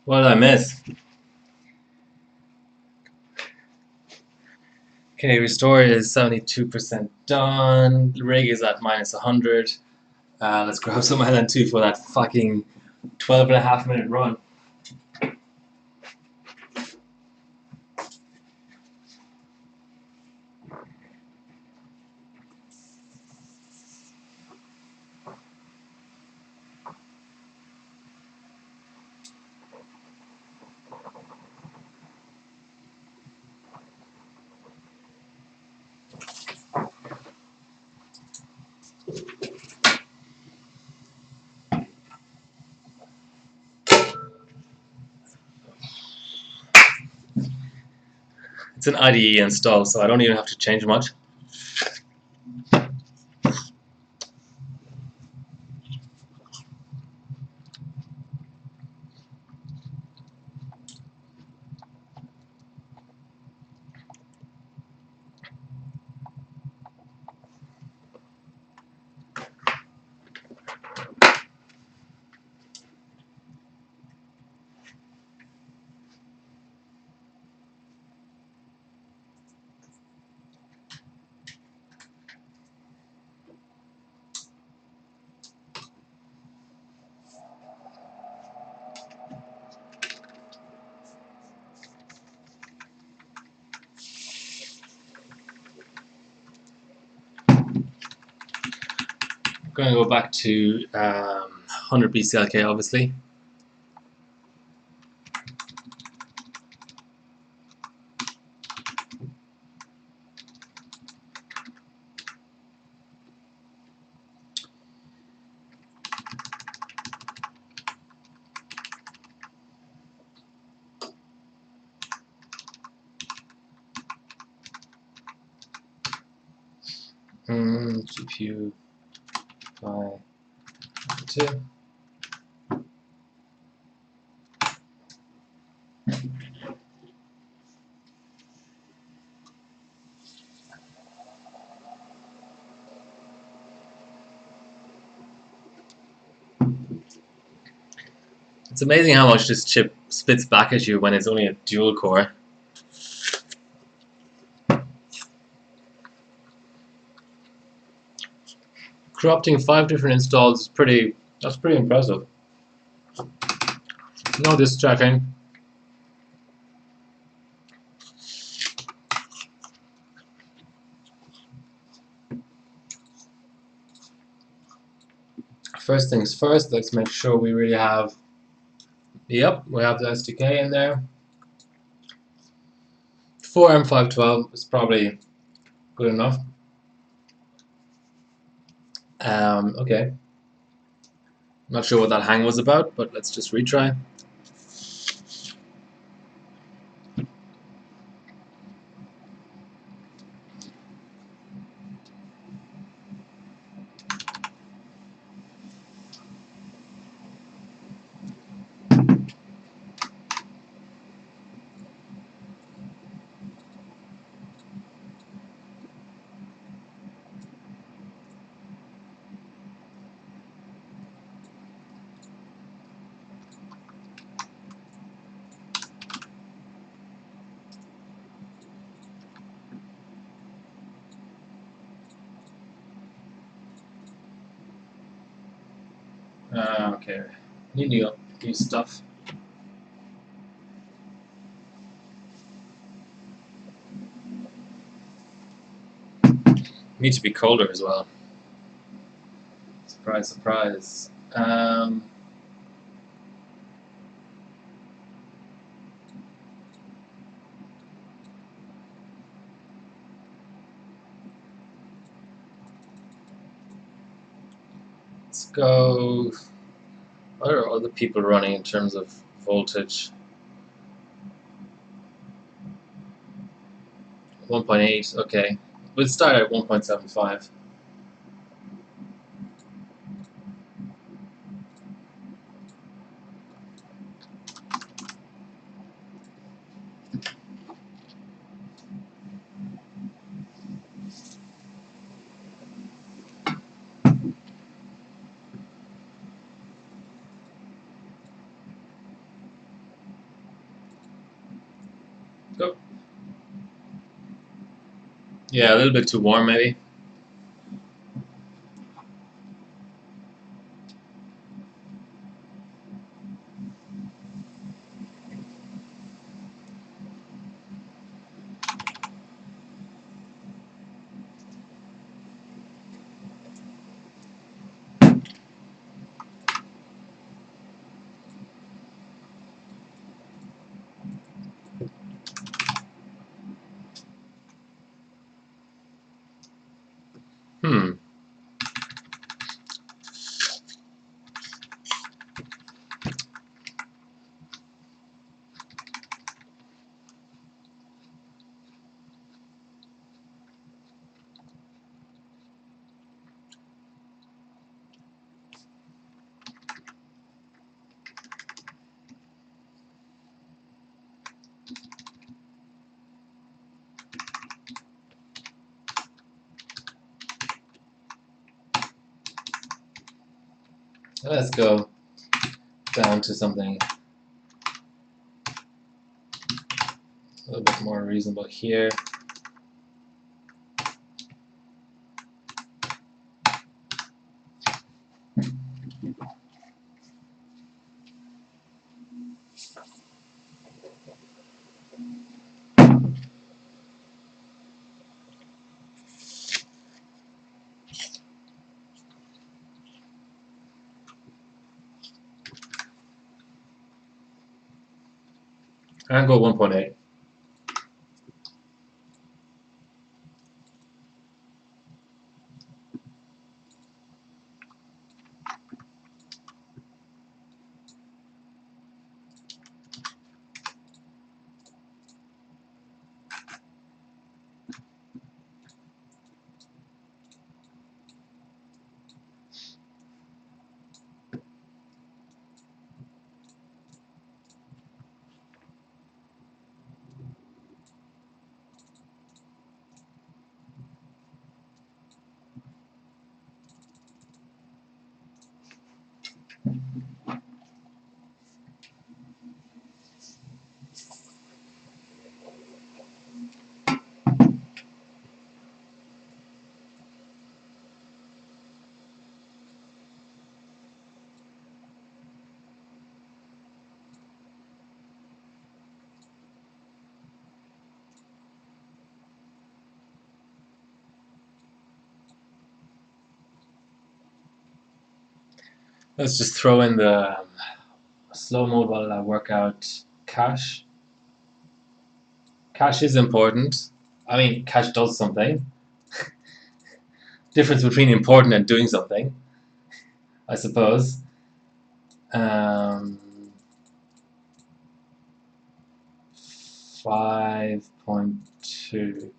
What did I miss? Okay, restore is 72% done. Rig is at minus 100. Let's grab some LN2 for that fucking 12.5 minute run. It's an IDE install, so I don't even have to change much. I'm going to go back to 100 BCLK, obviously. GPU by 2. It's amazing how much this chip spits back at you when it's only a dual core. Corrupting 5 different installs is that's pretty impressive. No distracting. First things first, let's make sure we really have, yep, we have the SDK in there. 4M512 is probably good enough. Okay. Not sure what that hang was about, but let's just retry. Okay, new stuff. Need to be colder as well. Surprise, surprise. Let's go. What are other people running in terms of voltage? 1.8, okay. We'll start at 1.75. Go. Yeah, a little bit too warm maybe. Hmm. Let's go down to something a little bit more reasonable here. And go 1.8. Let's just throw in the slow mode while I work out cache. Cache is important. I mean, cache does something. Difference between important and doing something, I suppose. 5.2.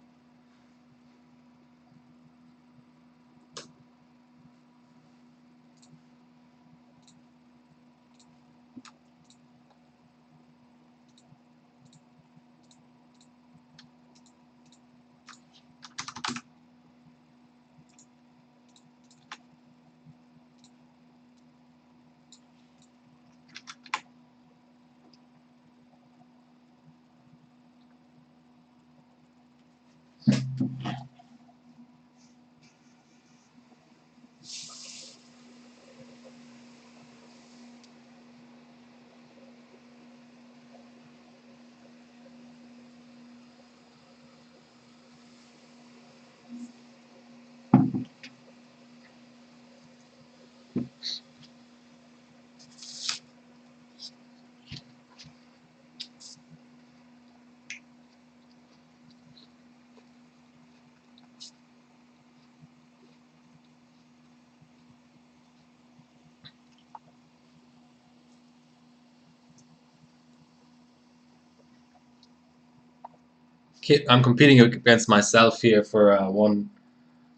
I'm competing against myself here for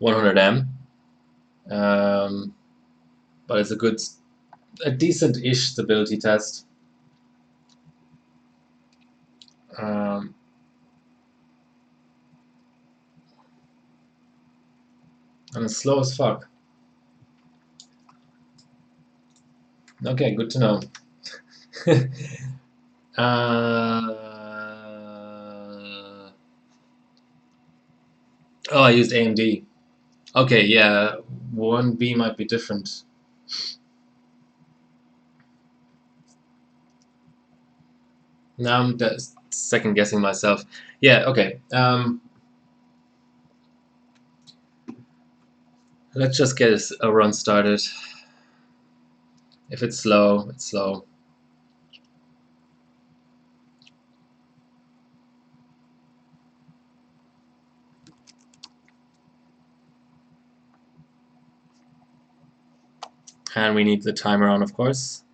100M, but it's a decent-ish stability test. And it's slow as fuck. Okay, good to know. Oh, I used AMD. Okay, yeah, 1B might be different. Now I'm second guessing myself. Yeah, okay. Let's just get a run started. If it's slow, it's slow. And we need the timer on, of course.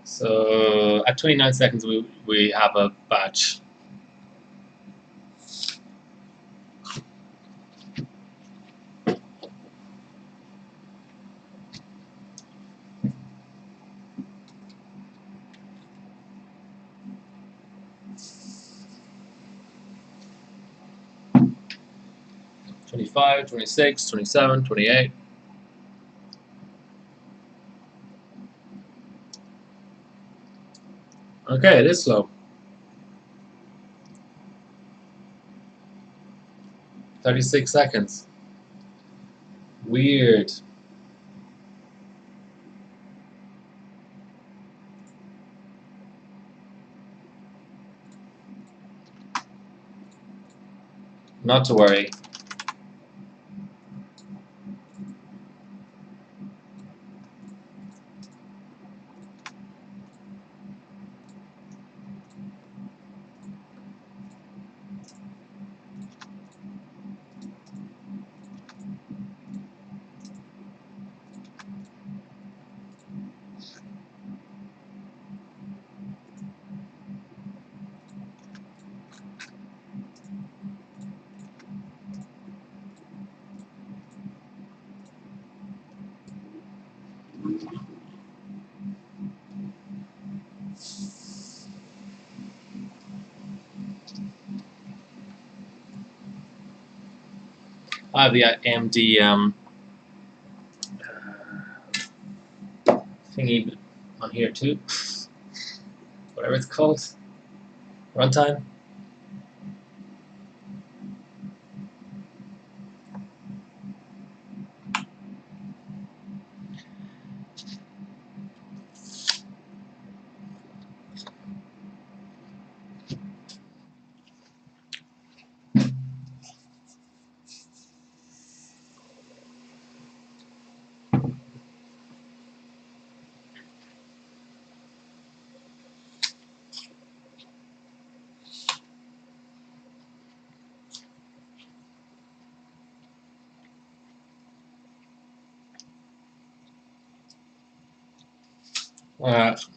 So at 29 seconds, we have a batch. Twenty-five, 26, 27, 28. Okay, it is slow. 36 seconds. Weird. Not to worry. I have the AMD thingy on here too. Whatever it's called. Runtime.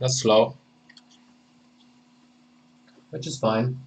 That's slow, which is fine.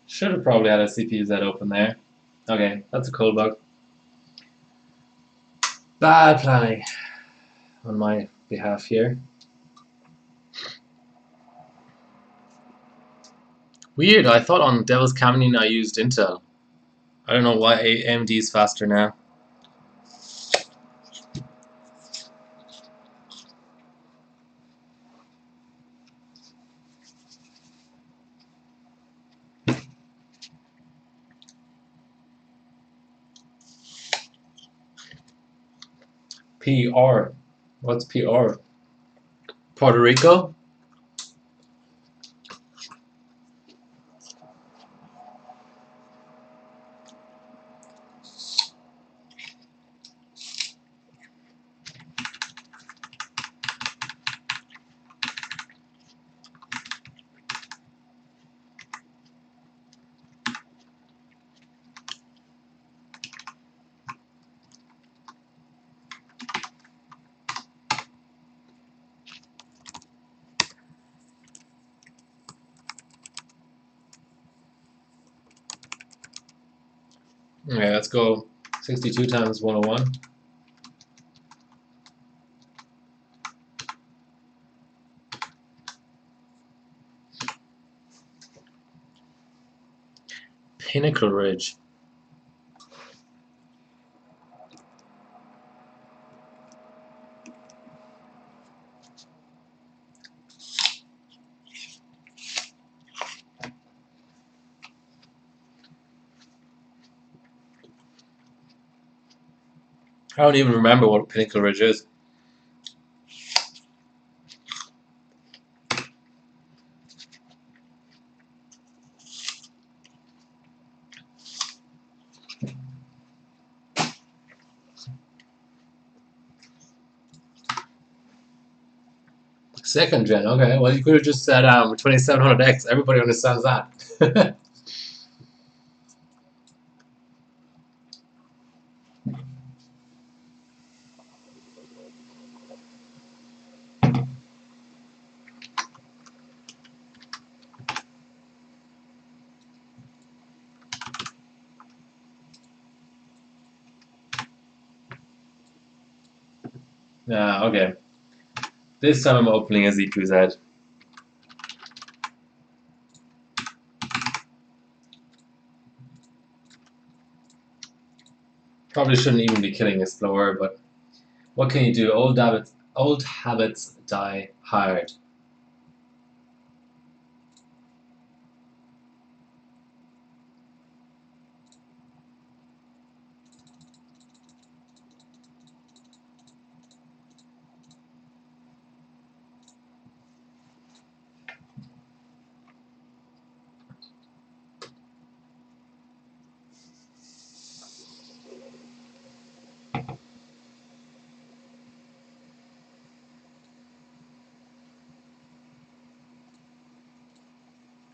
Should have probably had a CPU Z open there. Okay, that's a cold bug. Bad planning on my behalf here. Weird, I thought on Devil's Canyon I used Intel. I don't know why AMD is faster now. PR. What's PR? Puerto Rico? Okay, let's go 62 times 101. Pinnacle Ridge. I don't even remember what Pinnacle Ridge is. Second gen, okay. Well, you could have just said 2700X. Everybody understands that. Yeah, okay. This time I'm opening a Z2Z. Probably shouldn't even be killing Explorer, but what can you do? Old habits die hard.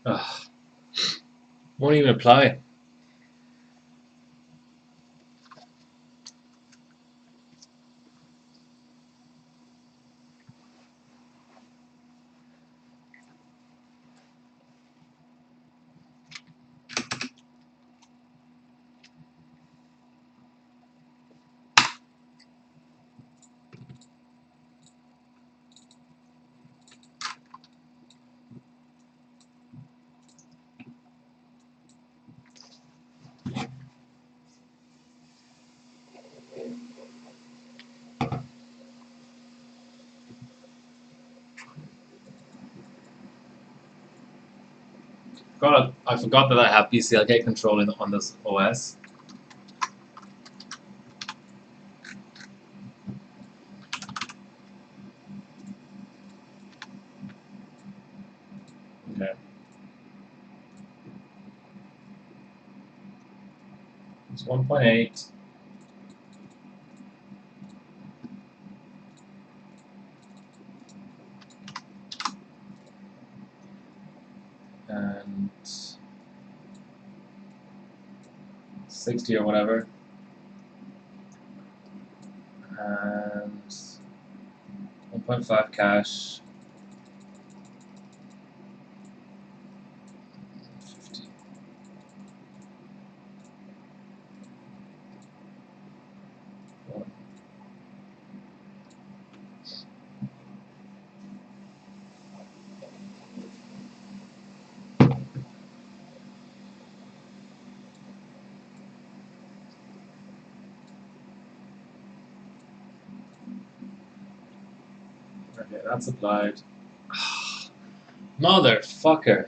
Ugh. Won't even apply. God, I forgot that I have BCLK control on this OS. Okay. It's 1.8. And 60 or whatever. And 1.5 cash. 50. Okay, that's applied. Motherfucker.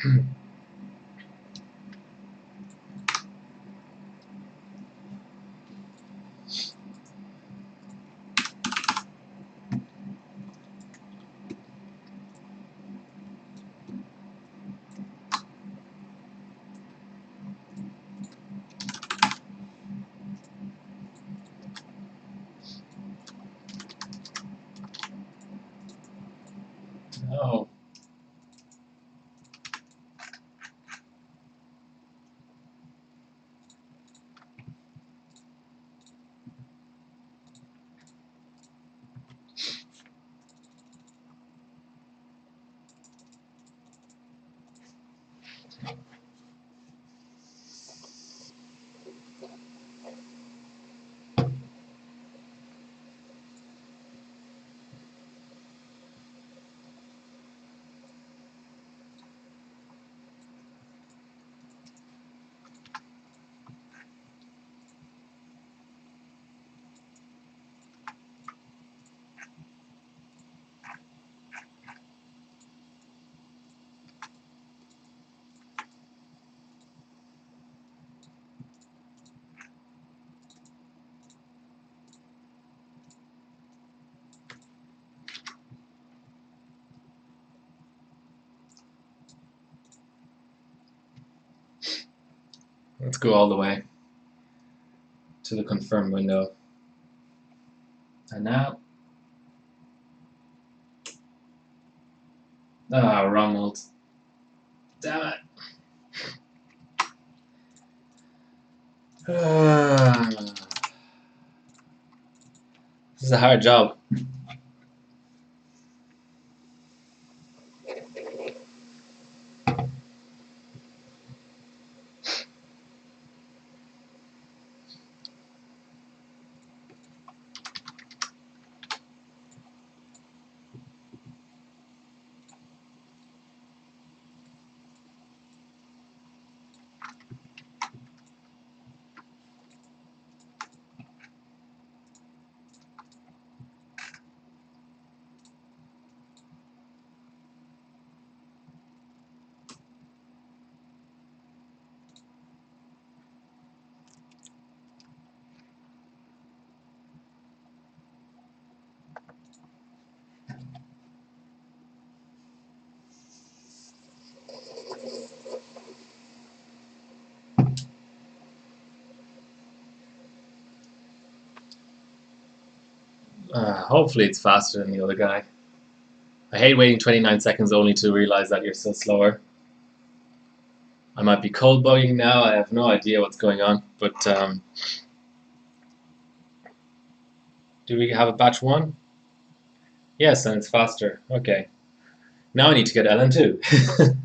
Oh. Let's go all the way to the confirm window. And now, wrong mult. Damn it. This is a hard job. Hopefully it's faster than the other guy. I hate waiting 29 seconds only to realize that you're still slower. I might be cold bugging now, I have no idea what's going on, but do we have a batch 1? Yes, and it's faster. Okay. Now I need to get LN2.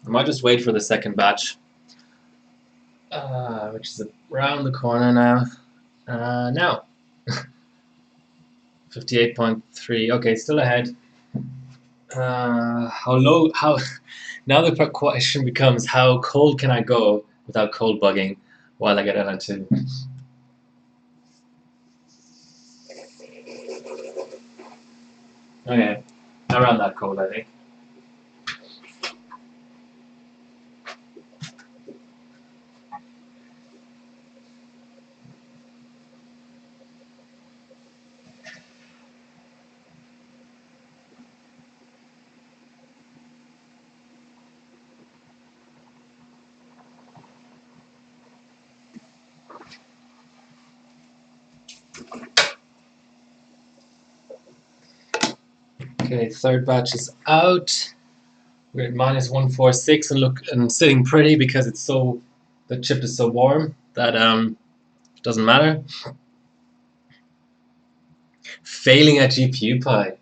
I might just wait for the second batch, which is around the corner now. Now. 58.3. Okay, still ahead. How low? How? Now the question becomes: how cold can I go without cold bugging while I get LN2? Okay, around that cold, I think. Okay, third batch is out. We're at -146 and sitting pretty because it's so the chip is so warm that it doesn't matter. Failing at GPU Pi.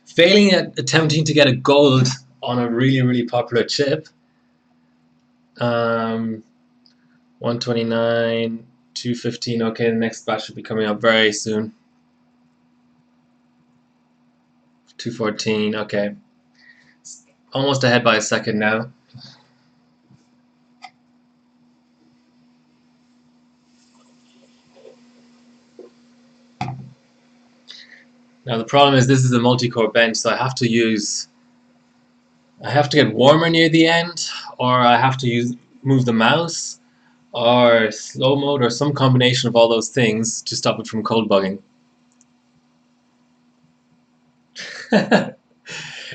Failing at attempting to get a gold on a really popular chip. 129, 215. Okay, the next batch should be coming up very soon. 214. Okay, almost ahead by a second now. Now the problem is this is a multi-core bench, so I have to get warmer near the end, or I have to move the mouse, or slow mode, or some combination of all those things to stop it from cold bugging.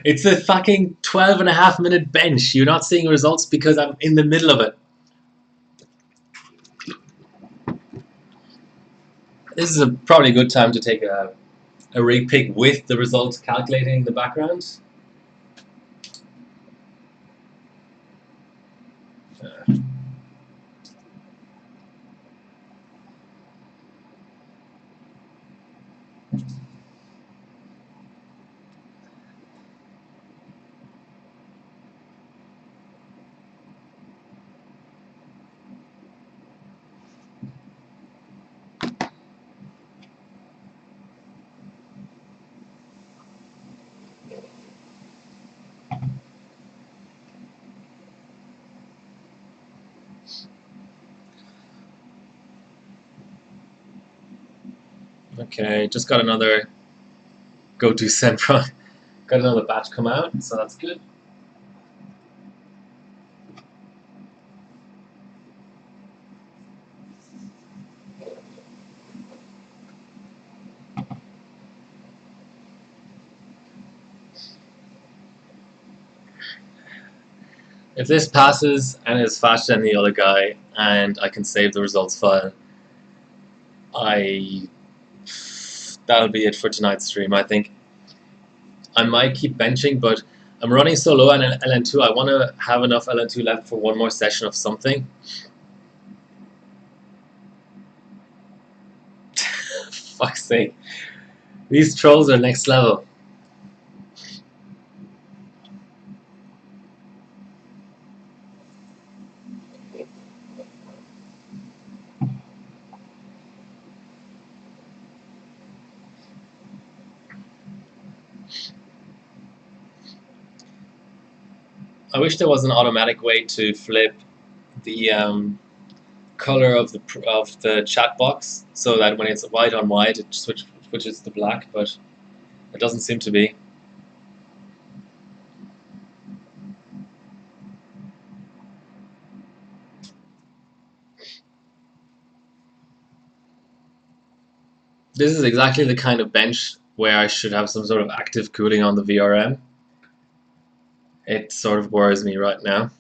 It's a fucking 12.5 minute bench. You're not seeing results because I'm in the middle of it. This is probably a good time to take a rig pick with the results calculating in the background. Okay, just got another go-to Sempron. Got another batch come out, so that's good. If this passes and is faster than the other guy, and I can save the results file, that'll be it for tonight's stream. I think I might keep benching, but I'm running so low on LN2. I want to have enough LN2 left for one more session of something. Fuck's sake, these trolls are next level. I wish there was an automatic way to flip the color of the chat box so that when it's white on white it switches to black, but it doesn't seem to be. This is exactly the kind of bench where I should have some sort of active cooling on the VRM. It sort of worries me right now.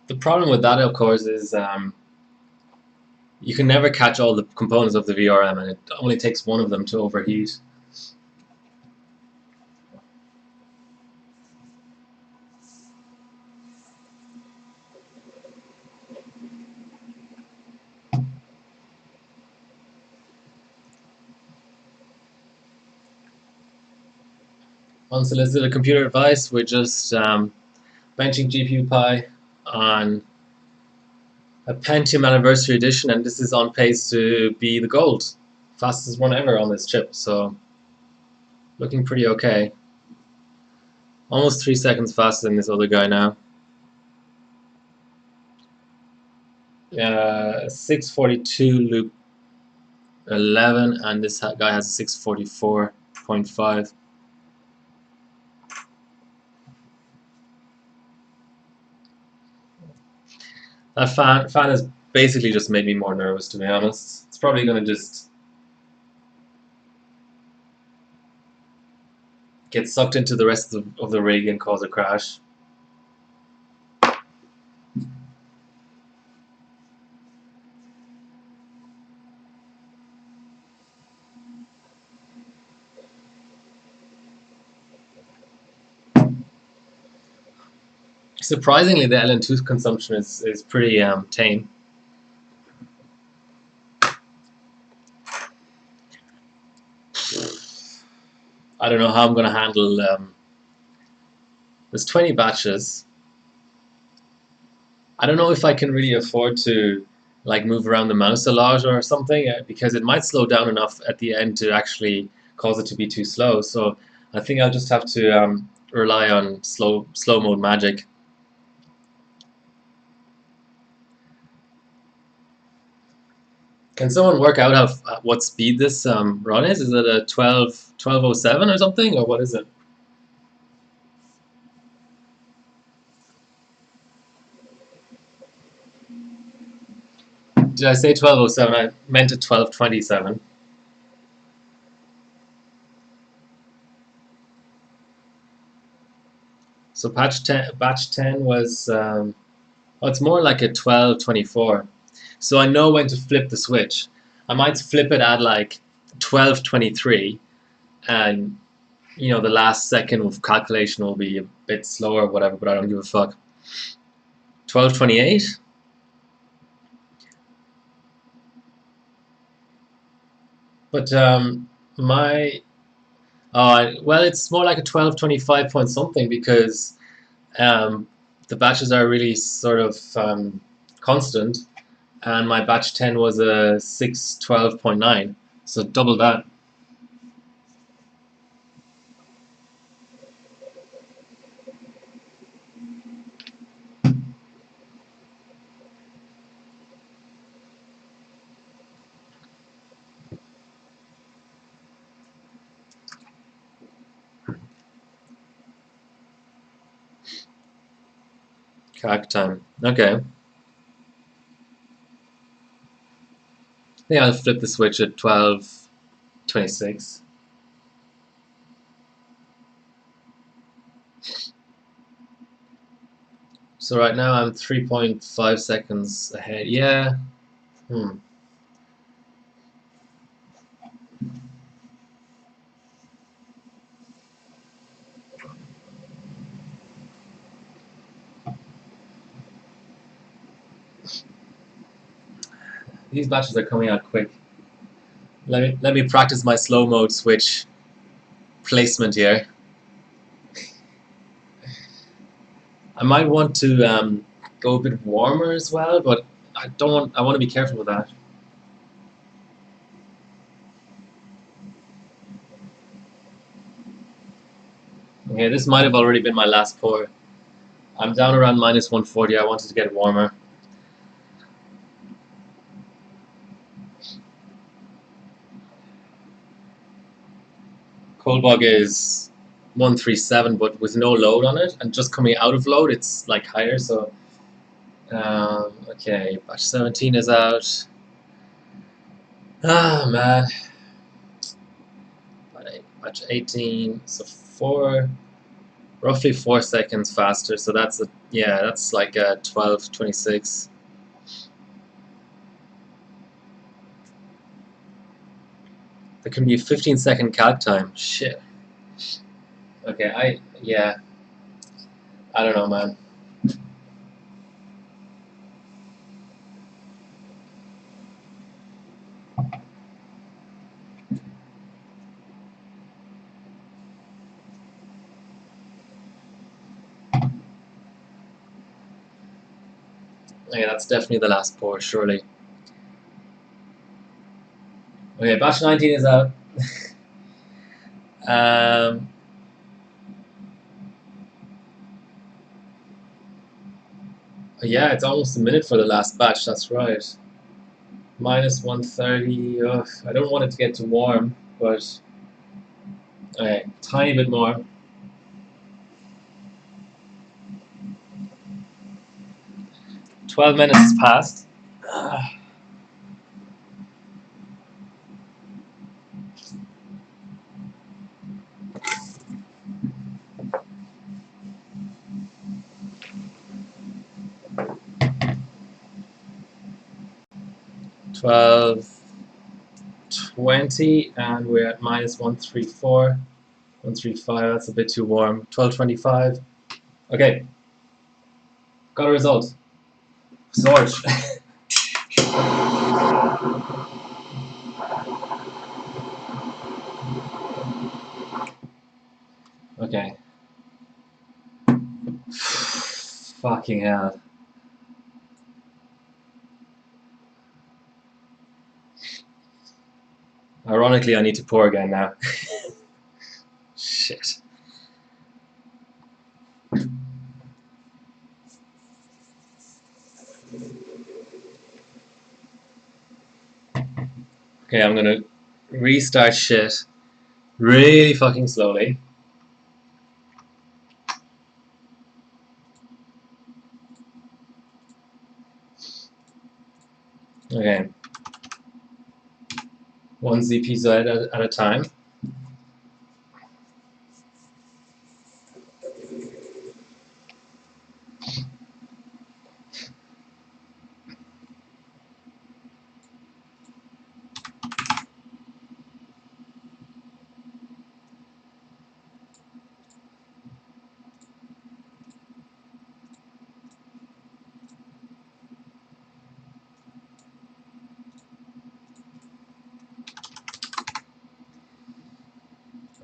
The problem with that, of course, is you can never catch all the components of the VRM, and it only takes one of them to overheat. Unsolicited computer advice, we're just benching GPU Pi on a Pentium Anniversary Edition, and this is on pace to be the gold. Fastest one ever on this chip, so looking pretty okay. Almost 3 seconds faster than this other guy now. 642 loop 11, and this guy has 644.5. That fan has basically just made me more nervous, to be honest. It's probably going to just get sucked into the rest of the rig and cause a crash. Surprisingly, the LN2 consumption is pretty tame. I don't know how I'm going to handle. There's 20 batches. I don't know if I can really afford to like move around the mouse a lot or something because it might slow down enough at the end to actually cause it to be too slow. So I think I'll just have to rely on slow mode magic. Can someone work out what speed this run is? Is it a 1207 or something, or what is it? Did I say 1207? I meant a 1227. So batch 10 was, oh, it's more like a 1224. So I know when to flip the switch. I might flip it at like 1223, and you know the last second of calculation will be a bit slower or whatever, but I don't give a fuck. 1228? But my well, it's more like a 1225 point something because um, the batches are really sort of constant, and my batch 10 was a 612.9, so double that. Calc time. Okay. I think I'll flip the switch at 1226. So right now I'm 3.5 seconds ahead. Yeah. These batches are coming out quick. Let me practice my slow mode switch placement here. I might want to go a bit warmer as well, but I don't want. I want to be careful with that. Okay, this might have already been my last pour. I'm down around minus 140. I wanted to get warmer. Cold bog is 137, but with no load on it, and just coming out of load, it's like higher. So, okay, batch 17 is out. Ah man, batch 18. So roughly 4 seconds faster. So that's that's like a 1226. There can be a 15-second calc time. Shit. Okay, I don't know, man. Okay, that's definitely the last pour, surely. Okay, batch 19 is out. Yeah, it's almost a minute for the last batch, that's right. Minus 130. Ugh, I don't want it to get too warm, but okay, tiny bit more. 12 minutes has passed. 12:20, and we're at minus 134. 135, that's a bit too warm. 12:25. Okay. Got a result. Sword. Okay. Fucking hell. Ironically, I need to pour again now. Shit. Okay, I'm gonna restart shit really fucking slowly. Okay. One ZP at a time.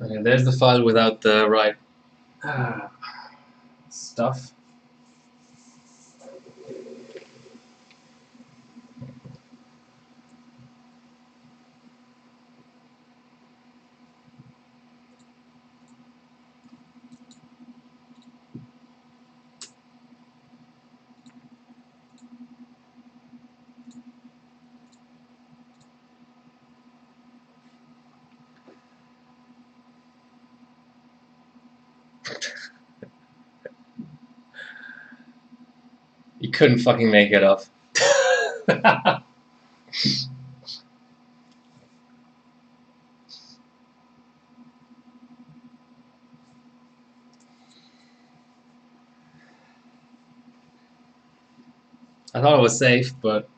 Okay, there's the file without the right stuff. You couldn't fucking make it up. I thought it was safe, but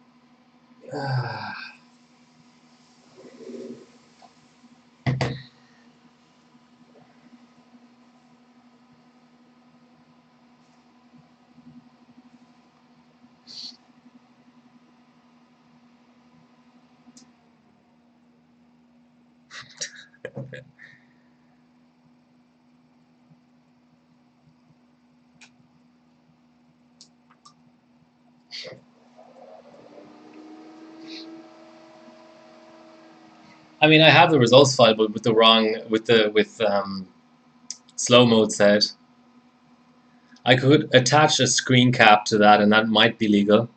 I mean, I have the results file, but with the wrong with slow mode set. I could attach a screen cap to that, and that might be legal.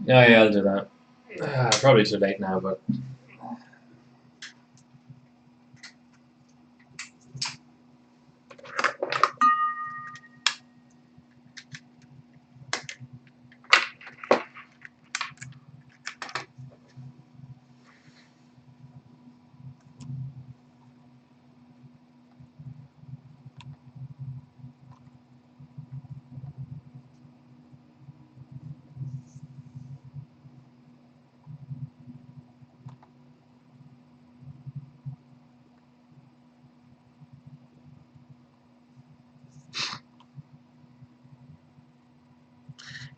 Yeah, I'll do that. Probably too late now, but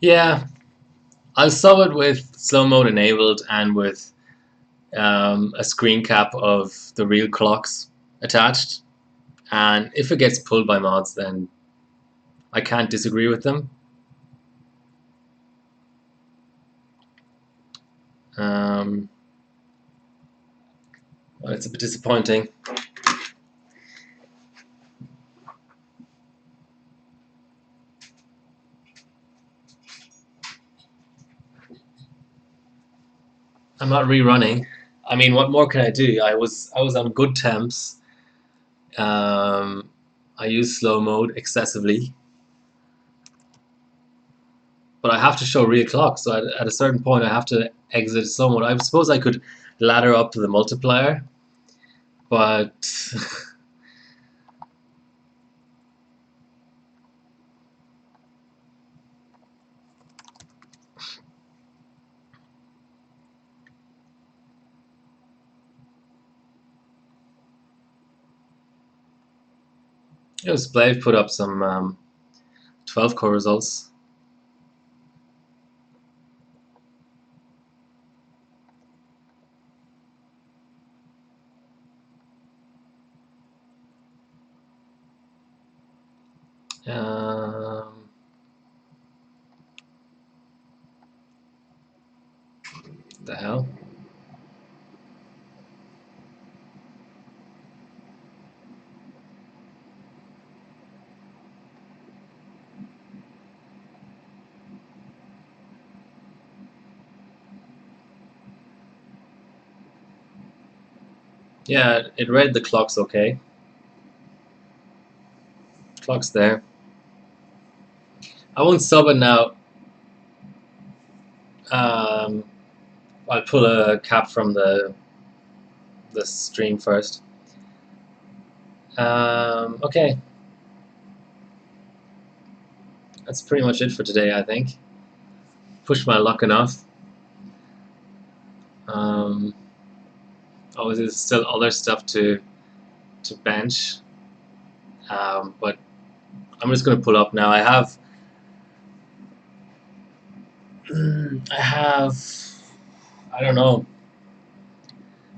yeah, I'll sub it with slow mode enabled and with a screen cap of the real clocks attached. And if it gets pulled by mods, then I can't disagree with them. Well, it's a bit disappointing. I'm not rerunning. I mean, what more can I do? I was on good temps. I use slow mode excessively, but I have to show real clock. So at a certain point, I have to exit slow mode. I suppose I could ladder up to the multiplier, but It was Splave put up some 12 core results. The hell? Yeah, it read the clock's okay. Clock's there. I won't sub it now. I'll pull a cap from the stream first. Okay, that's pretty much it for today, I think. Pushed my luck enough. Obviously, there's still other stuff to bench, but I'm just going to pull up now. I have I don't know,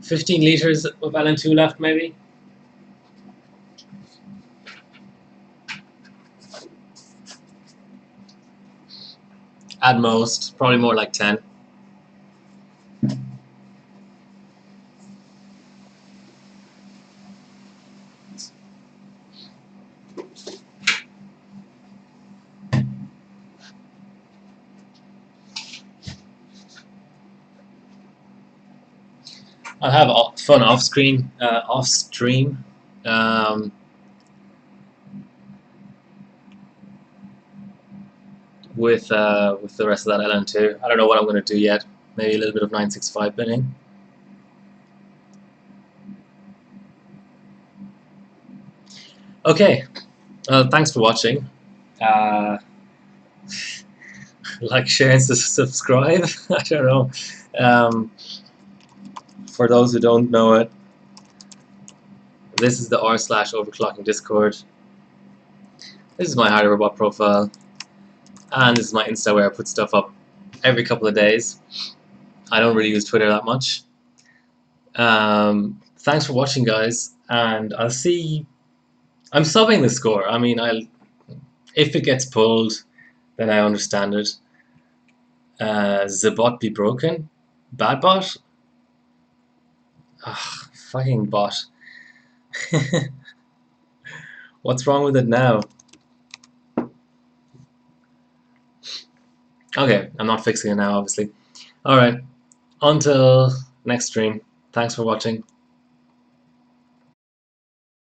15 liters of LN2 left, maybe. At most, probably more like 10. I'll have fun off stream, with the rest of that LN2. I don't know what I'm going to do yet. Maybe a little bit of 965 binning. Okay, thanks for watching. Like, share, and subscribe. I don't know. For those who don't know it, this is the r/overclocking Discord. This is my Hardy Robot profile, and this is my Insta where I put stuff up every couple of days. I don't really use Twitter that much. Thanks for watching, guys, and I'll see. I'm subbing the score. I mean, if it gets pulled, then I understand it. The bot be broken? Bad bot? Ugh, fucking bot. What's wrong with it now? Okay, I'm not fixing it now, obviously. Alright, until next stream. Thanks for watching.